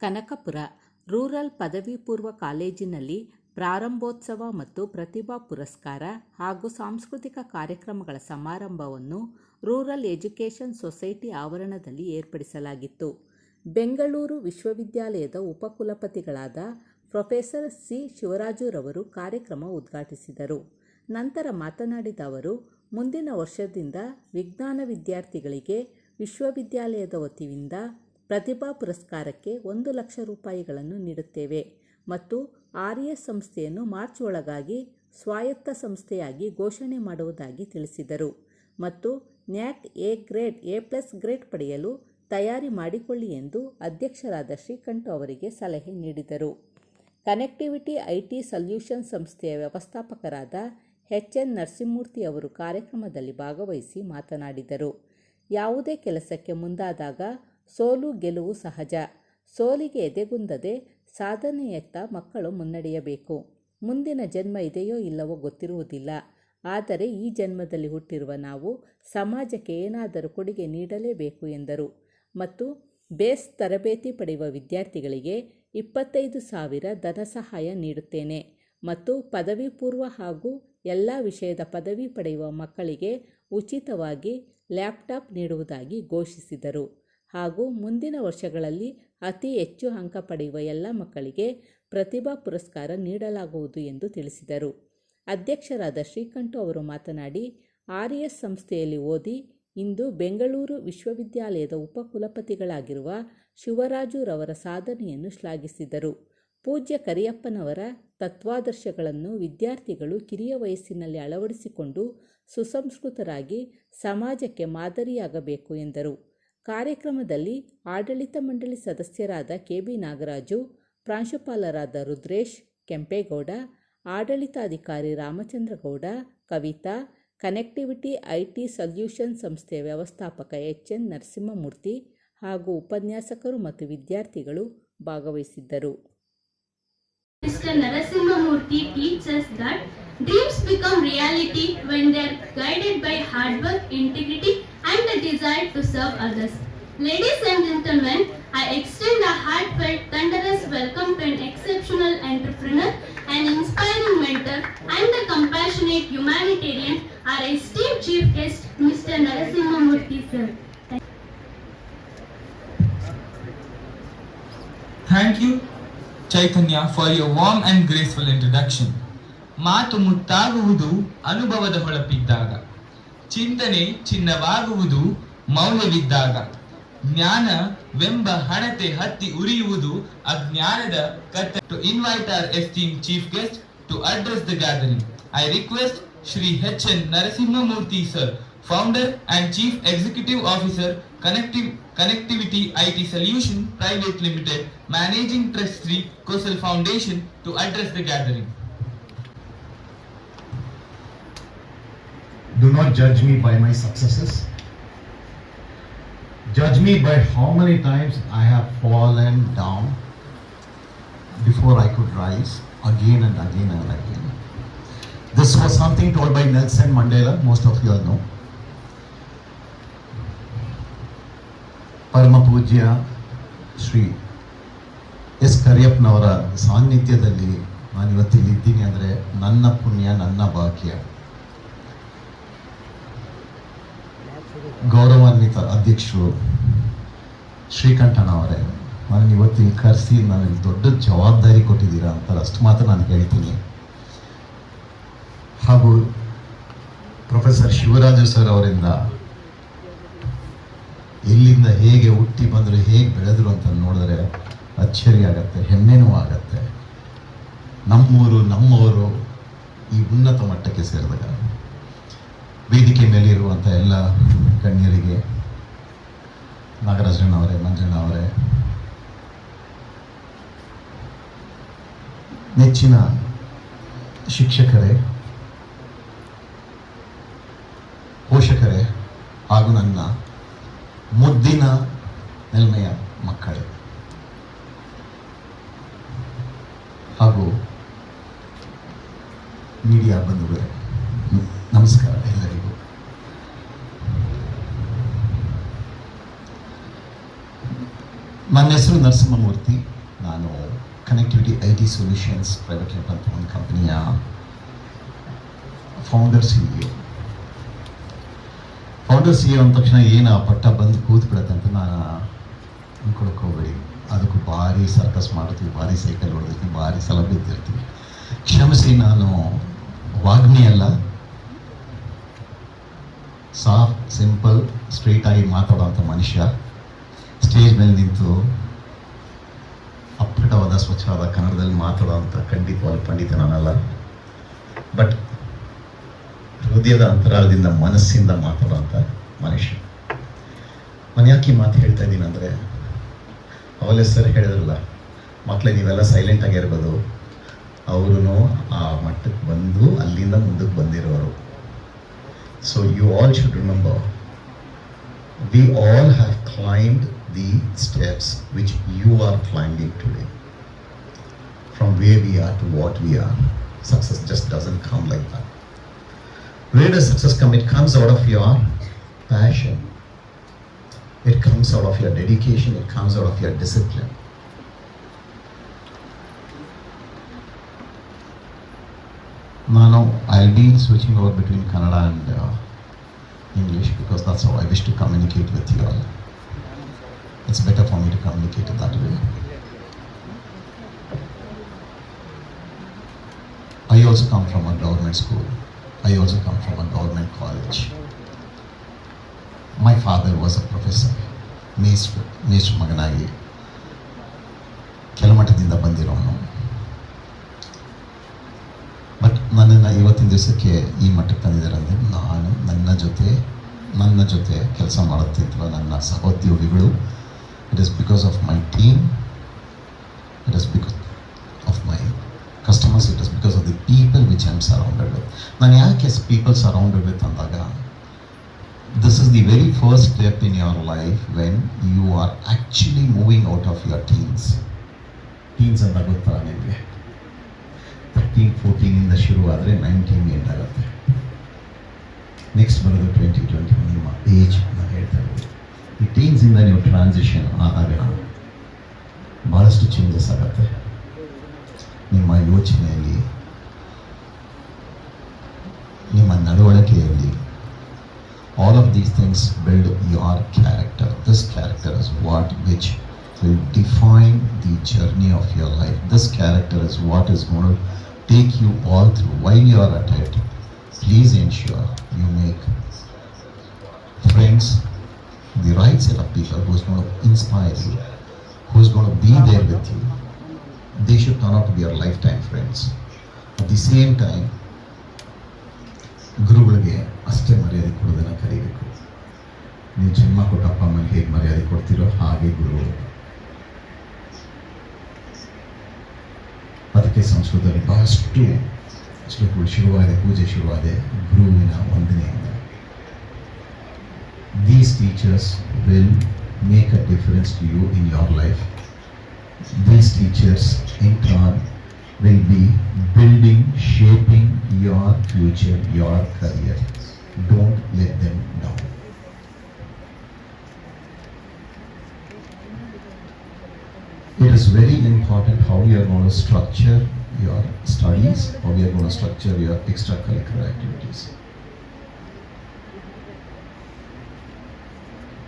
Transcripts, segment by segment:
Kanakapura rural ಪದವಿ ಪೂರ್ವ ಕಾಲೇಜಿನಲ್ಲಿ ಪ್ರಾರಂಭೋತ್ಸವ ಮತ್ತು ಪ್ರತಿಭಾ ಪುರಸ್ಕಾರ ಹಾಗೂ ಸಾಂಸ್ಕೃತಿಕ ಕಾರ್ಯಕ್ರಮಗಳ ಸಮಾರಂಭವನ್ನು ರೂರಲ್ ಎಜುಕೇಷನ್ ಸೊಸೈಟಿ ಆವರಣದಲ್ಲಿ ಏರ್ಪಡಿಸಲಾಗಿತ್ತು. ಬೆಂಗಳೂರು ವಿಶ್ವವಿದ್ಯಾಲಯದ ಉಪಕುಲಪತಿಗಳಾದ ಪ್ರೊಫೆಸರ್ ಸಿ. ಶಿವರಾಜುರವರು ಕಾರ್ಯಕ್ರಮ ಉದ್ಘಾಟಿಸಿದರು. ನಂತರ ಮಾತನಾಡಿದ ಅವರು, ಮುಂದಿನ ವರ್ಷದಿಂದ ವಿಜ್ಞಾನ ವಿದ್ಯಾರ್ಥಿಗಳಿಗೆ ವಿಶ್ವವಿದ್ಯಾಲಯದ ವತಿಯಿಂದ ಪ್ರತಿಭಾ ಪುರಸ್ಕಾರಕ್ಕೆ 1 ಲಕ್ಷ ರೂಪಾಯಿಗಳನ್ನು ನೀಡುತ್ತೇವೆ ಮತ್ತು RES ಸಂಸ್ಥೆಯನ್ನು ಮಾರ್ಚ್ ಒಳಗಾಗಿ ಸ್ವಾಯತ್ತ ಸಂಸ್ಥೆಯಾಗಿ ಘೋಷಣೆ ಮಾಡುವುದಾಗಿ ತಿಳಿಸಿದರು ಮತ್ತು ನ್ಯಾಕ್ A+ ಗ್ರೇಡ್ ಪಡೆಯಲು ತಯಾರಿ ಮಾಡಿಕೊಳ್ಳಿ ಎಂದು ಅಧ್ಯಕ್ಷರಾದ ಶ್ರೀಕಂಠ್ ಅವರಿಗೆ ಸಲಹೆ ನೀಡಿದರು. ಕನೆಕ್ಟಿವಿಟಿ IT ಸಲ್ಯೂಷನ್ ಸಂಸ್ಥೆಯ ವ್ಯವಸ್ಥಾಪಕರಾದ HN ನರಸಿಂಹಮೂರ್ತಿ ಅವರು ಕಾರ್ಯಕ್ರಮದಲ್ಲಿ ಭಾಗವಹಿಸಿ ಮಾತನಾಡಿದರು. ಯಾವುದೇ ಕೆಲಸಕ್ಕೆ ಮುಂದಾದಾಗ ಸೋಲು ಗೆಲುವು ಸಹಜ. ಸೋಲಿಗೆ ಎದೆಗುಂದದೆ ಸಾಧನೆಯತ್ತ ಮಕ್ಕಳು ಮುನ್ನಡೆಯಬೇಕು. ಮುಂದಿನ ಜನ್ಮ ಇದೆಯೋ ಇಲ್ಲವೋ ಗೊತ್ತಿರುವುದಿಲ್ಲ. ಆದರೆ ಈ ಜನ್ಮದಲ್ಲಿ ಹುಟ್ಟಿರುವ ನಾವು ಸಮಾಜಕ್ಕೆ ಏನಾದರೂ ಕೊಡುಗೆ ನೀಡಲೇಬೇಕು ಎಂದರು. ಮತ್ತು ಬೇಸ್ ತರಬೇತಿ ಪಡೆಯುವ ವಿದ್ಯಾರ್ಥಿಗಳಿಗೆ 25,000 ಧನ ಸಹಾಯ ನೀಡುತ್ತೇನೆ ಮತ್ತು ಪದವಿ ಪೂರ್ವ ಹಾಗೂ ಎಲ್ಲ ವಿಷಯದ ಪದವಿ ಪಡೆಯುವ ಮಕ್ಕಳಿಗೆ ಉಚಿತವಾಗಿ ಲ್ಯಾಪ್ಟಾಪ್ ನೀಡುವುದಾಗಿ ಘೋಷಿಸಿದರು. ಹಾಗೂ ಮುಂದಿನ ವರ್ಷಗಳಲ್ಲಿ ಅತಿ ಹೆಚ್ಚು ಅಂಕ ಪಡೆಯುವ ಎಲ್ಲ ಮಕ್ಕಳಿಗೆ ಪ್ರತಿಭಾ ಪುರಸ್ಕಾರ ನೀಡಲಾಗುವುದು ಎಂದು ತಿಳಿಸಿದರು. ಅಧ್ಯಕ್ಷರಾದ ಶ್ರೀಕಂಠ್ ಅವರು ಮಾತನಾಡಿ, RES ಸಂಸ್ಥೆಯಲ್ಲಿ ಓದಿ ಇಂದು ಬೆಂಗಳೂರು ವಿಶ್ವವಿದ್ಯಾಲಯದ ಉಪಕುಲಪತಿಗಳಾಗಿರುವ ಶಿವರಾಜುರವರ ಸಾಧನೆಯನ್ನು ಶ್ಲಾಘಿಸಿದರು. ಪೂಜ್ಯ ಕರಿಯಪ್ಪನವರ ತತ್ವಾದರ್ಶಗಳನ್ನು ವಿದ್ಯಾರ್ಥಿಗಳು ಕಿರಿಯ ವಯಸ್ಸಿನಲ್ಲಿ ಅಳವಡಿಸಿಕೊಂಡು ಸುಸಂಸ್ಕೃತರಾಗಿ ಸಮಾಜಕ್ಕೆ ಮಾದರಿಯಾಗಬೇಕು ಎಂದರು. ಕಾರ್ಯಕ್ರಮದಲ್ಲಿ ಆಡಳಿತ ಮಂಡಳಿ ಸದಸ್ಯರಾದ KB ನಾಗರಾಜು, ಪ್ರಾಂಶುಪಾಲರಾದ ರುದ್ರೇಶ್ ಕೆಂಪೇಗೌಡ, ಆಡಳಿತಾಧಿಕಾರಿ Ramachandragowda, Kavita, connectivity IT solution ಸಂಸ್ಥೆಯ ವ್ಯವಸ್ಥಾಪಕ HN ನರಸಿಂಹಮೂರ್ತಿ ಹಾಗೂ ಉಪನ್ಯಾಸಕರು ಮತ್ತು ವಿದ್ಯಾರ್ಥಿಗಳು ಭಾಗವಹಿಸಿದ್ದರು. Mr. Narasimhamurthy teaches that dreams become reality when they are guided by hard work, integrity and the desire to serve others. Ladies and gentlemen, I extend a heartfelt, thunderous welcome to an exceptional entrepreneur, an inspiring mentor and a compassionate humanitarian, our esteemed chief guest, Mr. Narasimhamurthy sir. Thank you, Chaitanya, for your warm and graceful introduction. ಮಾತು ಮುತ್ತಾಗುವುದು ಅನುಭವದ ಹೊಳಪಿದ್ದಾಗ, ಚಿಂತನೆ ಚಿನ್ನವಾಗುವುದು ಮೌಲ್ಯವಿದ್ದಾಗ, ಜ್ಞಾನವೆಂಬ ಹಣತೆ ಹತ್ತಿ ಉರಿಯುವುದು ಅಜ್ಞಾನದ ಕತ್ತ. To invite our esteemed chief guest to address the gathering, I request Shri HN Narasimhamurthy sir, founder and chief executive officer, Connectivity IT Solution Private Limited, managing trustee, Kosal Foundation, to address the gathering. Do not judge me by my successes. Judge me by how many times I have fallen down before I could rise again and again and again. This was something told by Nelson Mandela, most of you all know. ಪರಮ ಪೂಜ್ಯ Shri S ಕರಿಯಪ್ಪನವರ ಸಾನ್ನಿಧ್ಯದಲ್ಲಿ ನಾನು ಇವತ್ತಿಲ್ಲಿ ಇದ್ದೀನಿ ಅಂದರೆ ನನ್ನ ಪುಣ್ಯ, ನನ್ನ ಭಾಗ್ಯ. ಗೌರವಾನ್ವಿತ ಅಧ್ಯಕ್ಷರು ಶ್ರೀಕಂಠನವರೇ, ನಾನು ಇವತ್ತಿಲ್ಲಿ ಕರೆಸಿ ನನಗೆ ದೊಡ್ಡ ಜವಾಬ್ದಾರಿ ಕೊಟ್ಟಿದ್ದೀರಾ ಅಂತ ಅಷ್ಟು ಮಾತ್ರ ನಾನು ಹೇಳ್ತೀನಿ. ಹಾಗೂ ಪ್ರೊಫೆಸರ್ ಶಿವರಾಜು ಸರ್ ಅವರಿಂದ ಎಲ್ಲಿಂದ ಹೇಗೆ ಹುಟ್ಟಿ ಬಂದರು, ಹೇಗೆ ಬೆಳೆದರು ಅಂತ ನೋಡಿದ್ರೆ ಅಚ್ಚರಿ ಆಗತ್ತೆ, ಹೆಮ್ಮೆನೂ ಆಗತ್ತೆ. ನಮ್ಮೂರು ನಮ್ಮವರು ಈ ಉನ್ನತ ಮಟ್ಟಕ್ಕೆ ಸೇರಿದಾಗ ವೇದಿಕೆ ಮೇಲೆ ಇರುವಂಥ ಎಲ್ಲ ಗಣ್ಯರಿಗೆ, ನಾಗರಾಜಣ್ಣವರೇ, ಮಂಜಣ್ಣವರೇ, ನೆಚ್ಚಿನ ಶಿಕ್ಷಕರೇ, ಪೋಷಕರೇ ಹಾಗೂ ನನ್ನ ಮುದ್ದಿನ ನೆಲ್ಮೆಯ ಮಕ್ಕಳೇ ಹಾಗೂ ಮೀಡಿಯಾ ಬಂಧುಗಳೇ, ನಮಸ್ಕಾರ ಎಲ್ಲರಿಗೂ. ನನ್ನ ಹೆಸರು ನರಸಿಂಹಮೂರ್ತಿ. ನಾನು connectivity IT solutions private limited ಅಂತ ಒಂದು ಕಂಪನಿಯ ಫೌಂಡರ್ CEO. ಅಂದ ತಕ್ಷಣ ಏನು ಆ ಪಟ್ಟ ಬಂದು ಕೂತ್ಬಿಡತ್ತೆ ಅಂತ ನಾನು ಅಂದ್ಕೊಳಕ್ಕೆ ಹೋಗ್ಬೇಡಿ. ಅದಕ್ಕೂ ಭಾರಿ ಸರ್ಕಸ್ ಮಾಡ್ತೀವಿ, ಭಾರಿ ಸೈಕಲ್ ಹೊಡೆದಿರ್ತೀವಿ, ಭಾರಿ ಸಲ ಬಿದ್ದಿರ್ತೀವಿ. ಕ್ಷಮಿಸಿ, ನಾನು ವಾಗ್ಮಿ ಅಲ್ಲ. ಸಾಫ್ಟ್, ಸಿಂಪಲ್, ಸ್ಟ್ರೈಟಾಗಿ ಮಾತಾಡೋವಂಥ ಮನುಷ್ಯ. ಸ್ಟೇಜ್ ಮೇಲೆ ನಿಂತು ಅಪ್ಪಟವಾದ ಸ್ವಚ್ಛವಾದ ಕನ್ನಡದಲ್ಲಿ ಮಾತಾಡೋವಂಥ ಖಂಡಿತವಾದ ಪಂಡಿತ ನಾನಲ್ಲ. ಬಟ್ ಹೃದಯದ ಅಂತರಾಳದಿಂದ ಮನಸ್ಸಿಂದ ಮಾತಾಡೋವಂಥ ಮನುಷ್ಯ. ನಾನು ಯಾಕೆ ಈ ಮಾತು ಹೇಳ್ತಾ ಇದ್ದೀನಿ ಅಂದರೆ, ಅವಲೇ ಸರ್ ಹೇಳಿದ್ರಲ್ಲ, ಮಕ್ಕಳೇ ನೀವೆಲ್ಲ ಸೈಲೆಂಟಾಗಿರ್ಬೋದು, ಅವರು ಆ ಮಟ್ಟಕ್ಕೆ ಬಂದು ಅಲ್ಲಿಂದ ಮುಂದಕ್ಕೆ ಬಂದಿರೋರು. So you all should remember, we all have climbed the steps which you are climbing today. From where we are to what we are. Success just doesn't come like that. Where does success come? It comes out of your passion. It comes out of your dedication. It comes out of your discipline. Now I'll be switching over between Kannada and English because that's how I wish to communicate with you all. It's better for me to communicate it that way. I also come from a government school. I also come from a government college. My father was a professor. ಮೇಷ್ಟ್ರ ಮಗನಾಗಿ ಕೆಲಮಠದಿಂದ ಬಂದಿರೋನು. But ನನ್ನನ್ನು ಇವತ್ತಿನ ದಿವಸಕ್ಕೆ ಈ ಮಟ್ಟಕ್ಕೆ ತಂದಿದ್ದಾರೆ ಅಂದರೆ, ನಾನು ನನ್ನ ಜೊತೆ ಕೆಲಸ ಮಾಡುತ್ತಿದ್ದ ನನ್ನ ಸಹೋದ್ಯೋಗಿಗಳು, it is because of my team, it is because of my customers, it is because of the people which I am surrounded with. ನಾನು ಯಾಕೆ people surrounded with ಅಂದಾಗ, this is the very first step in your life when you are actually moving out of your teens ಅಂತ ಗೊತ್ತಾ ನಿಮಗೆ? 13-14 ಇಂದ ಶುರು ಆದರೆ 19 end ಆಗುತ್ತೆ. ನೆಕ್ಸ್ಟ್ ಬರೋದು 20-21 ನಿಮ್ಮ ಏಜ್ ನಾನು ಹೇಳ್ತಾ ಇರೋದು. ಈ ಟೀನ್ಸಿಂದ ನೀವು ಟ್ರಾನ್ಸಿಷನ್ ಆದಾಗ ಭಾಳಷ್ಟು ಚೇಂಜಸ್ ಆಗುತ್ತೆ ನಿಮ್ಮ ಯೋಚನೆಯಲ್ಲಿ, ನಿಮ್ಮ ನಡವಳಿಕೆಯಲ್ಲಿ. All of these things build your character. This character is what which will define the journey of your life. This character is what is going to take you all through. While you are at it, please ensure you make friends, the right set of people who is going to inspire you, who is going to be there with you. They should turn out to be your lifetime friends. At the same time, ಗುರುಗಳಿಗೆ ಅಷ್ಟೇ ಮರ್ಯಾದೆ ಕೊಡೋದನ್ನು ಕಲಿಬೇಕು. ನೀವು ಜನ್ಮ ಕೊಟ್ಟ ಅಪ್ಪ ಅಮ್ಮನಿಗೆ ಹೇಗೆ ಮರ್ಯಾದೆ ಕೊಡ್ತೀರೋ ಹಾಗೆ ಗುರುಗಳು. ಅದಕ್ಕೆ ಸಂಸ್ಕೃತದಲ್ಲಿ ಬಹಳಷ್ಟು ಶ್ಲೋಕಗಳು ಶುರುವಾದ, ಪೂಜೆ ಶುರುವಾದ ಗುರುವಿನ ವಂದನೆಯಿಂದ. These teachers will make a difference to you in your life. These teachers in turn will be building, shaping your future, your career. Don't let them down. It is very important how you are going to structure your studies, how you are going to structure your extracurricular activities.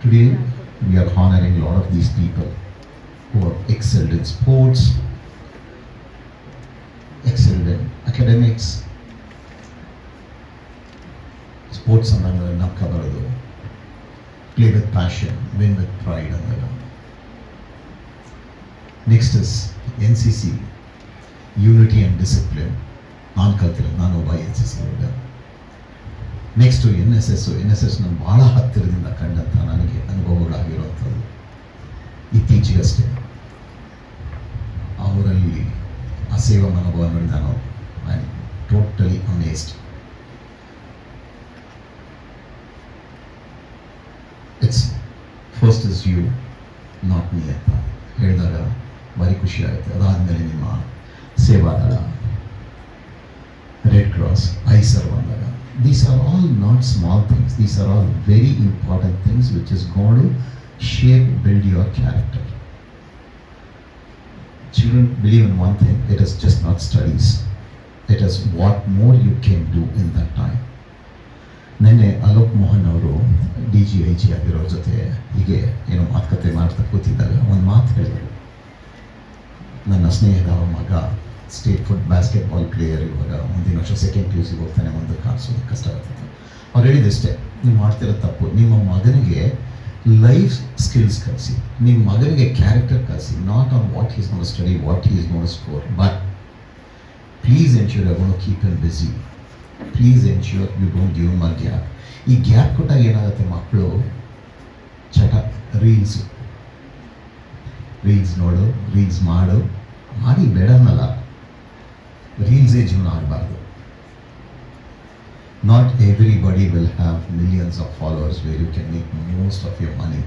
Today, we are honoring a lot of these people who have excelled in sports, excelled in academics. Sports ಅನ್ನೋದು ನಕ್ಕ ಬರೋದು, play with passion, win with pride ಅನ್ನೋದು. Next is NCC, unity and discipline. ನಾನು ಕಲ್ತಿರೋದು, ನಾನು ಒಬ್ಬ NCC ಹುಡುಗ. Next NSS ನಾನು ಭಾಳ ಹತ್ತಿರದಿಂದ ಕಂಡಂಥ ನನಗೆ ಅನುಭವಗಳಾಗಿರುವಂಥದ್ದು. ಇತ್ತೀಚೆಗಷ್ಟೇ ಅವರಲ್ಲಿ ಆ ಸೇವಾ ಮನೋಭಾವ ನೋಡಿ ನಾನು I am totally amazed. It's first is you, not me ಅಂತ ಹೇಳಿದಾಗ ಭಾರಿ ಖುಷಿ ಆಗುತ್ತೆ. ಅದಾದಮೇಲೆ ನಿಮ್ಮ ಸೇವಾದಳ, ರೆಡ್ ಕ್ರಾಸ್, ಐಸರ್ ಬಂದಾಗ, these are all not small things. These are all very important things which is going to shape, build your character. children believe in one thing, it is just not studies. It is what more you can do in that time. ನೆನ್ನೆ ಅಲೋಕ್ ಮೋಹನ್ ಅವರು DGIG ಆಗಿರೋ ಜೊತೆ ಹೀಗೆ ಏನೋ ಮಾತುಕತೆ ಮಾಡ್ತಾ ಕೂತಿದ್ದಾಗ ಒಂದು ಮಾತು ಹೇಳಿದರು. ನನ್ನ ಸ್ನೇಹಿತ ಮಗ ಸ್ಟೇಟ್ ಫುಟ್ ಬಾಸ್ಕೆಟ್ಬಾಲ್ ಪ್ಲೇಯರ್, ಇವಾಗ ಮುಂದಿನ ವರ್ಷ ಸೆಕೆಂಡ್ PUC ಹೋಗ್ತಾನೆ, ಮುಂದಕ್ಕೆ ಕಾಣಿಸೋದಕ್ಕೆ ಕಷ್ಟ ಆಗ್ತದೆ. ಅವ್ರು ಹೇಳಿದಷ್ಟೇ, ನೀವು ಮಾಡ್ತಿರೋ ತಪ್ಪು, ನಿಮ್ಮ ಮಗನಿಗೆ ಲೈಫ್ ಸ್ಕಿಲ್ಸ್ ಕಲಿಸಿ, ನಿಮ್ಮ ಮಗನಿಗೆ ಕ್ಯಾರೆಕ್ಟರ್ ಕಲಿಸಿ, not on what is gonna study, what is gonna score, but please ensure you gonna keep him busy, please ensure you don't give him a gap. ಈ ಗ್ಯಾಪ್ ಕೊಟ್ಟಾಗ ಏನಾಗುತ್ತೆ, ಮಕ್ಕಳು ಚಟ, ರೀಲ್ಸ್ ನೋಡು, ರೀಲ್ಸ್ ಮಾಡಿ ಬೇಡ ಅನ್ನಲ್ಲ, ರೀಲ್ಸೇ ಜೀವನ ಆಗಬಾರ್ದು. Not everybody will have millions of followers where you can make most of your money.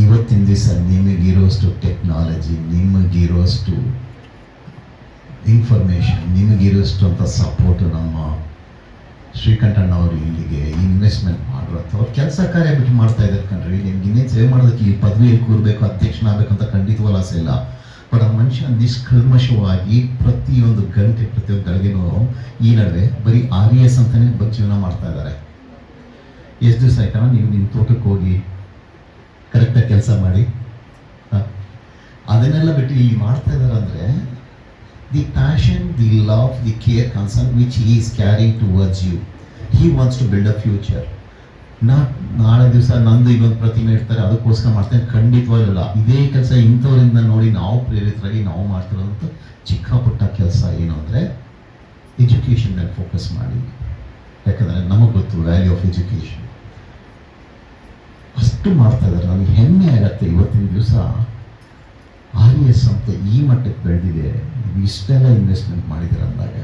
ಇವತ್ತಿನ ದಿವಸ ನಿಮಗಿರೋಷ್ಟು ಟೆಕ್ನಾಲಜಿ, ನಿಮಗಿರೋಷ್ಟು ಇನ್ಫಾರ್ಮೇಷನ್, ನಿಮಗಿರೋಷ್ಟು ಅಂತ ಸಪೋರ್ಟು ನಮ್ಮ ಶ್ರೀಕಂಠಣ್ಣ ಅವರು ಇಲ್ಲಿಗೆ ಇನ್ವೆಸ್ಟ್ಮೆಂಟ್ ಮಾಡಿರೋ ಅಥವಾ ಕೆಲಸ ಕಾರ್ಯ ಬಿಟ್ಟು ಮಾಡ್ತಾ ಇದ್ದಾರೆ ಕಣ್ರಿ. ನಿಮ್ಗೆ ಇನ್ನೇನು ಸೇವೆ ಮಾಡೋದಕ್ಕೆ ಈ ಪದವಿಯಲ್ಲಿ ಕೂರಬೇಕು, ಅಧ್ಯಕ್ಷನಾಗಬೇಕಂತ ಖಂಡಿತವಲ್ಲ ಆಸೆ ಇಲ್ಲ. ಬಟ್ ಆ ಮನುಷ್ಯ ನಿಷ್ಕಲ್ಮಶವಾಗಿ ಪ್ರತಿಯೊಂದು ಗಂಟೆ ಪ್ರತಿಯೊಂದು ಗಳಿಗೆನೂ ಈ ನಡುವೆ ಬರೀ RES ಅಂತಾನೆ ಜೀವನ ಮಾಡ್ತಾ ಇದ್ದಾರೆ. ಎಷ್ಟು ದಿವಸ ಆಯ್ತಣ್ಣ ನೀವು ನಿಮ್ಮ ತೋಟಕ್ಕೆ ಹೋಗಿ ಕರೆಕ್ಟಾಗಿ ಕೆಲಸ ಮಾಡಿ? ಅದನ್ನೆಲ್ಲ ಬಿಟ್ಟು ಇಲ್ಲಿ ಮಾಡ್ತಾ ಇದ್ದಾರೆ ಅಂದರೆ the passion, the love, the care, concern which he is caring towards you. He wants to build a future. ನಾಳೆ ದಿವಸ ನಂದು ಇನ್ನೊಂದು ಪ್ರತಿಮೆ ಇರ್ತಾರೆ, ಅದಕ್ಕೋಸ್ಕರ ಮಾಡ್ತೇನೆ, ಖಂಡಿತವಾಗಿಲ್ಲ. ಇದೇ ಕೆಲಸ ಇಂಥವರಿಂದ ನೋಡಿ ನಾವು ಪ್ರೇರಿತರಾಗಿ ನಾವು ಮಾಡ್ತಿರೋಂಥ ಚಿಕ್ಕ ಪುಟ್ಟ ಕೆಲಸ ಏನು ಅಂದರೆ ಎಜುಕೇಷನ್ ಮೇಲೆ ಫೋಕಸ್ ಮಾಡಿ. ಯಾಕಂದರೆ ನಮಗೆ ಗೊತ್ತು ವ್ಯಾಲ್ಯೂ ಆಫ್ ಎಜುಕೇಷನ್. ಅಷ್ಟು ಮಾಡ್ತಾ ಇದ್ದಾರೆ, ನನಗೆ ಹೆಮ್ಮೆ ಆಗತ್ತೆ. ಇವತ್ತಿನ ದಿವಸ RES ಅಂತ ಈ ಮಟ್ಟಕ್ಕೆ ಬೆಳೆದಿದೆ, ಇಷ್ಟೆಲ್ಲ ಇನ್ವೆಸ್ಟ್ಮೆಂಟ್ ಮಾಡಿದ್ದಾರೆ ಅಂದಾಗ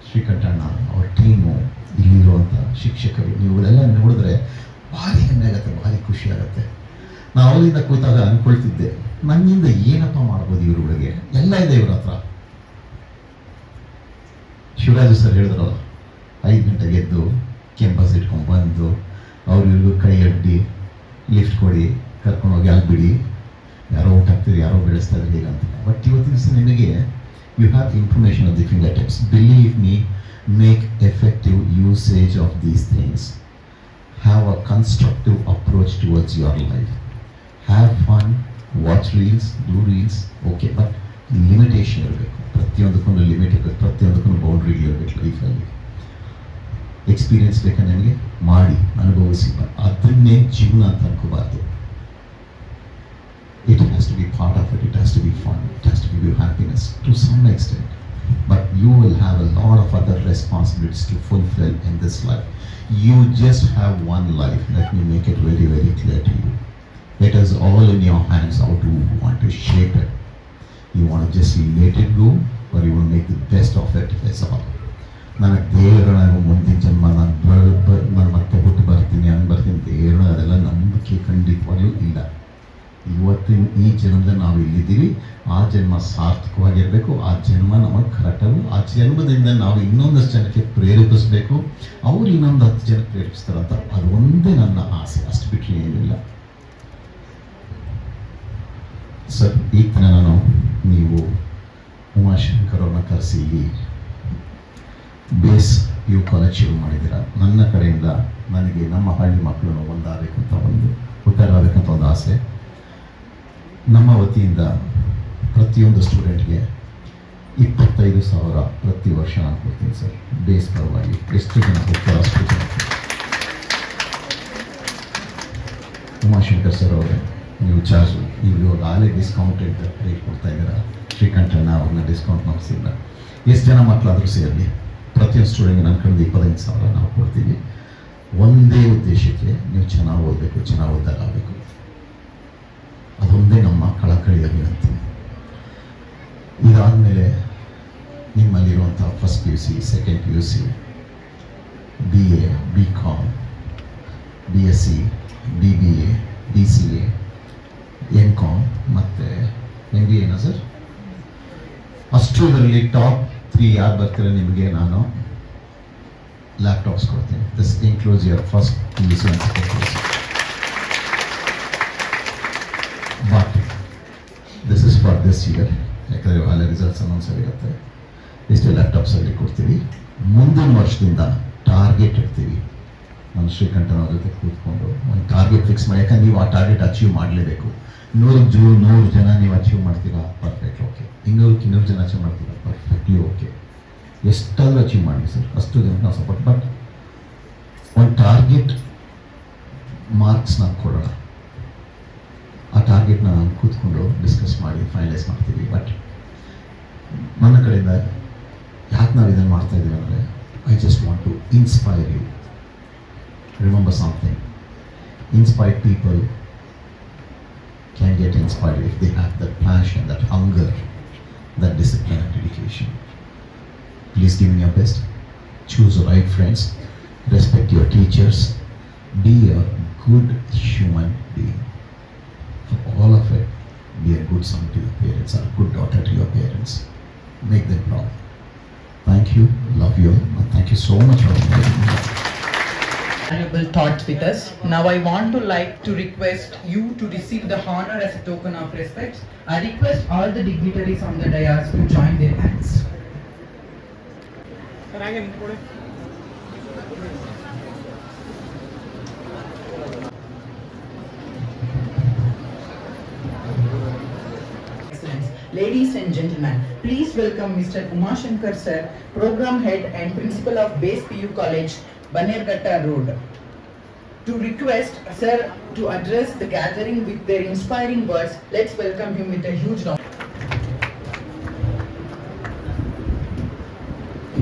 ಶ್ರೀಕಂಠಣ್ಣ ಅವ್ರ ಟೀಮು, ಇಲ್ಲಿರುವಂಥ ಶಿಕ್ಷಕರು, ಇವುಗಳೆಲ್ಲ ನೋಡಿದ್ರೆ ಭಾರಿ ಹೆಮ್ಮೆ ಆಗುತ್ತೆ, ಭಾರಿ ಖುಷಿ ಆಗುತ್ತೆ. ನಾವು ಅಲ್ಲಿಂದ ಕೂತಾಗ ಅಂದ್ಕೊಳ್ತಿದ್ದೆ, ನನ್ನಿಂದ ಏನಪ್ಪ ಮಾಡ್ಬೋದು ಇವ್ರುಗಳಿಗೆ, ಎಲ್ಲ ಇದೆ ಇವ್ರ ಹತ್ರ. ಶಿವರಾಜು ಸರ್ ಹೇಳಿದ್ರಲ್ಲ, 5 ಗಂಟೆಗೆ ಎದ್ದು ಕ್ಯಾಂಪಸ್ ಇಟ್ಕೊಂಡು ಬಂದು ಅವ್ರಿಗೂ ಕೈ ಅಡ್ಡಿ ಲಿಫ್ಟ್ ಕೊಡಿ, ಕರ್ಕೊಂಡೋಗಿ ಅಲ್ಲಿ ಬಿಡಿ, ಯಾರೋ ಊಟ ಹಾಕ್ತಿದ್ರು, ಯಾರೋ ಬೆಳೆಸ್ತಾ ಇದ್ರು ಈಗ ಅಂತ. ಬಟ್ ಇವತ್ತಿನ ದಿವಸ ನಿಮಗೆ you have information of the finger tips. Believe me, make effective usage of these things. Have a constructive approach towards your life. Have fun, watch reels, do reels, okay, but limitation ಇರಬೇಕು. ಪ್ರತಿಯೊಂದಕ್ಕೂ limit ಇರಬೇಕು, ಪ್ರತಿಯೊಂದಕ್ಕೂ boundary ಇರಬೇಕು. ಲೈಫಲ್ಲಿ experience ಬೇಕಾ ನಿಮಗೆ, ಮಾಡಿ ಅನುಭವಿಸಿ, ಅದನ್ನೇ ಜೀವನ ಅಂತ ಅನ್ಕೋಬಾರ್ದು. It has to be part of it, it has to be fun, it has to give you happiness to some extent. But you will have a lot of other responsibilities to fulfill in this life. You just have one life. Let me make it very, very clear to you. It is all in your hands how to want to shape it. You want to just let it go, or you want to make the best of it. That's all. ನನಗೆ ದೇವರ ಮುಂದಿನ ಜನ್ಮ ನಾನು ಮತ್ತೆ ಹುಟ್ಟು ಬರ್ತೀನಿ, ಹಂಗೆ ಬರ್ತೀನಿ, ದೇವರ ಅದೆಲ್ಲ ನಂಬಿಕೆ ಖಂಡಿತವಾಗ್ಲೂ ಇಲ್ಲ. ಇವತ್ತಿನ ಈ ಜನ್ಮದಲ್ಲಿ ನಾವು ಇಲ್ಲಿದ್ದೀವಿ, ಆ ಜನ್ಮ ಸಾರ್ಥಕವಾಗಿರಬೇಕು, ಆ ಜನ್ಮ ನಮಗೆ ಕರೆಕ್ಟಾಗು, ಆ ಜನ್ಮದಿಂದ ನಾವು ಇನ್ನೊಂದಷ್ಟು ಜನಕ್ಕೆ ಪ್ರೇರೇಪಿಸಬೇಕು, ಅವ್ರು ಇನ್ನೊಂದು 10 ಜನಕ್ಕೆ ಪ್ರೇರೇಪಿಸ್ತಾರಂತ, ಅದು ಒಂದೇ ನನ್ನ ಆಸೆ, ಅಷ್ಟು ಬಿಟ್ಟರೆ ಏನಿಲ್ಲ. ಸರ್, ಈಗ ನಾನು ನೀವು ಉಮಾಶಂಕರ್ ಅವ್ರನ್ನ ಕರೆಸಿ ಬೇಸ್ ಯು ಕಾಲೇಜ್ ಶುರು ಮಾಡಿದ್ದೀರಾ. ನನ್ನ ಕಡೆಯಿಂದ ನನಗೆ ನಮ್ಮ ಹಳ್ಳಿ ಮಕ್ಕಳು ಒಂದಾಗಬೇಕಂತ ಉದ್ದಾರ ಆಗಬೇಕಂತ ಒಂದು ಆಸೆ. ನಮ್ಮ ವತಿಯಿಂದ ಪ್ರತಿಯೊಂದು ಸ್ಟೂಡೆಂಟ್ಗೆ 25,000 ಪ್ರತಿ ವರ್ಷ ನಾನು ಕೊಡ್ತೀನಿ ಸರ್, ಬೇಸ್ ಪರವಾಗಿ. ಎಷ್ಟು ಜನ ಹೋಗ್ತಾರೆ ಅಷ್ಟು ಜನ. ಉಮಾಶಂಕರ್ ಸರ್ ಅವರೇ, ನೀವು ಚಾರ್ಜ್ ಇವಾಗ ಆಲೇ ಡಿಸ್ಕೌಂಟೆಡ್ ರೇಟ್ ಕೊಡ್ತಾ ಇದ್ದೀರಾ. ಶ್ರೀಕಂಠಣ್ಣ ಅವ್ರನ್ನ ಡಿಸ್ಕೌಂಟ್ ಮಾಡಿಸಿಲ್ಲ. ಎಷ್ಟು ಜನ ಮಕ್ಕಳಾದರೂ ಸೇರಲಿ, ಪ್ರತಿಯೊಂದು ಸ್ಟೂಡೆಂಟ್ಗೆ ನನ್ನ ಕಡೆಯಿಂದ 25,000 ನಾವು ಕೊಡ್ತೀವಿ. ಒಂದೇ ಉದ್ದೇಶಕ್ಕೆ, ನೀವು ಚೆನ್ನಾಗಿ ಓದಬೇಕು, ಚೆನ್ನಾಗಿ ಓದಲಾಗಬೇಕು. ಅದೊಂದೇ ನಮ್ಮ ಕಳಕಳಿಯಲ್ಲಿ ಅಂತೀನಿ. ಇದಾದಮೇಲೆ ನಿಮ್ಮಲ್ಲಿರುವಂಥ first PUC, second PUC, BA, BCom, BSc, BBA, BCA, MCom ಮತ್ತು MBA ಏನೋ ಸರ್, ಅಷ್ಟರಲ್ಲಿ ಟಾಪ್ 3 ಯಾರು ಬರ್ತೀರ ನಿಮಗೆ ನಾನು ಲ್ಯಾಪ್ಟಾಪ್ಸ್ ಕೊಡ್ತೀನಿ. This includes your first PUC and second PUC. But this year, ಯಾಕಂದರೆ ಅಲ್ಲೇ ರಿಸಲ್ಟ್ಸ್ ಅನೌನ್ಸ್ ಆಗಿರುತ್ತೆ. ಇಷ್ಟೇ ಲ್ಯಾಪ್ಟಾಪ್ಸಲ್ಲಿ ಕೊಡ್ತೀವಿ. ಮುಂದಿನ ವರ್ಷದಿಂದ ಟಾರ್ಗೆಟ್ ಇಡ್ತೀವಿ. ನಮ್ಮ ಶ್ರೀಕಂಠನ ಜೊತೆ ಕೂತ್ಕೊಂಡು ಒಂದು ಟಾರ್ಗೆಟ್ ಫಿಕ್ಸ್ ಮಾಡಿ, ಯಾಕಂದ್ರೆ ನೀವು ಆ ಟಾರ್ಗೆಟ್ ಅಚೀವ್ ಮಾಡಲೇಬೇಕು. 100 ಜನ ನೀವು ಅಚೀವ್ ಮಾಡ್ತೀರಾ, ಪರ್ಫೆಕ್ಟ್, ಓಕೆ. 200 ಜನ ಅಚೀವ್ ಮಾಡ್ತೀರಾ, ಪರ್ಫೆಕ್ಟ್ಲಿ ಓಕೆ. ಎಷ್ಟಾದರೂ ಅಚೀವ್ ಮಾಡಿ ಸರ್, ಅಷ್ಟು ಜನ ನಾವು ಸಪೋರ್ಟ್. ಬಟ್ ಒಂದು ಟಾರ್ಗೆಟ್ ಮಾರ್ಕ್ಸ್ನ ಕೊಡೋಣ. ಆ ಟಾರ್ಗೆಟ್ನ ನಾನು ಕೂತ್ಕೊಂಡು ಡಿಸ್ಕಸ್ ಮಾಡಿ ಫೈನಲೈಸ್ ಮಾಡ್ತೀವಿ. ಬಟ್ ನನ್ನ ಕಡೆಯಿಂದ ಯಾಕೆ ನಾವು ಇದನ್ನು ಮಾಡ್ತಾ ಇದ್ದೀವಿ ಅಂದರೆ, I just want to inspire you. Remember something, inspired people can get inspired if they have that passion, that hunger, that discipline and dedication. Please give me your best. Choose the right friends. Respect your teachers. Be a good human being. For all of it, be a good son to your parents, or a good daughter to your parents. Make them proud. Thank you. Love you. And thank you so much for inviting me. Valuable thoughts with us. Now I want to like to request you to receive the honor as a token of respect. I request all the dignitaries on the dais to join their hands. Excellence. Ladies and gentlemen, please welcome Mr. Umashankar sir, Program Head and Principal of Base PU College, Banerghatta Road. To request sir to address the gathering with their inspiring words, let's welcome him with a huge round.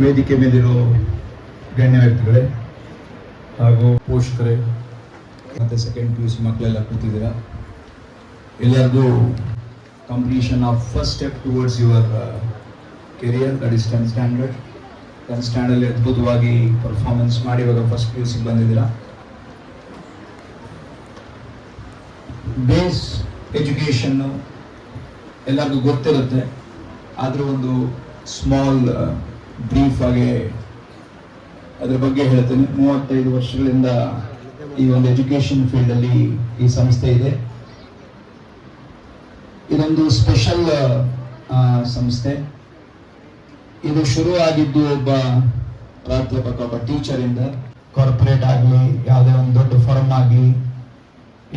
ವೇದಿಕೆ ಮೇಲಿರೋ ಗಣ್ಯ ವ್ಯಕ್ತಿಗಳೇ ಹಾಗೂ ಪೋಷಕರೇ ಮತ್ತು second PUC ಮಕ್ಕಳೆಲ್ಲ ಕೂತಿದ್ದೀರಾ, ಎಲ್ಲರಿಗೂ completion of first step towards your career, that is 10th standard. 10th ಸ್ಟ್ಯಾಂಡರ್ಡಲ್ಲಿ ಅದ್ಭುತವಾಗಿ performance ಮಾಡಿ ಇವಾಗ ಫಸ್ಟ್ PUC ಬಂದಿದ್ದೀರಾ. ಬೇಸ್ ಎಜುಕೇಷನ್ನು ಎಲ್ಲರಿಗೂ ಗೊತ್ತಿರುತ್ತೆ, ಆದರೂ ಒಂದು ಸ್ಮಾಲ್ ಬ್ರೀಫ್ ಆಗಿ ಅದ್ರ ಬಗ್ಗೆ ಹೇಳ್ತೀನಿ. 35 ವರ್ಷಗಳಿಂದ ಈ ಒಂದು ಎಜುಕೇಷನ್ ಫೀಲ್ಡಲ್ಲಿ ಈ ಸಂಸ್ಥೆ ಇದೆ. ಇದೊಂದು ಸ್ಪೆಷಲ್ ಸಂಸ್ಥೆ. ಇದು ಶುರು ಆಗಿದ್ದು ಒಬ್ಬ ಪ್ರಾಧ್ಯಾಪಕ, ಒಬ್ಬ ಟೀಚರಿಂದ. ಕಾರ್ಪೊರೇಟ್ ಆಗಲಿ ಯಾವುದೇ ಒಂದು ದೊಡ್ಡ ಫರ್ಮ್ ಆಗಲಿ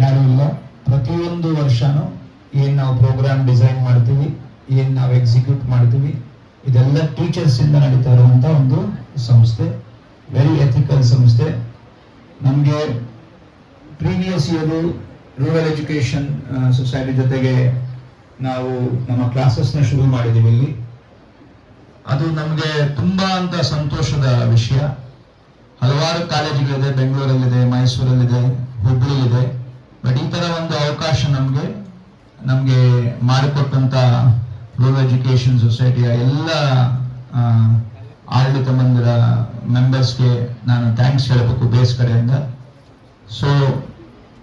ಯಾರೂ ಇಲ್ಲ. ಪ್ರತಿಯೊಂದು ವರ್ಷನೂ ಏನು ನಾವು ಪ್ರೋಗ್ರಾಮ್ ಡಿಸೈನ್ ಮಾಡ್ತೀವಿ, ಏನು ನಾವು ಎಕ್ಸಿಕ್ಯೂಟ್ ಮಾಡ್ತೀವಿ, ಇದೆಲ್ಲ ಟೀಚರ್ಸ್ ಇಂದ ನಡೀತಾ ಇರುವಂಥ ಒಂದು ಸಂಸ್ಥೆ. ವೆರಿ ಎಥಿಕಲ್ ಸಂಸ್ಥೆ. ನಮಗೆ previous year rural education society ಜೊತೆಗೆ ನಾವು ನಮ್ಮ ಕ್ಲಾಸಸ್ನ ಶುರು ಮಾಡಿದ್ದೀವಿ ಇಲ್ಲಿ. ಅದು ನಮಗೆ ತುಂಬಾ ಅಂತ ಸಂತೋಷದ ವಿಷಯ. ಹಲವಾರು ಕಾಲೇಜುಗಳಿದೆ, ಬೆಂಗಳೂರಲ್ಲಿದೆ, ಮೈಸೂರಲ್ಲಿದೆ, ಹುಬ್ಬಳ್ಳಿಲಿದೆ. ಬಟ್ ಈ ಥರ ಒಂದು ಅವಕಾಶ ನಮಗೆ ಮಾಡಿಕೊಟ್ಟಂಥ ರೂರಲ್ ಎಜುಕೇಷನ್ ಸೊಸೈಟಿಯ ಎಲ್ಲ ಆಡಳಿತ ಮಂದಿರ ಮೆಂಬರ್ಸ್ಗೆ ನಾನು ಥ್ಯಾಂಕ್ಸ್ ಹೇಳಬೇಕು ಬೇಸ್ ಕಡೆಯಿಂದ. ಸೊ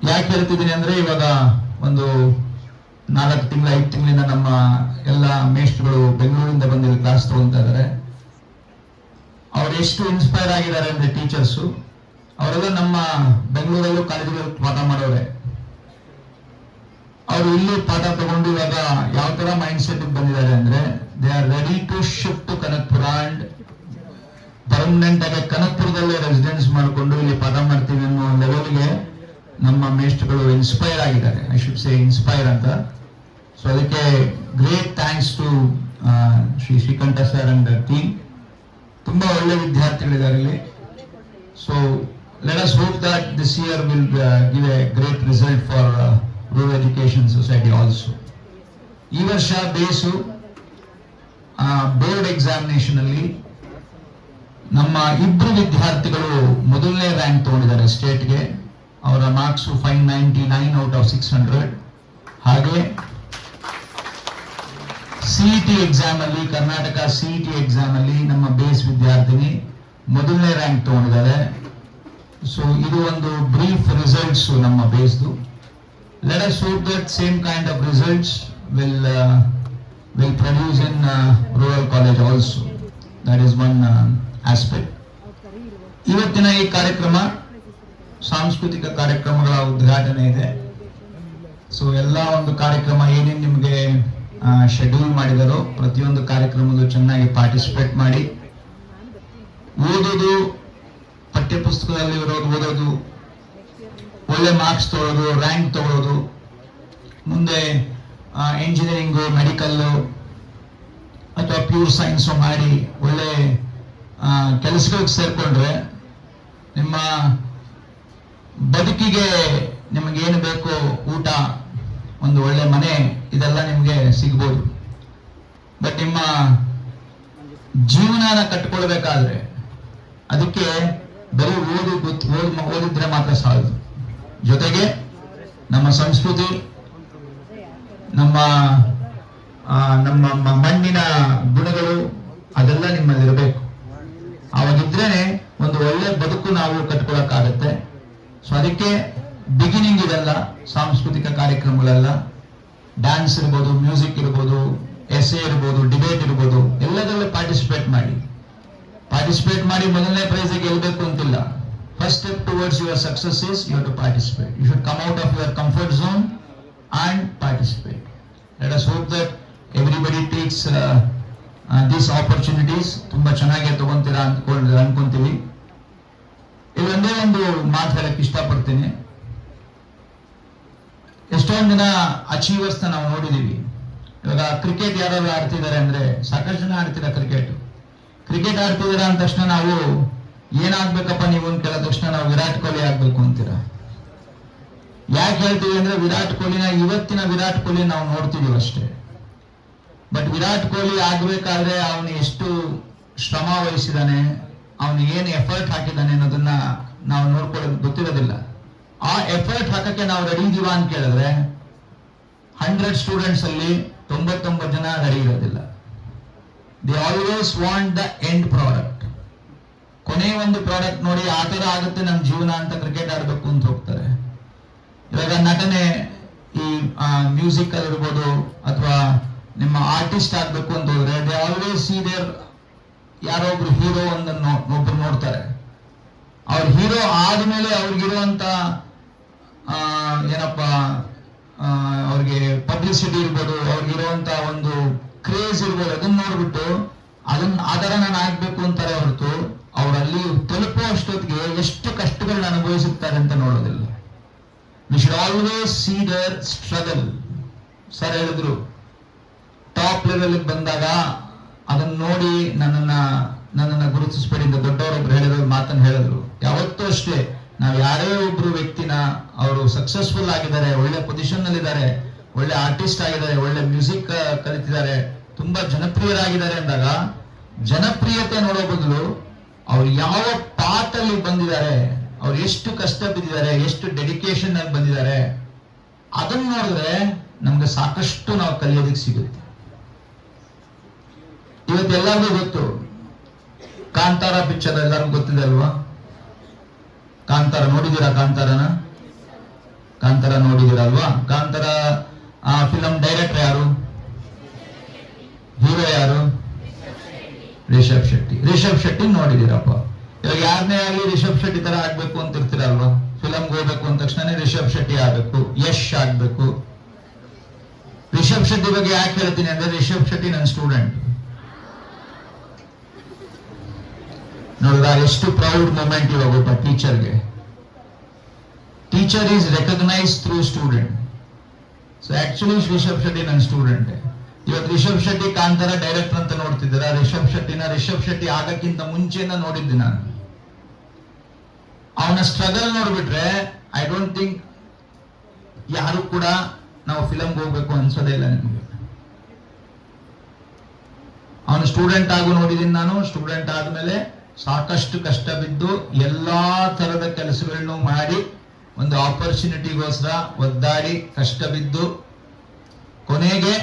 ಯಾಕೆ ಹೇಳ್ತಿದ್ದೀನಿ ಅಂದರೆ, ಇವಾಗ ಒಂದು 4 ತಿಂಗಳು 5 ತಿಂಗಳಿಂದ ನಮ್ಮ ಎಲ್ಲ ಮೇಷ್ಟ್ರುಗಳು ಬೆಂಗಳೂರಿಂದ ಬಂದಿರೋ ಕ್ಲಾಸ್ ತಗೊಳ್ತಾ ಇದ್ದಾರೆ. ಅವ್ರು ಎಷ್ಟು ಇನ್ಸ್ಪೈರ್ ಆಗಿದ್ದಾರೆ ಅಂದರೆ ಟೀಚರ್ಸು, ಅವರೆಲ್ಲ ನಮ್ಮ ಬೆಂಗಳೂರಲ್ಲೂ ಕಾಲೇಜುಗಳಲ್ಲಿ ಪಾಠ ಮಾಡೋರೆ. ಅವರು ಇಲ್ಲಿ ಪಾಠ ತಗೊಂಡು ಇವಾಗ ಯಾವ ತರ ಮೈಂಡ್ ಸೆಟ್ ಬಂದಿದ್ದಾರೆ ಅಂದ್ರೆ, they are ready to shift to Kanakapura and permanent ಆಗಿ ಕನಕಪುರದಲ್ಲೇ ರೆಸಿಡೆನ್ಸ್ ಮಾಡಿಕೊಂಡು ಇಲ್ಲಿ ಪಾಠ ಮಾಡ್ತೀವಿ ಅನ್ನೋ ಲೆವೆಲ್ಗೆ ನಮ್ಮ ಮೇಷ್ಟ್ರುಗಳು ಇನ್ಸ್ಪೈರ್ ಆಗಿದ್ದಾರೆ. ಐ ಶುಡ್ ಸೇ ಇನ್ಸ್ಪೈರ್ ಅಂತ. ಸೊ ಅದಕ್ಕೆ great thanks to Srikantha sir and team. ತುಂಬಾ ಒಳ್ಳೆ ವಿದ್ಯಾರ್ಥಿಗಳಿದ್ದಾರೆ ಇಲ್ಲಿ. So let us hope that this year will give a great result for rural education society also. ಈ ವರ್ಷ ಬೇಸು ಬೋರ್ಡ್ ಎಕ್ಸಾಮಿನೇಷನ್ ಅಲ್ಲಿ ನಮ್ಮ 2 ವಿದ್ಯಾರ್ಥಿಗಳು ಮೊದಲನೇ ರ್ಯಾಂಕ್ ತಗೊಂಡಿದ್ದಾರೆ ಸ್ಟೇಟ್ಗೆ. ಅವರ ಮಾರ್ಕ್ಸ್ 599 ಔಟ್ ಆಫ್ 600. ಹಾಗೆ CET ಎಕ್ಸಾಮ್ ಅಲ್ಲಿ, ಕರ್ನಾಟಕ CET ಎಕ್ಸಾಮ್ ಅಲ್ಲಿ ನಮ್ಮ ಬೇಸ್ ವಿದ್ಯಾರ್ಥಿನಿ ಮೊದಲನೇ ರ್ಯಾಂಕ್ ತಗೊಂಡಿದ್ದಾರೆ. ಸೊ ಇದು ಒಂದು ಬ್ರೀಫ್ ರಿಸಲ್ಟ್ಸ್ ನಮ್ಮ ಬೇಸ್ದು. Let us hope that same kind of results will produce in rural college also. That is one aspect. ಇವತ್ತಿನ ಈ ಕಾರ್ಯಕ್ರಮ ಸಾಂಸ್ಕೃತಿಕ ಕಾರ್ಯಕ್ರಮಗಳ ಉದ್ಘಾಟನೆ ಇದೆ. ಸೊ ಎಲ್ಲ ಒಂದು ಕಾರ್ಯಕ್ರಮ ಏನೇನು ನಿಮಗೆ ಶೆಡ್ಯೂಲ್ ಮಾಡಿದಾರೋ ಪ್ರತಿಯೊಂದು ಕಾರ್ಯಕ್ರಮದಲ್ಲೂ ಚೆನ್ನಾಗಿ ಪಾರ್ಟಿಸಿಪೇಟ್ ಮಾಡಿ, ಓದೋದು, ಪಠ್ಯಪುಸ್ತಕದಲ್ಲಿ ಇರೋದು ಓದೋದು, ಒಳ್ಳೆ ಮಾರ್ಕ್ಸ್ ತಗೊಳ್ಳೋದು, ರ್ಯಾಂಕ್ ತಗೊಳ್ಳೋದು, ಮುಂದೆ ಇಂಜಿನಿಯರಿಂಗು, ಮೆಡಿಕಲ್ಲು ಅಥವಾ ಪ್ಯೂರ್ ಸೈನ್ಸು ಮಾಡಿ ಒಳ್ಳೆ ಕೆಲಸಗಳಿಗೆ ಸೇರ್ಕೊಂಡ್ರೆ ನಿಮ್ಮ ಬದುಕಿಗೆ ನಿಮಗೇನು ಬೇಕು, ಊಟ, ಒಂದು ಒಳ್ಳೆ ಮನೆ, ಇದೆಲ್ಲ ನಿಮಗೆ ಸಿಗ್ಬೋದು. ಬಟ್ ನಿಮ್ಮ ಜೀವನನ ಕಟ್ಕೊಳ್ಬೇಕಾದ್ರೆ ಅದಕ್ಕೆ ಬರೀ ಓದಿದ್ರೆ ಮಾತ್ರ ಸಾಲದು. ಜೊತೆಗೆ ನಮ್ಮ ಸಂಸ್ಕೃತಿ, ನಮ್ಮ ಮಣ್ಣಿನ ಗುಣಗಳು ಅದೆಲ್ಲ ನಿಮ್ಮಲ್ಲಿರಬೇಕು. ಅವಾಗಿದ್ರೇನೆ ಒಂದು ಒಳ್ಳೆ ಬದುಕು ನಾವು ಕಟ್ಕೊಳಕ್ಕಾಗತ್ತೆ. ಸೊ ಅದಕ್ಕೆ ಬಿಗಿನಿಂಗ್ ಇದೆಲ್ಲ ಸಾಂಸ್ಕೃತಿಕ ಕಾರ್ಯಕ್ರಮಗಳೆಲ್ಲ, ಡ್ಯಾನ್ಸ್ ಇರ್ಬೋದು, ಮ್ಯೂಸಿಕ್ ಇರ್ಬೋದು, ಎಸ್ಸೆ ಇರ್ಬೋದು, ಡಿಬೇಟ್ ಇರ್ಬೋದು, ಎಲ್ಲದರಲ್ಲೂ ಪಾರ್ಟಿಸಿಪೇಟ್ ಮಾಡಿ ಮೊದಲನೇ ಪ್ರೈಸ್ ಗೆಲ್ಲಬೇಕು ಅಂತಿಲ್ಲ. First step towards your success is you have to participate. You should come out of your comfort zone and participate. Let us hope that everybody takes these opportunities. ತುಂಬಾ ಚೆನ್ನಾಗಿ ತಗೊಂತೀರಾ ಅನ್ಕೊಂತೀವಿ. ಇದೊಂದೇ ಒಂದು ಮಾತು ಹೇಳಕ್ ಇಷ್ಟಪಡ್ತೀನಿ. ಎಷ್ಟೊಂದು ಜನ ಅಚೀವರ್ಸ್ ನಾವು ನೋಡಿದೀವಿ. ಇವಾಗ ಕ್ರಿಕೆಟ್ ಯಾರು ಆಡ್ತಿದ್ದಾರೆ ಅಂದ್ರೆ ಸಾಕಷ್ಟು ಜನ ಆಡ್ತೀರಾ ಕ್ರಿಕೆಟ್ ಆಡ್ತಿದ್ದೀರಾ ಅಂದ ತಕ್ಷಣ ನಾವು ಏನಾಗ್ಬೇಕಪ್ಪ ನೀವು ಅಂತ ಕೇಳಿದ ತಕ್ಷಣ ನಾವು ವಿರಾಟ್ ಕೊಹ್ಲಿ ಆಗ್ಬೇಕು ಅಂತೀರಾ. ಯಾಕೆ ಹೇಳ್ತೀವಿ ಅಂದ್ರೆ ಇವತ್ತಿನ ವಿರಾಟ್ ಕೊಹ್ಲಿ ನಾವು ನೋಡ್ತಿದೀವಿ ಅಷ್ಟೇ. ಬಟ್ ವಿರಾಟ್ ಕೊಹ್ಲಿ ಆಗ್ಬೇಕಾದ್ರೆ ಅವನು ಎಷ್ಟು ಶ್ರಮ ವಹಿಸಿದಾನೆ, ಅವನು ಏನು ಎಫರ್ಟ್ ಹಾಕಿದ್ದಾನೆ ಅನ್ನೋದನ್ನ ನಾವು ನೋಡ್ಕೊಳ್ಳೋದು ಗೊತ್ತಿರೋದಿಲ್ಲ. ಆ ಎಫರ್ಟ್ ಹಾಕಕ್ಕೆ ನಾವು ರೆಡಿ ಇದೀವ ಅಂತ ಕೇಳಿದ್ರೆ 100 ಸ್ಟೂಡೆಂಟ್ಸ್ ಅಲ್ಲಿ 99 ಜನ ರೆಡಿ ಇರೋದಿಲ್ಲ. They always want the end product. ಕೊನೆ ಒಂದು ಪ್ರಾಡಕ್ಟ್ ನೋಡಿ ಆ ತರ ಆಗುತ್ತೆ ನಮ್ಮ ಜೀವನ ಅಂತ ಕ್ರಿಕೆಟ್ ಆಡಬೇಕು ಅಂತ ಹೋಗ್ತಾರೆ. ಇವಾಗ ನಟನೆ, ಈ ಮ್ಯೂಸಿಕ್ ಅಲ್ಲಿ ಇರ್ಬೋದು ಅಥವಾ ನಿಮ್ಮ ಆರ್ಟಿಸ್ಟ್ ಆಗ್ಬೇಕು ಅಂತ ಹೋದ್ರೆ ದೇ ಆಲ್ವೇಸ್ ಸಿ ದೇರ್ ಯಾರೋ ಒಬ್ರು ಹೀರೋ ಒಬ್ರು ನೋಡ್ತಾರೆ. ಅವ್ರ ಹೀರೋ ಆದ್ಮೇಲೆ ಅವ್ರಿಗಿರುವಂತ ಅವ್ರಿಗೆ ಪಬ್ಲಿಸಿಟಿ ಇರ್ಬೋದು, ಅವ್ರಿಗಿರುವಂತ ಒಂದು ಕ್ರೇಜ್ ಇರ್ಬೋದು, ಅದನ್ನ ನೋಡ್ಬಿಟ್ಟು ಅದರ ನಾನು ಆಗ್ಬೇಕು ಅಂತಾರೆ ಹೊರತು ಅವರಲ್ಲಿ ತಲುಪೋ ಅಷ್ಟೊತ್ತಿಗೆ ಎಷ್ಟು ಕಷ್ಟಗಳನ್ನ ಅನುಭವಿಸುತ್ತಾರೆ ಅಂತ ನೋಡೋದಿಲ್ಲ. We should always see their struggle. Sir ಹೇಳಿದ್ರು ಟಾಪ್ ಲೆವೆಲ್ ಬಂದಾಗ ಅದನ್ನ ನೋಡಿ ನನ್ನನ್ನ ಗುರುತಿಸ್ಬೇಡಿ ಅಂತ ದೊಡ್ಡವರೊಬ್ರು ಹೇಳಿರೋ ಮಾತನ್ನು ಹೇಳಿದ್ರು. ಯಾವತ್ತೂ ಅಷ್ಟೇ ನಾವು ಯಾರೇ ಒಬ್ರು ವ್ಯಕ್ತಿನ ಅವರು ಸಕ್ಸಸ್ಫುಲ್ ಆಗಿದ್ದಾರೆ, ಒಳ್ಳೆ ಪೊಸಿಷನ್ ನಲ್ಲಿ ಇದ್ದಾರೆ, ಒಳ್ಳೆ ಆರ್ಟಿಸ್ಟ್ ಆಗಿದ್ದಾರೆ, ಒಳ್ಳೆ ಮ್ಯೂಸಿಕ್ ಕಲಿತಿದ್ದಾರೆ, ತುಂಬಾ ಜನಪ್ರಿಯರಾಗಿದ್ದಾರೆ ಅಂದಾಗ ಜನಪ್ರಿಯತೆ ನೋಡೋ ಬದಲು ಅವ್ರು ಯಾವ ಪಾತಲ್ಲಿ ಬಂದಿದ್ದಾರೆ, ಅವ್ರು ಎಷ್ಟು ಕಷ್ಟ ಬಿದ್ದಿದ್ದಾರೆ, ಎಷ್ಟು ಡೆಡಿಕೇಶನ್ ಅಲ್ಲಿ ಬಂದಿದ್ದಾರೆ, ಅದನ್ನ ನೋಡಿದ್ರೆ ನಮ್ಗೆ ಸಾಕಷ್ಟು ನಾವು ಕಲಿಯೋದಕ್ಕೆ ಸಿಗುತ್ತೆ. ಇವತ್ತೆಲ್ಲರಿಗೂ ಗೊತ್ತು ಕಾಂತಾರ ಪಿಕ್ಚರ್, ಎಲ್ಲರಿಗೂ ಗೊತ್ತಿದೆ ಅಲ್ವಾ? ಕಾಂತಾರ ನೋಡಿದೀರಾ? ಕಾಂತಾರ ನೋಡಿದೀರಾ ಅಲ್ವಾ? ಕಾಂತಾರ ಫಿಲಂ ಡೈರೆಕ್ಟರ್ ಯಾರು? ಹೀರೋ ಯಾರು? ರಿಷಬ್ ಶೆಟ್ಟಿ ನೋಡಿದೀರಪ್ಪ. ಇವಾಗ ಯಾರನ್ನೇ ಆಗಲಿ ರಿಷಬ್ ಶೆಟ್ಟಿ ತರ ಆಗ್ಬೇಕು ಅಂತ ಇರ್ತೀರಲ್ವಾ? ಫಿಲಂಗೆ ಹೋಗ್ಬೇಕು ಅಂದ ತಕ್ಷಣ ರಿಷಬ್ ಶೆಟ್ಟಿ ಆಗ್ಬೇಕು, ಯಶ್ ಆಗ್ಬೇಕು. ರಿಷಬ್ ಶೆಟ್ಟಿ ಬಗ್ಗೆ ಯಾಕೆ ಹೇಳ್ತೀನಿ ಅಂದ್ರೆ ರಿಷಬ್ ಶೆಟ್ಟಿ ನನ್ನ ಸ್ಟೂಡೆಂಟ್. ನೋಡಿದ್ರ ಎಷ್ಟು ಪ್ರೌಡ್ ಮೂಮೆಂಟ್ ಇವಾಗ ಒಬ್ಬ ಟೀಚರ್ಗೆ. Teacher is recognise through student. So actually Rishab Shetty ನನ್ನ ಸ್ಟೂಡೆಂಟ್. ಇವತ್ತು ರಿಷಬ್ ಶೆಟ್ಟಿ ಕಾಂತಾರ ಡೈರೆಕ್ಟರ್ ಅಂತ ನೋಡ್ತಿದ್ದೀರಾ. ರಿಷಬ್ ಶೆಟ್ಟಿ ಆಗಕ್ಕಿಂತ ಮುಂಚೆನ ನೋಡಿದ್ದೆ ನಾನು. ಅವನ ಸ್ಟ್ರಗಲ್ ನೋಡ್ಬಿಟ್ರೆ ಐ ಡೋಂಟ್ ಥಿಂಕ್ ಯಾರು ಕೂಡ ನಾವು ಫಿಲಂಗೆ ಹೋಗ್ಬೇಕು ಅನ್ಸೋದೇ ಇಲ್ಲ ನಿಮಗೆ. ಅವನು ಸ್ಟೂಡೆಂಟ್ ಆಗು ನೋಡಿದೀನಿ ನಾನು. ಸ್ಟೂಡೆಂಟ್ ಆದ್ಮೇಲೆ ಸಾಕಷ್ಟು ಕಷ್ಟ ಬಿದ್ದು ಎಲ್ಲಾ ತರದ ಕೆಲಸಗಳನ್ನು ಮಾಡಿ ಒಂದು ಆಪರ್ಚುನಿಟಿಗೋಸ್ಕರ ಒದ್ದಾಡಿ ಕಷ್ಟ ಬಿದ್ದು ಕೊನೆಗೆ